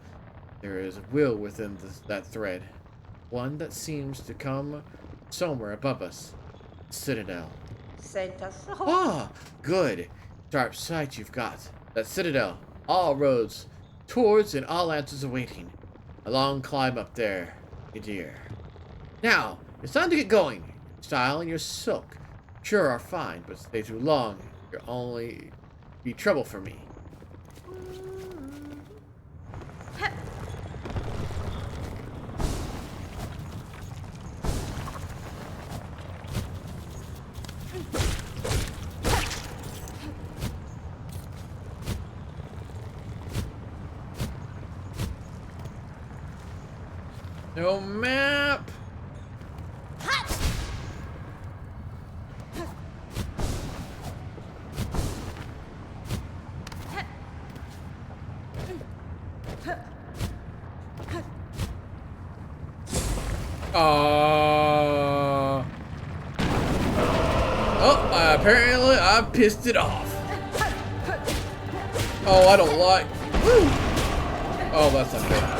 There is will within that thread, one that seems to come somewhere above us. Citadel. Ah, good. Sharp sight you've got. That Citadel. All roads towards and all answers awaiting. A long climb up there, you dear. Now, it's time to get going. Your style and your silk sure are fine, but stay too long. You'll only be trouble for me. No map. Apparently I pissed it off. Oh, I don't like. Woo! Oh, that's not good.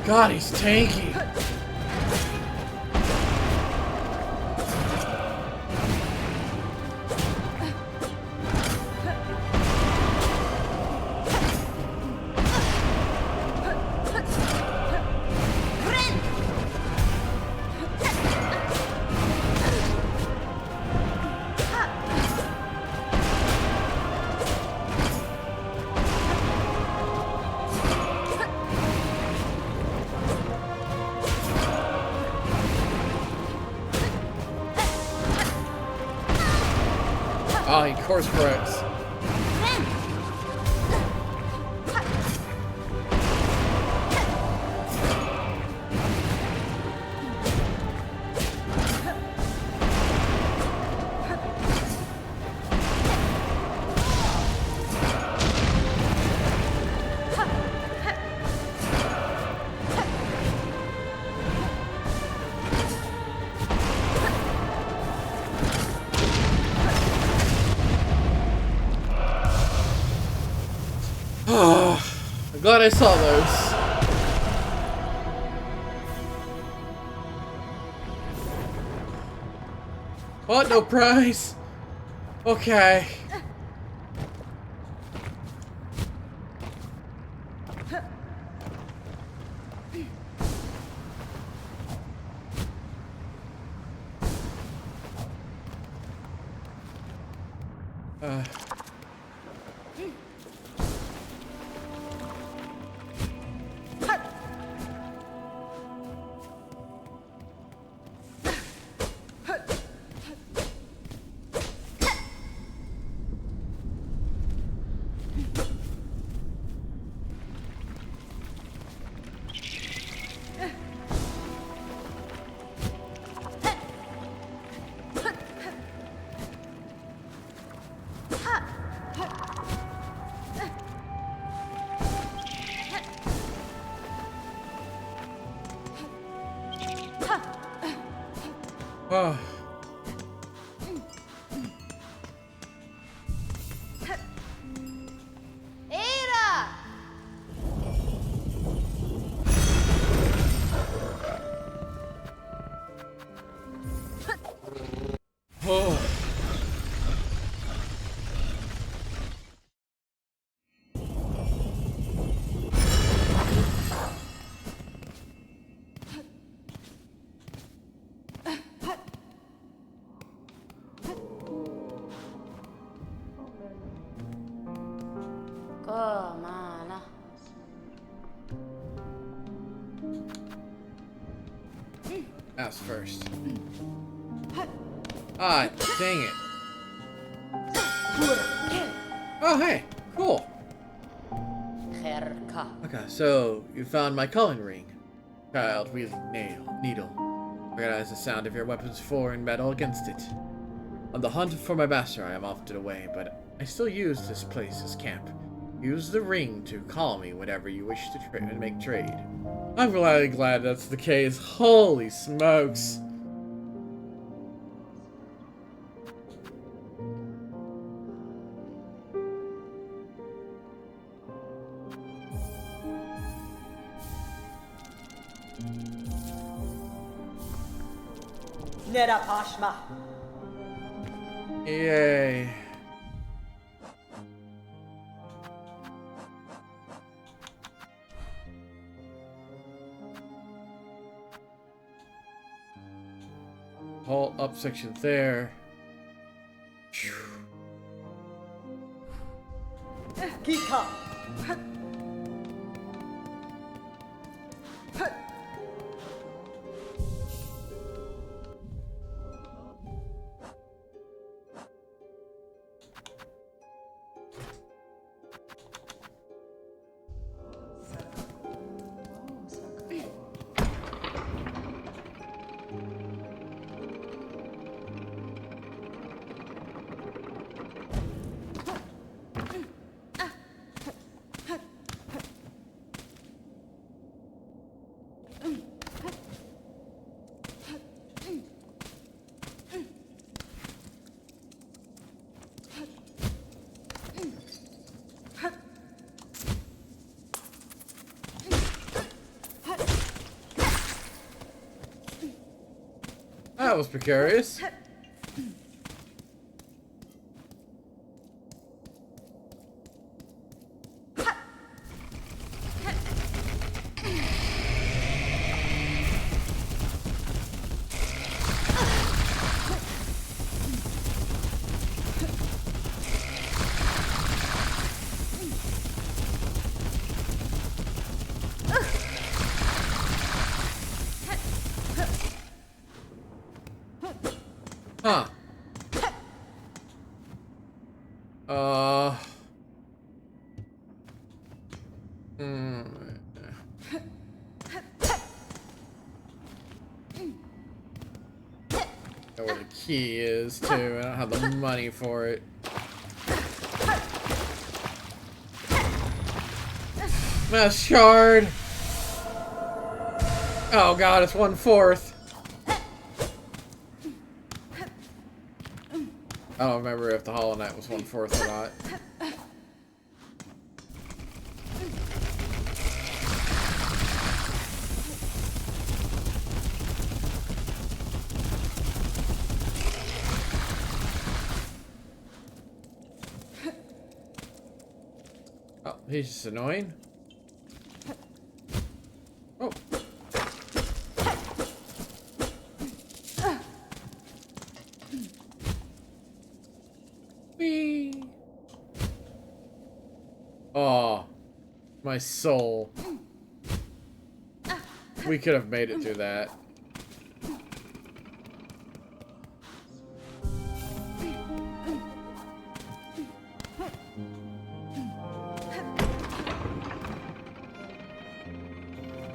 God, he's tanky. Oh, he course corrects. I'm glad I saw those. What? No prize? Okay. Oh. Era! Oh. Komana. Ass first. Ah, dang it. Oh, hey. Cool. Herka. Okay, so you found my culling ring. Child wielding needle. Recognize the sound of your weapon's foreign metal against it. On the hunt for my master, I am often away, but I still use this place as camp. Use the ring to call me whenever you wish to make trade. I'm really glad that's the case. Holy smokes. Nera Pashma. Yay. Whole up section there. Kika. That was precarious. Huh. Know where the key is too. I don't have the money for it. Mass shard. Oh god, it's 1/4. I don't remember if the Hollow Knight was 1/4 or not. Oh, he's just annoying. Oh. Whee. Oh, my soul. We could have made it through that.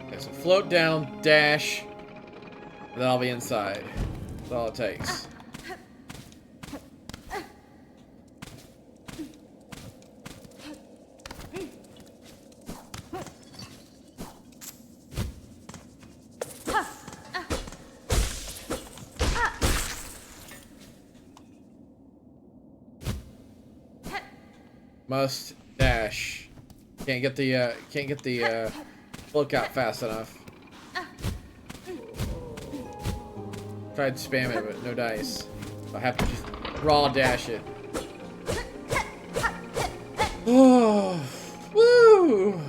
Okay, so float down, dash, and then I'll be inside. That's all it takes. Must dash. Can't get the lookout fast enough. Tried spamming it, but no dice. I have to just raw dash it. Oh, woo!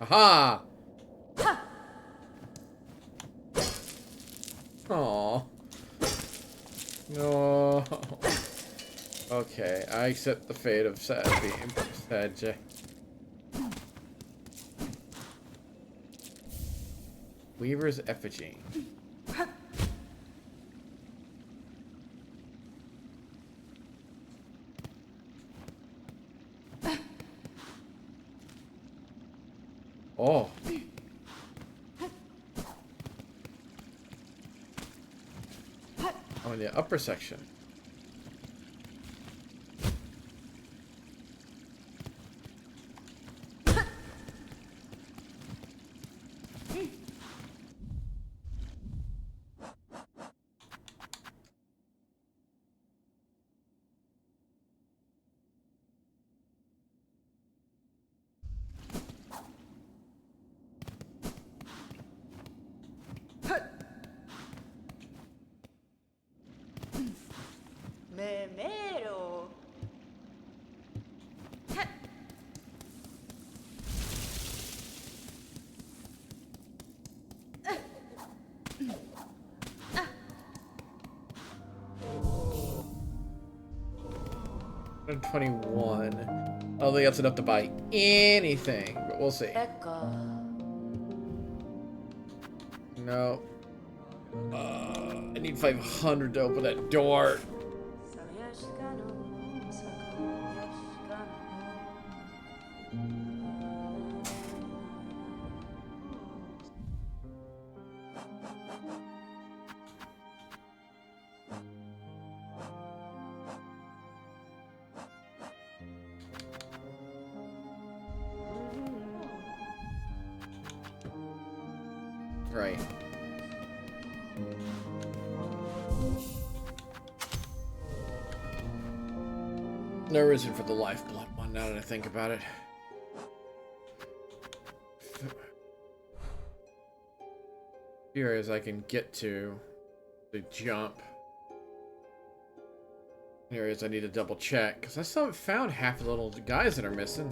Aha! Aww. No. Okay, I accept the fate of Sad Beam. Sad J. Weaver's effigy. Oh. Oh, in the upper section. Memero. And 21. I don't think that's enough to buy anything, but we'll see. Ecco. No. I need 500 to open that door. Right. No reason for the lifeblood one now that I think about it. Here as I can get to the jump. Areas I need to double check because I still haven't found half the little guys that are missing.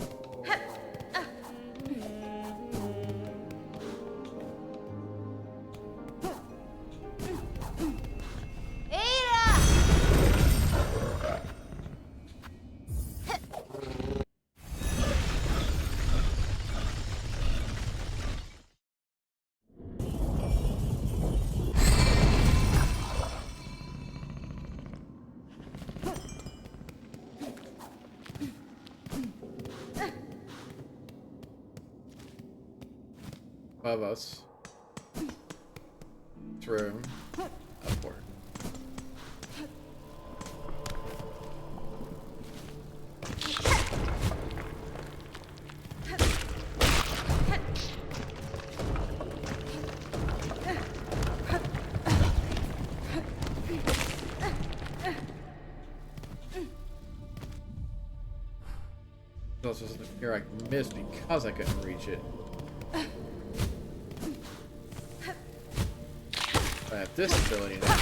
above us. Through. Upward. Also something here I missed because I couldn't reach it. I have this ability now.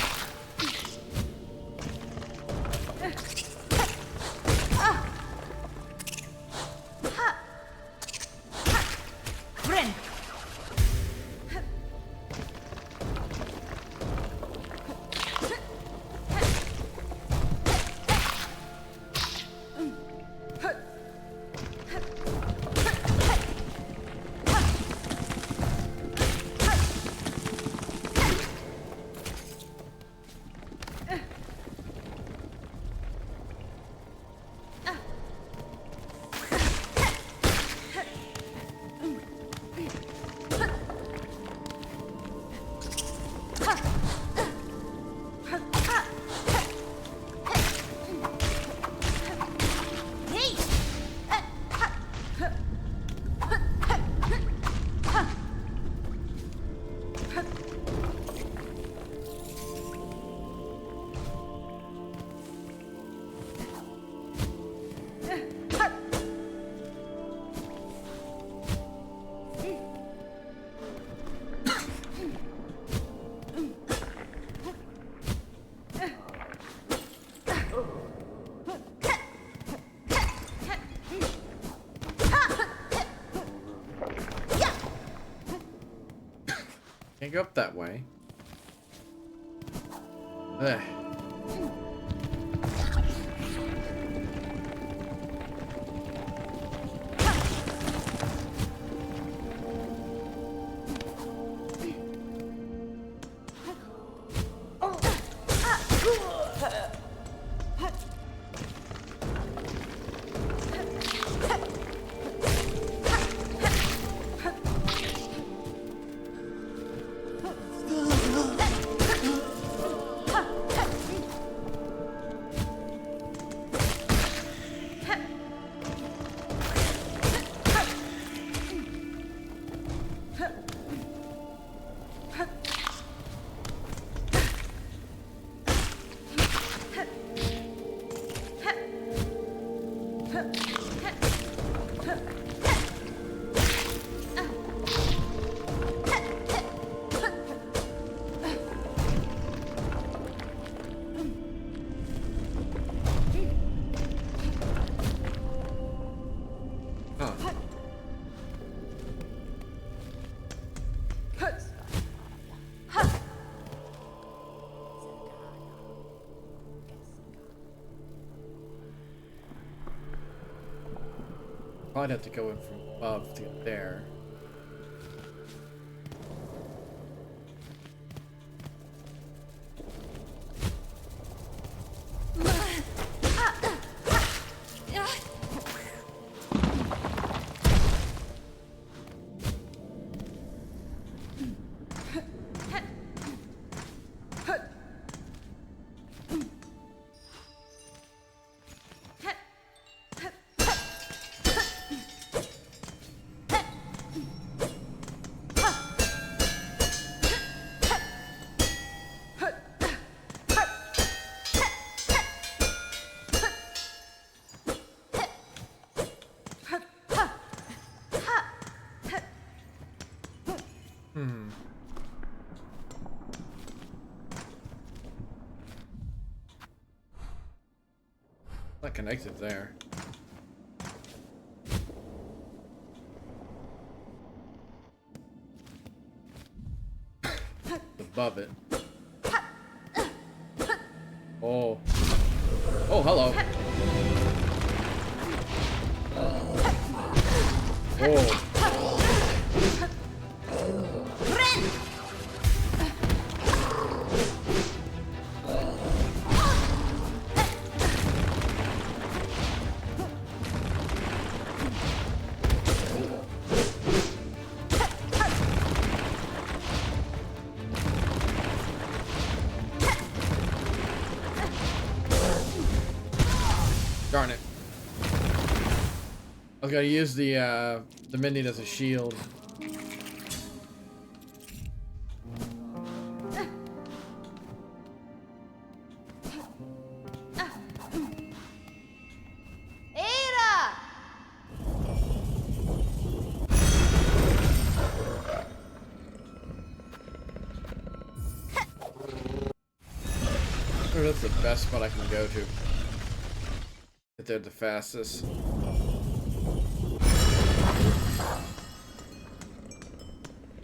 Can't go up that way. Ugh. I'd have to go in from above to get there. Not connected there. Above it. Oh. Oh, hello. Oh. I was gonna use the mending as a shield. Ada! Or that's the best spot I can go to. Get there the fastest.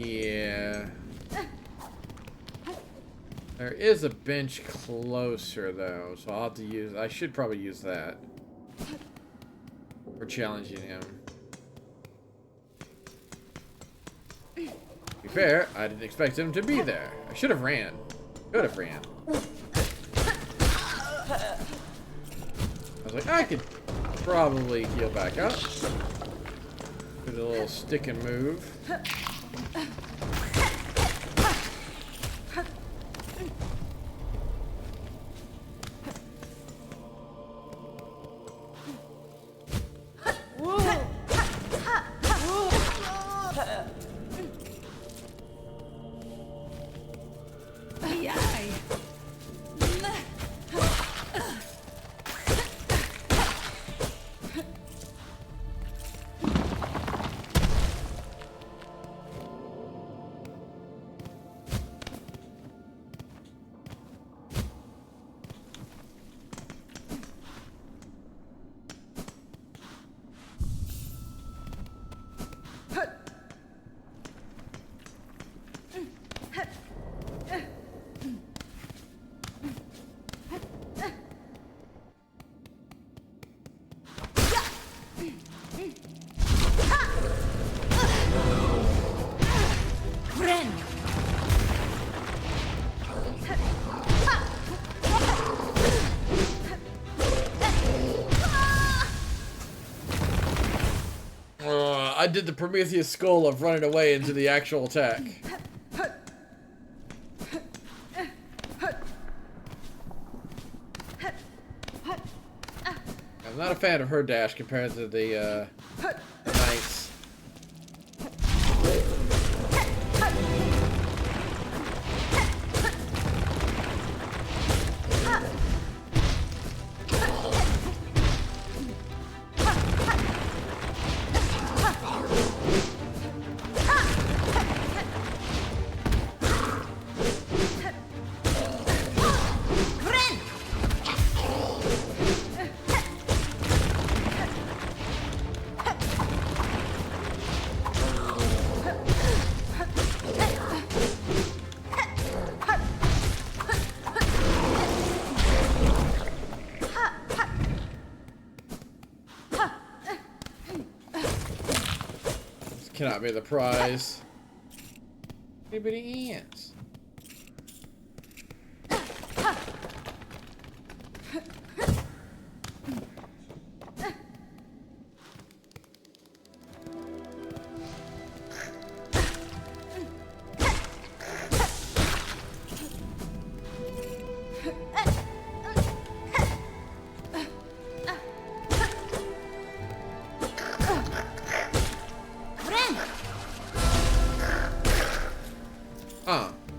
Yeah. There is a bench closer though, so I'll have to use. I should probably use that for challenging him. To be fair, I didn't expect him to be there. I should have ran. Could have ran. I was like, I could probably heal back up. Do the little stick and move. I did the Prometheus skull of running away into the actual attack. I'm not a fan of her dash compared to the Knights. Cannot be the prize. Anybody ants?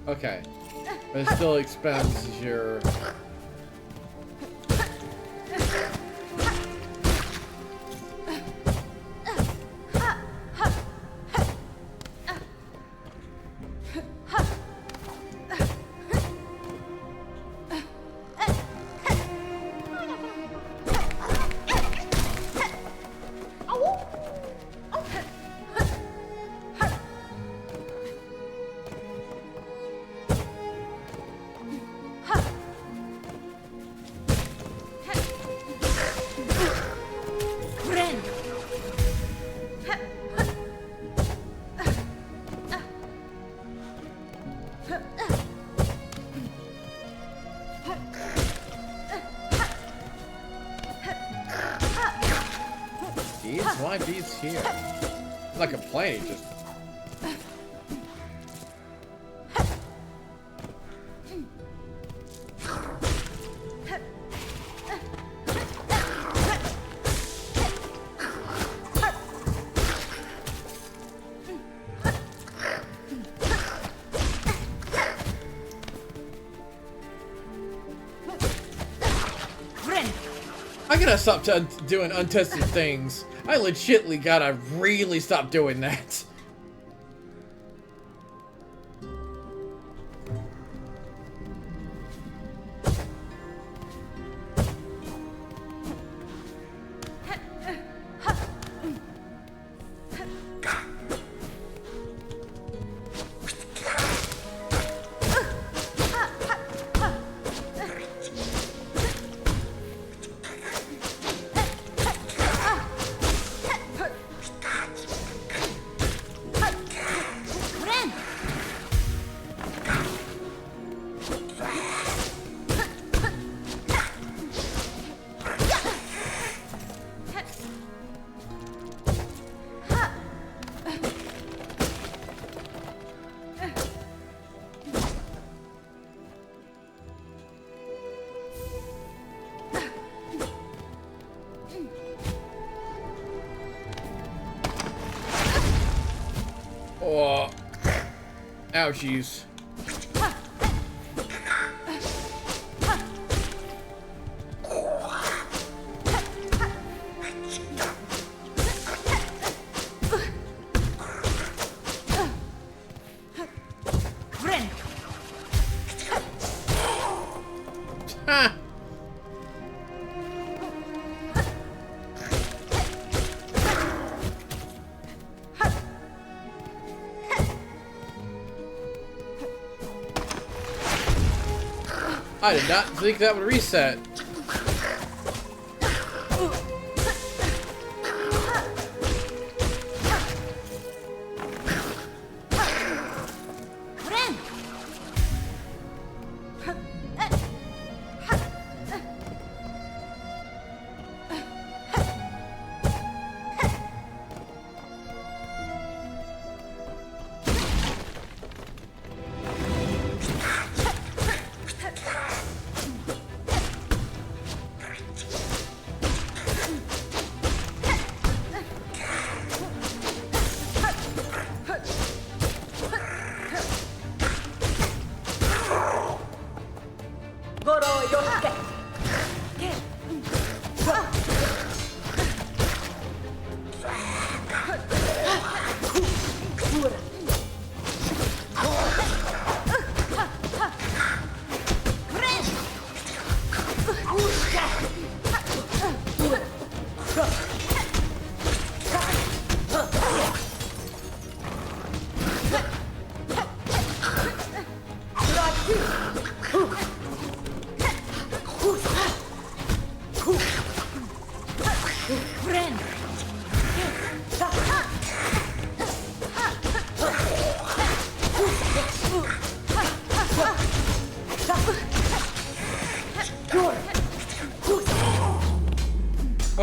Okay. But it still expends your... Why bees here? I'm not complaining, just... gotta stop doing untested things. I legitly gotta really stop doing that. Oh, ouchies. Ha! I did not think that would reset.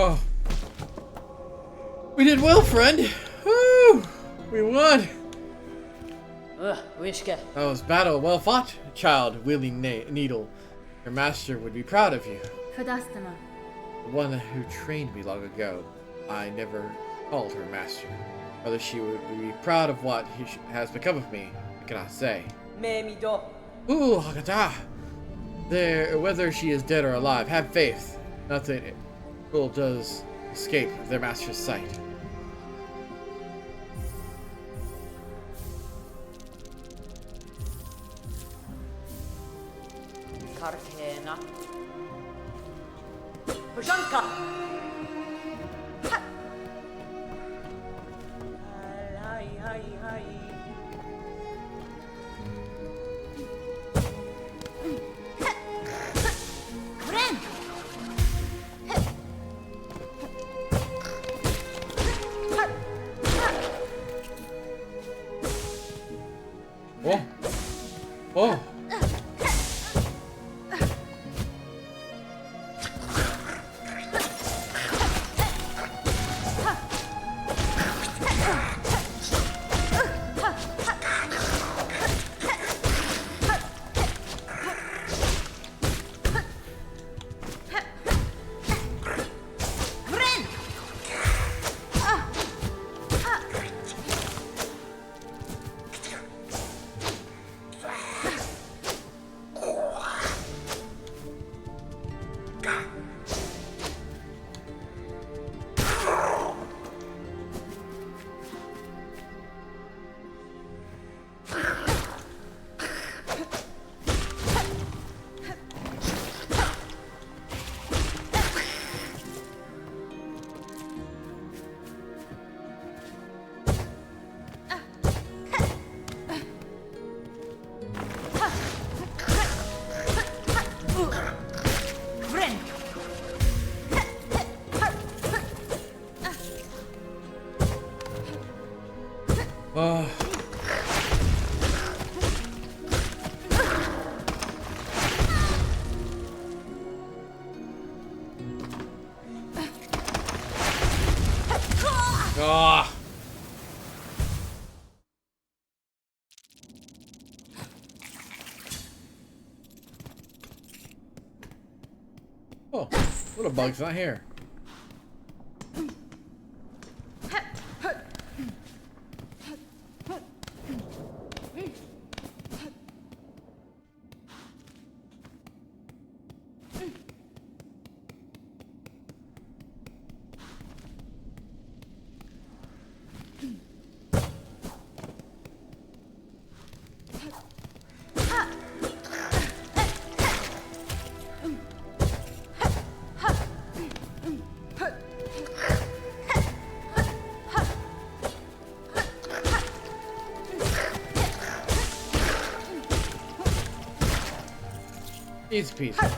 Oh. We did well, friend. Woo! We won. Wishka. That was battle well fought, child wielding needle. Your master would be proud of you. Fadastama. The one who trained me long ago. I never called her master. Whether she would be proud of what has become of me, I cannot say. Ooh, Hakata. Whether she is dead or alive, have faith. Nothing does escape their master's sight. Kartena. Pujanka. Oh. Oh. Oh. Ah. Oh, little bug's not here. Easy peasy.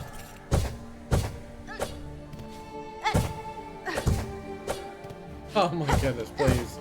Oh my goodness, please.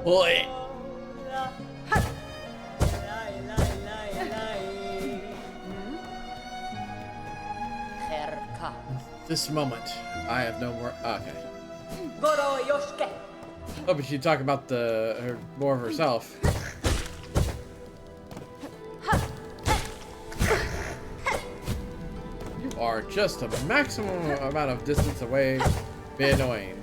Boy. Herka. This moment, I have no more. Okay. Goro Yoshke. Oh, but she'd talk about her more of herself. You are just a maximum amount of distance away. Be annoying.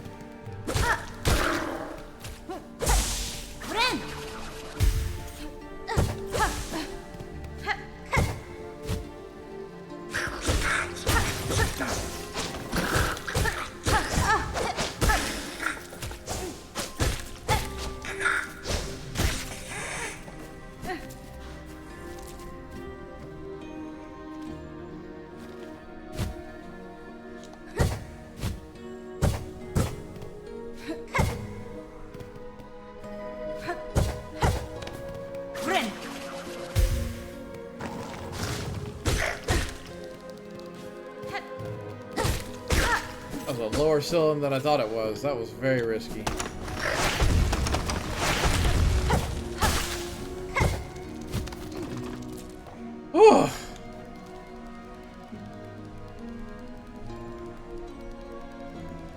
That was a lower cylinder than I thought it was. That was very risky. Whew.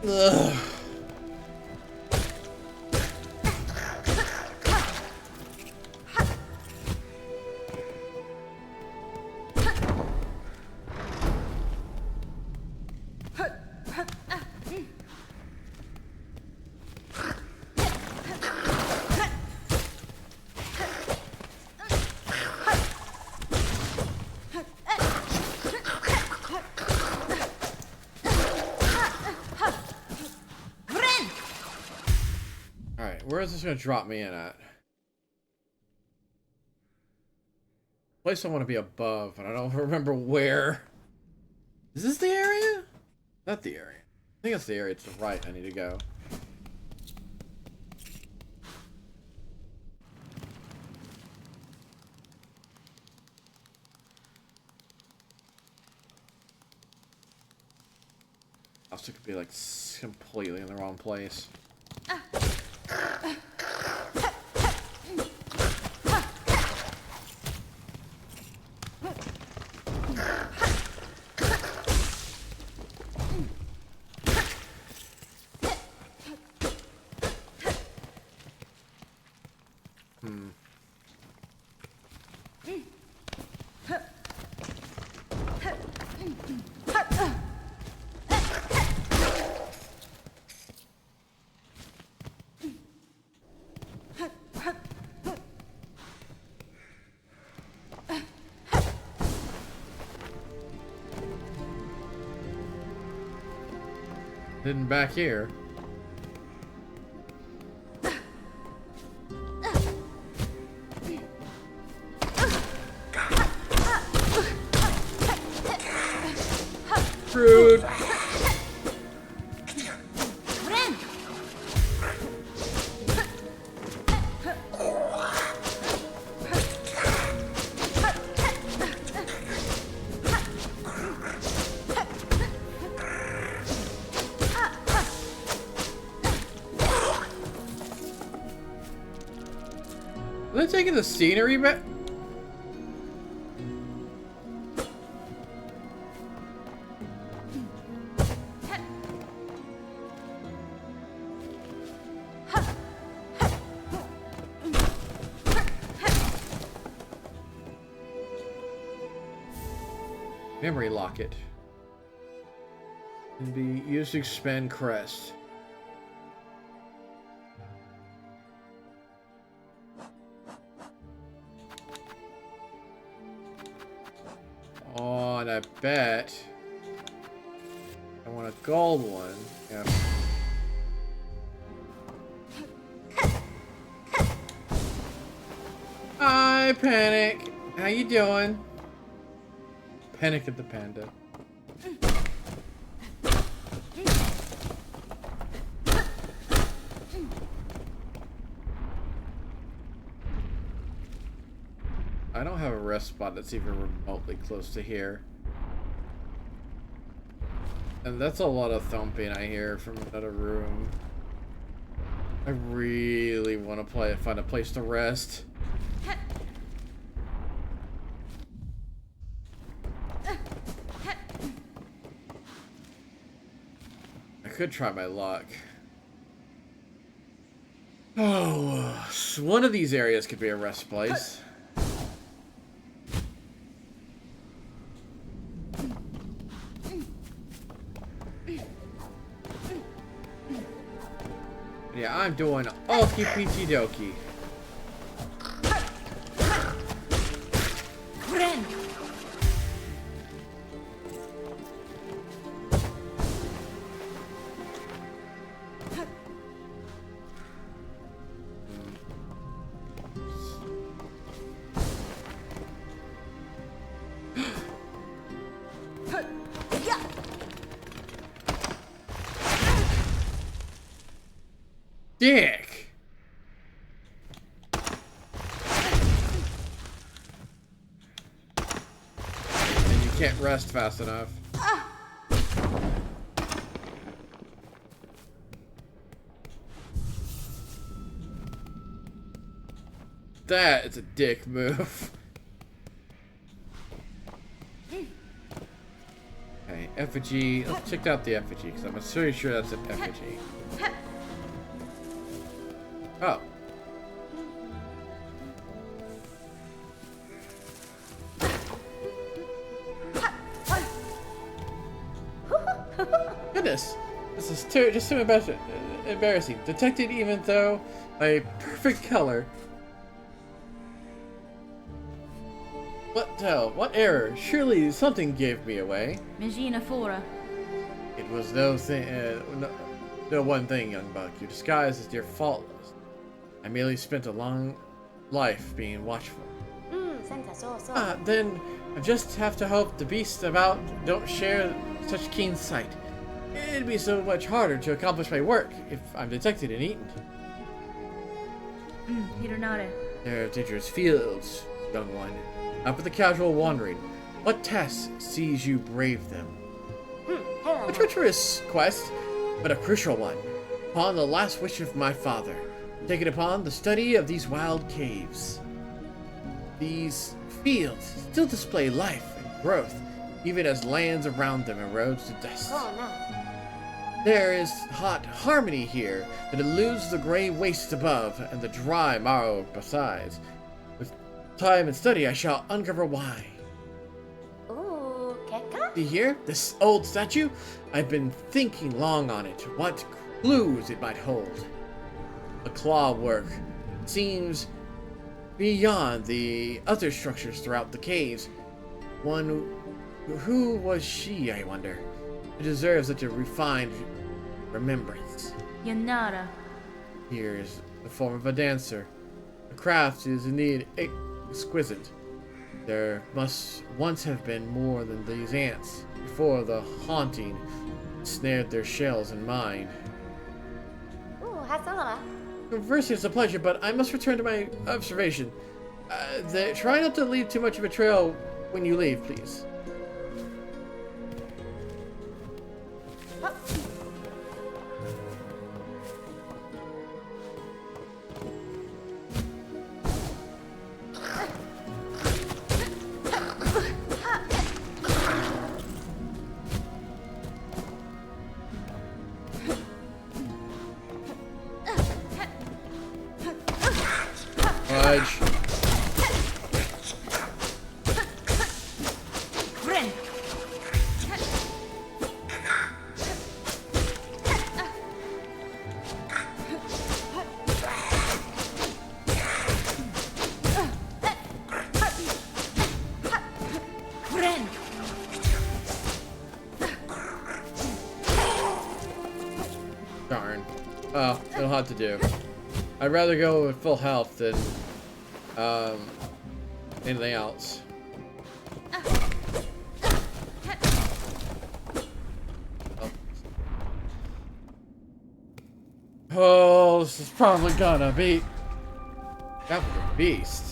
Ugh. Where is this going to drop me in at? Place I want to be above, and I don't remember where. Is this the area? Not the area. I think it's the area to the right I need to go. Also could be like completely in the wrong place. Hidden back here. Rude. Are they taking the scenery back? Memory locket. Can be used to expand crest. Oh, and I bet I want a gold one. Yeah. Hi, Panic. How you doing? Panic at the Panda. I don't have a rest spot that's even remotely close to here. And that's a lot of thumping I hear from another room. I really want to find a place to rest. I could try my luck. Oh, so one of these areas could be a rest place. Yeah, I'm doing okie peachy dokie. Dick! And you can't rest fast enough. That is a dick move. Okay, effigy. Let's check out the effigy, because I'm pretty sure that's an effigy. Oh. Goodness. This is just too embarrassing. Detected even though a perfect color. What error? Surely something gave me away. Magina Fora. It was no one thing, young buck. Your disguise is near faultless. I merely spent a long life being watchful. Then I just have to hope the beasts about don't share such keen sight. It'd be so much harder to accomplish my work if I'm detected and eaten. Hironare. There are dangerous fields, young one. Not for the casual wandering. What task sees you brave them? A treacherous quest, but a crucial one. Upon the last wish of my father. Taken upon the study of these wild caves. These fields still display life and growth, even as lands around them erodes to dust. There is hot harmony here that eludes the gray waste above and the dry marrow besides. With time and study, I shall uncover why. See here, this old statue? I've been thinking long on it, what clues it might hold. The claw work seems beyond the other structures throughout the caves. Who was she, I wonder, who deserves such a refined remembrance. Yanara. Here is the form of a dancer. The craft is indeed exquisite. There must once have been more than these ants before the haunting snared their shells in mine. Conversing is a pleasure, but I must return to my observation. Try not to leave too much of a trail when you leave, please. Fudge. Darn. Well, it'll have to do. I'd rather go with full health than anything else. Oh, this is probably gonna be that was a beast.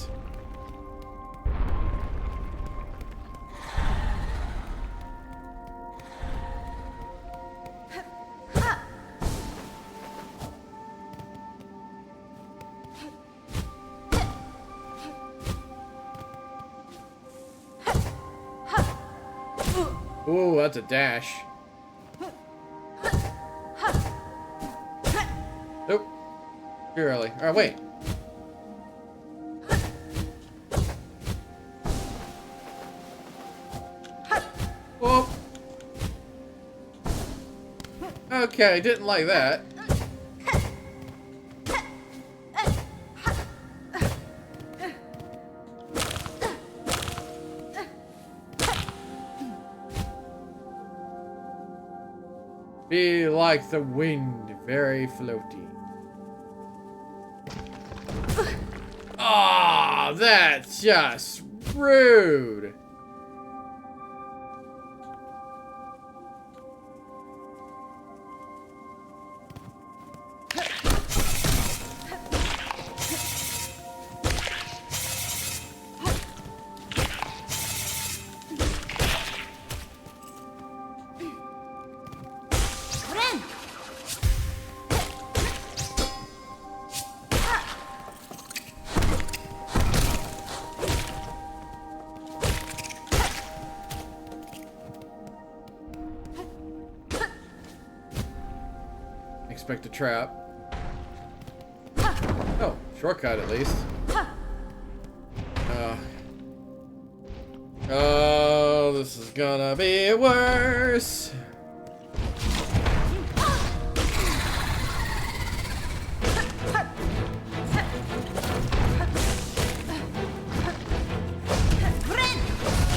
Ooh, that's a dash. Nope. Too early. Alright, wait. Whoop. Okay, didn't like that. Be like the wind, very floaty. Ah, that's just rude. Expect a trap. Oh, shortcut at least. Oh, this is gonna be worse.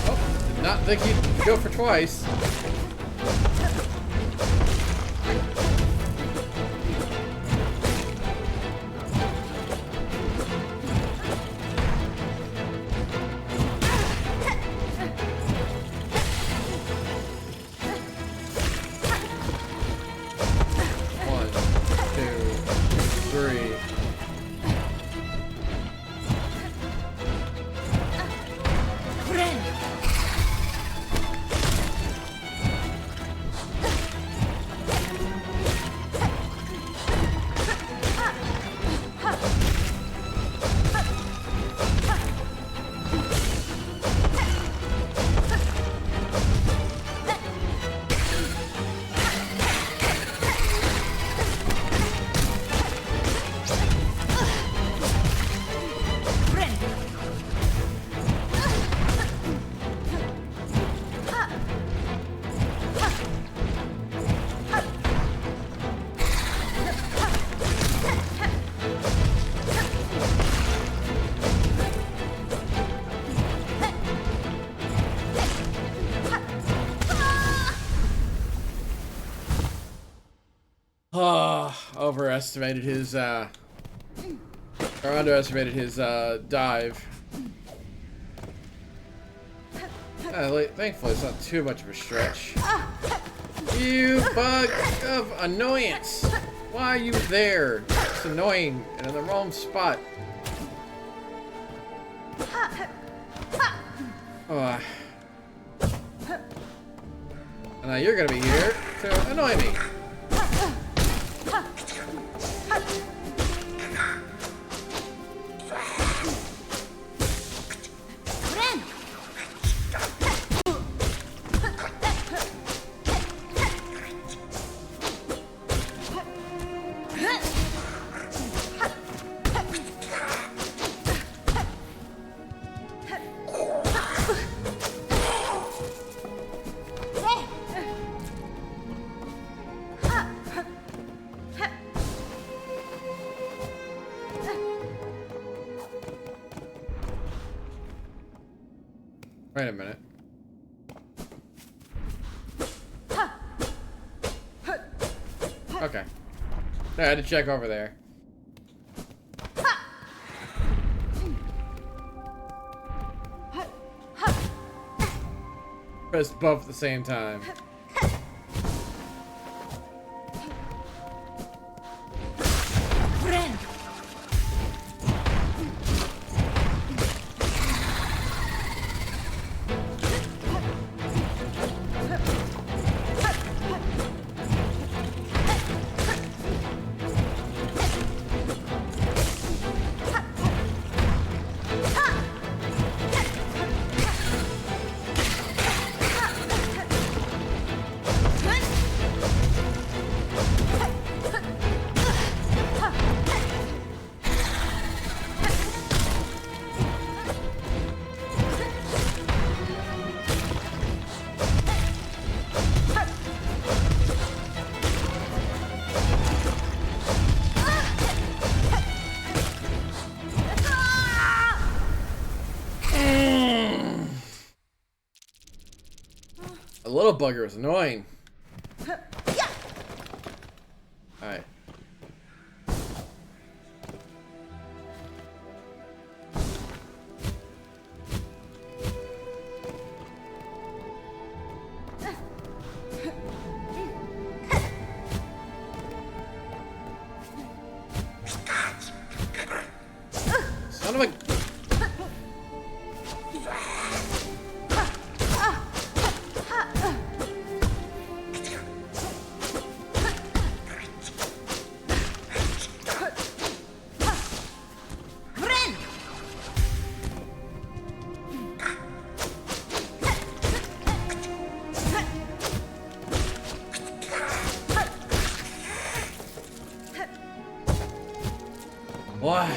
Oh, did not think you'd go for twice. overestimated his or underestimated his dive. Thankfully, it's not too much of a stretch. You bug of annoyance! Why are you there? It's annoying and in the wrong spot. Oh. And now you're gonna be here to annoy me. Wait a minute. Okay. I had to check over there. Press both at the same time. A little bugger was annoying. Alright. Son of a... What?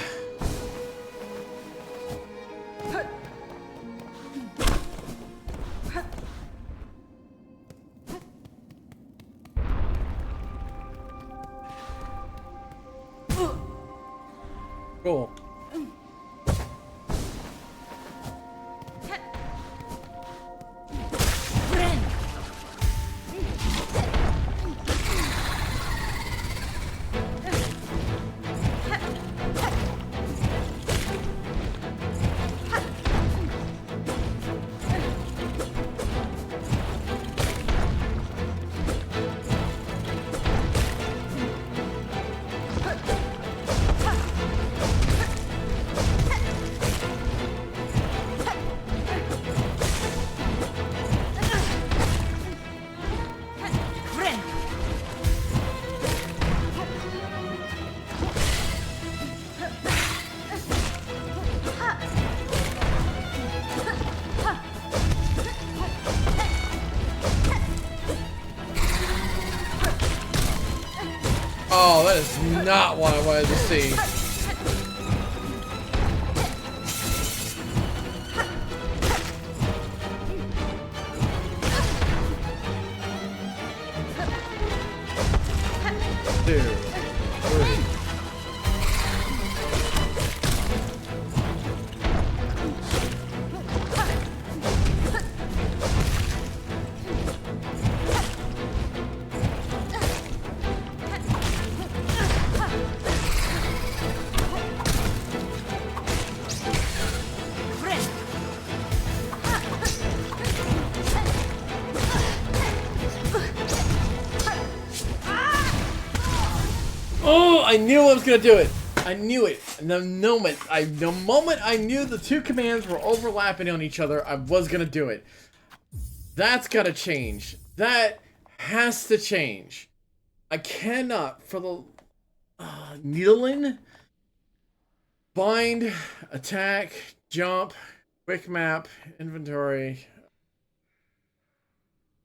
Cool. Oh, that is not what I wanted to see. Two, three. I knew I was gonna do it. I knew it. And the moment I knew the two commands were overlapping on each other, I was gonna do it. That's gotta change. That has to change. I cannot, for the needling, bind, attack, jump, quick map, inventory.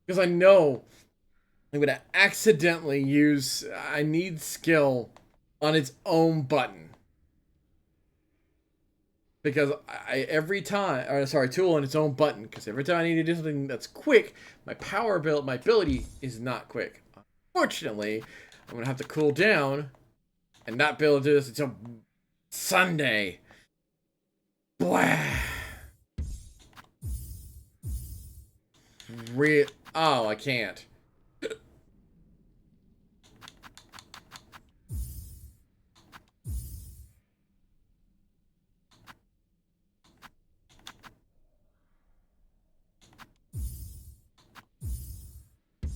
Because I know I'm gonna accidentally use I need skill on its own button. Because every time, or sorry, tool on its own button. Because every time I need to do something that's quick, my ability is not quick. Unfortunately, I'm gonna have to cool down and not be able to do this until Sunday. Blah. Oh, I can't.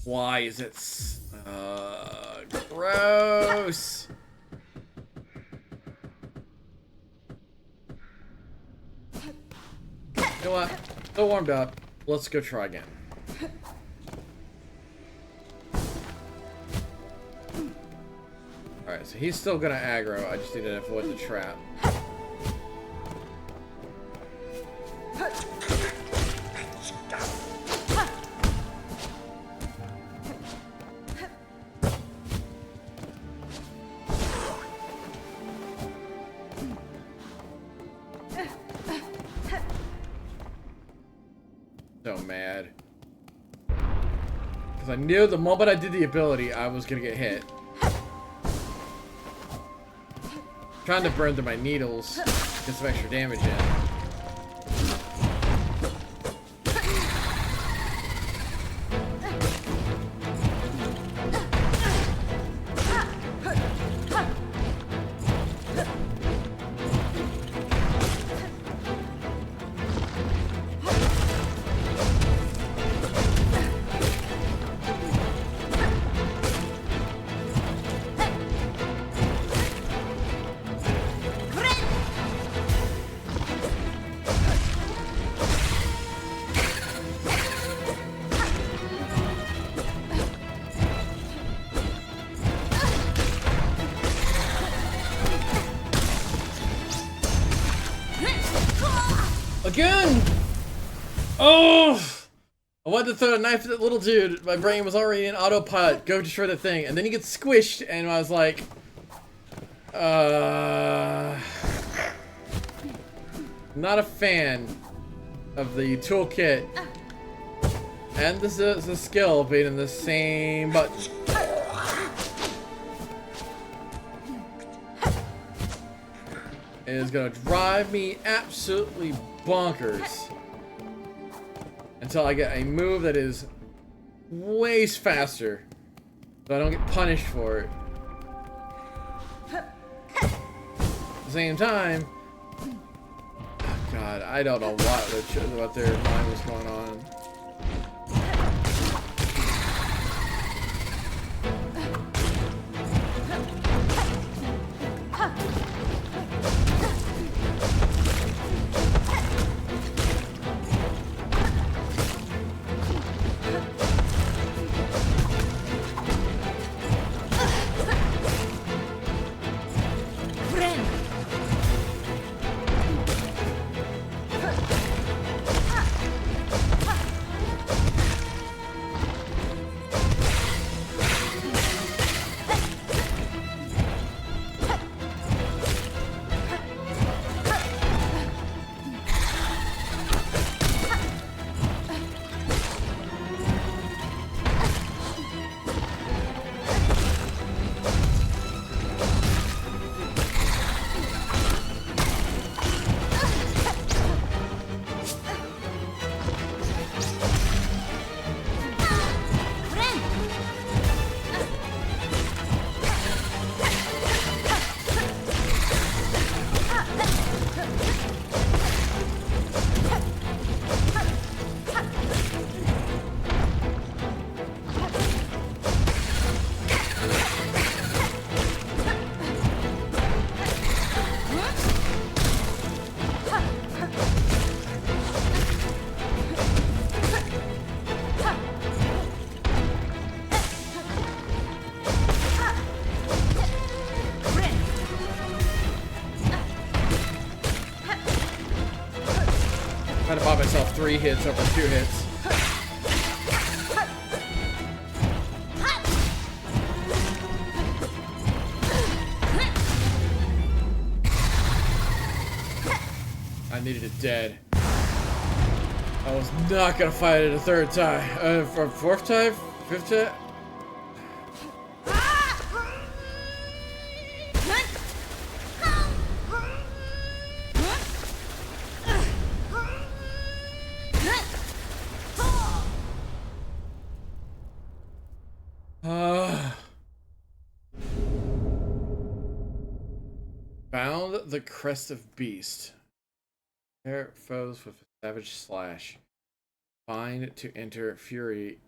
Why is it gross? You know what? Still warmed up. Let's go try again. Alright, so he's still gonna aggro. I just need to avoid the trap. So mad. Because I knew the moment I did the ability, I was gonna get hit. Trying to burn through my needles, get some extra damage in. Again! Oh! I wanted to throw a knife at that little dude. My brain was already in autopilot. Go destroy the thing. And then he gets squished, and I was like... Not a fan of the toolkit. And this is the skill being in the same button. It is gonna drive me absolutely bonkers until I get a move that is way faster, so I don't get punished for it. At the same time, oh God, I don't know what their mind was going on. Trying to buy myself 3 hits over 2 hits. I needed it dead. I was not gonna fight it a 3rd time. For 4th time? 5th time? Found the crest of beast. Pair foes with a savage slash. Find to enter fury.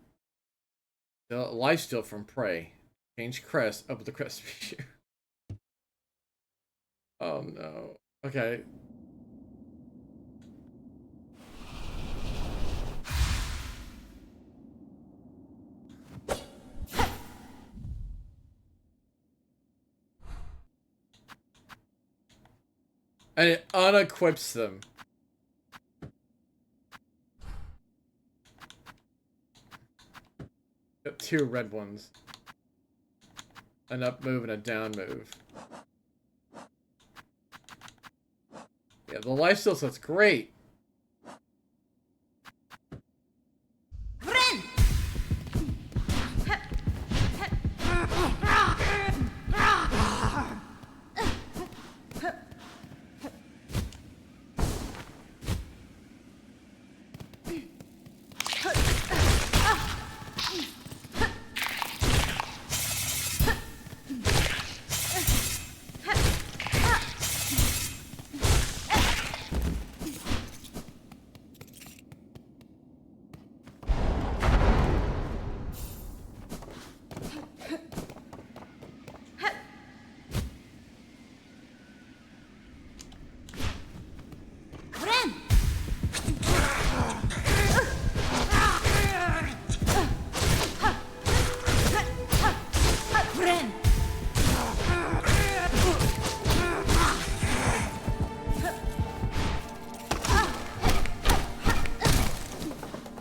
Lifesteal from prey. Change crest up with the crest feature. Oh no. Okay. And it unequips them. Got 2 red ones. An up move and a down move. Yeah, the lifesteal set's great.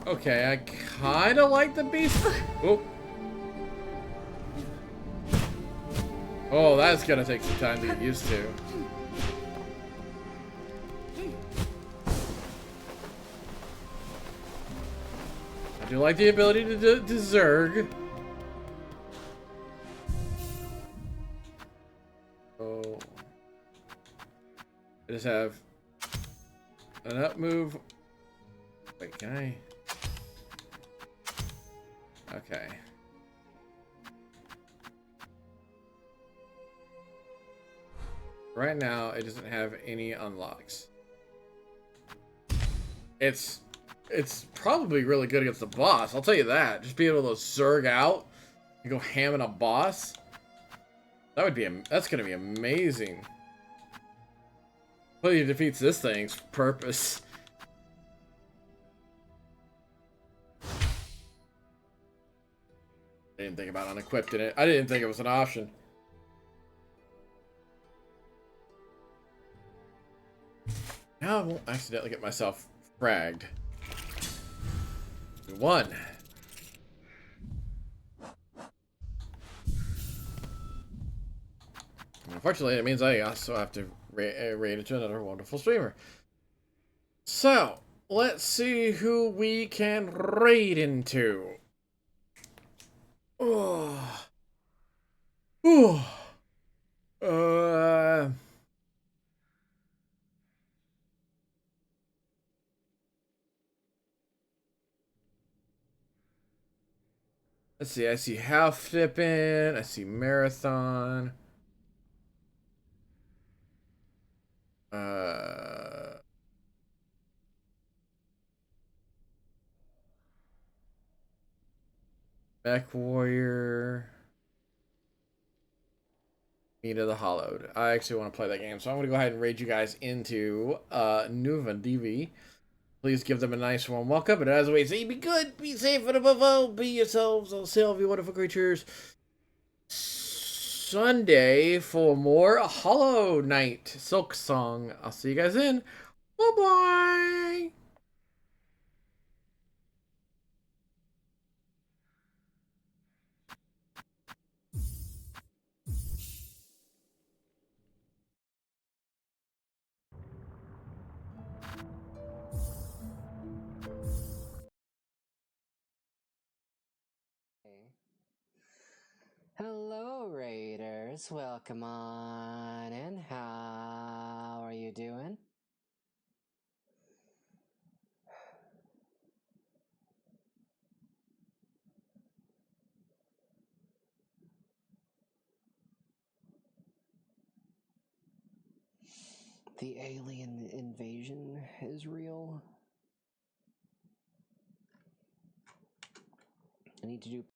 Okay, I kind of like the beast. Oh. Oh, that's gonna take some time to get used to. I do like the ability to zerg. Oh. I just have an up move. Wait, can I? Okay. Right now, it doesn't have any unlocks. It's probably really good against the boss. I'll tell you that. Just being able to zerg out and go ham in a boss. That's gonna be amazing. Hopefully, it defeats this thing's purpose. I didn't think about unequipped in it. I didn't think it was an option. Now I won't accidentally get myself fragged. We won. Unfortunately, it means I also have to raid into another wonderful streamer. So, let's see who we can raid into. Oh. Ooh. Let's see. I see half dipping. I see marathon. Mech Warrior. Meat of the Hollowed. I actually want to play that game, so I'm going to go ahead and raid you guys into Nuva DV. Please give them a nice warm welcome, and as always, say be good, be safe, and above all, be yourselves. I'll see all of you wonderful creatures Sunday for more Hollow Knight Silk Song. I'll see you guys in. Bye-bye! Hello, Raiders. Welcome on in. How are you doing? The alien invasion is real. I need to do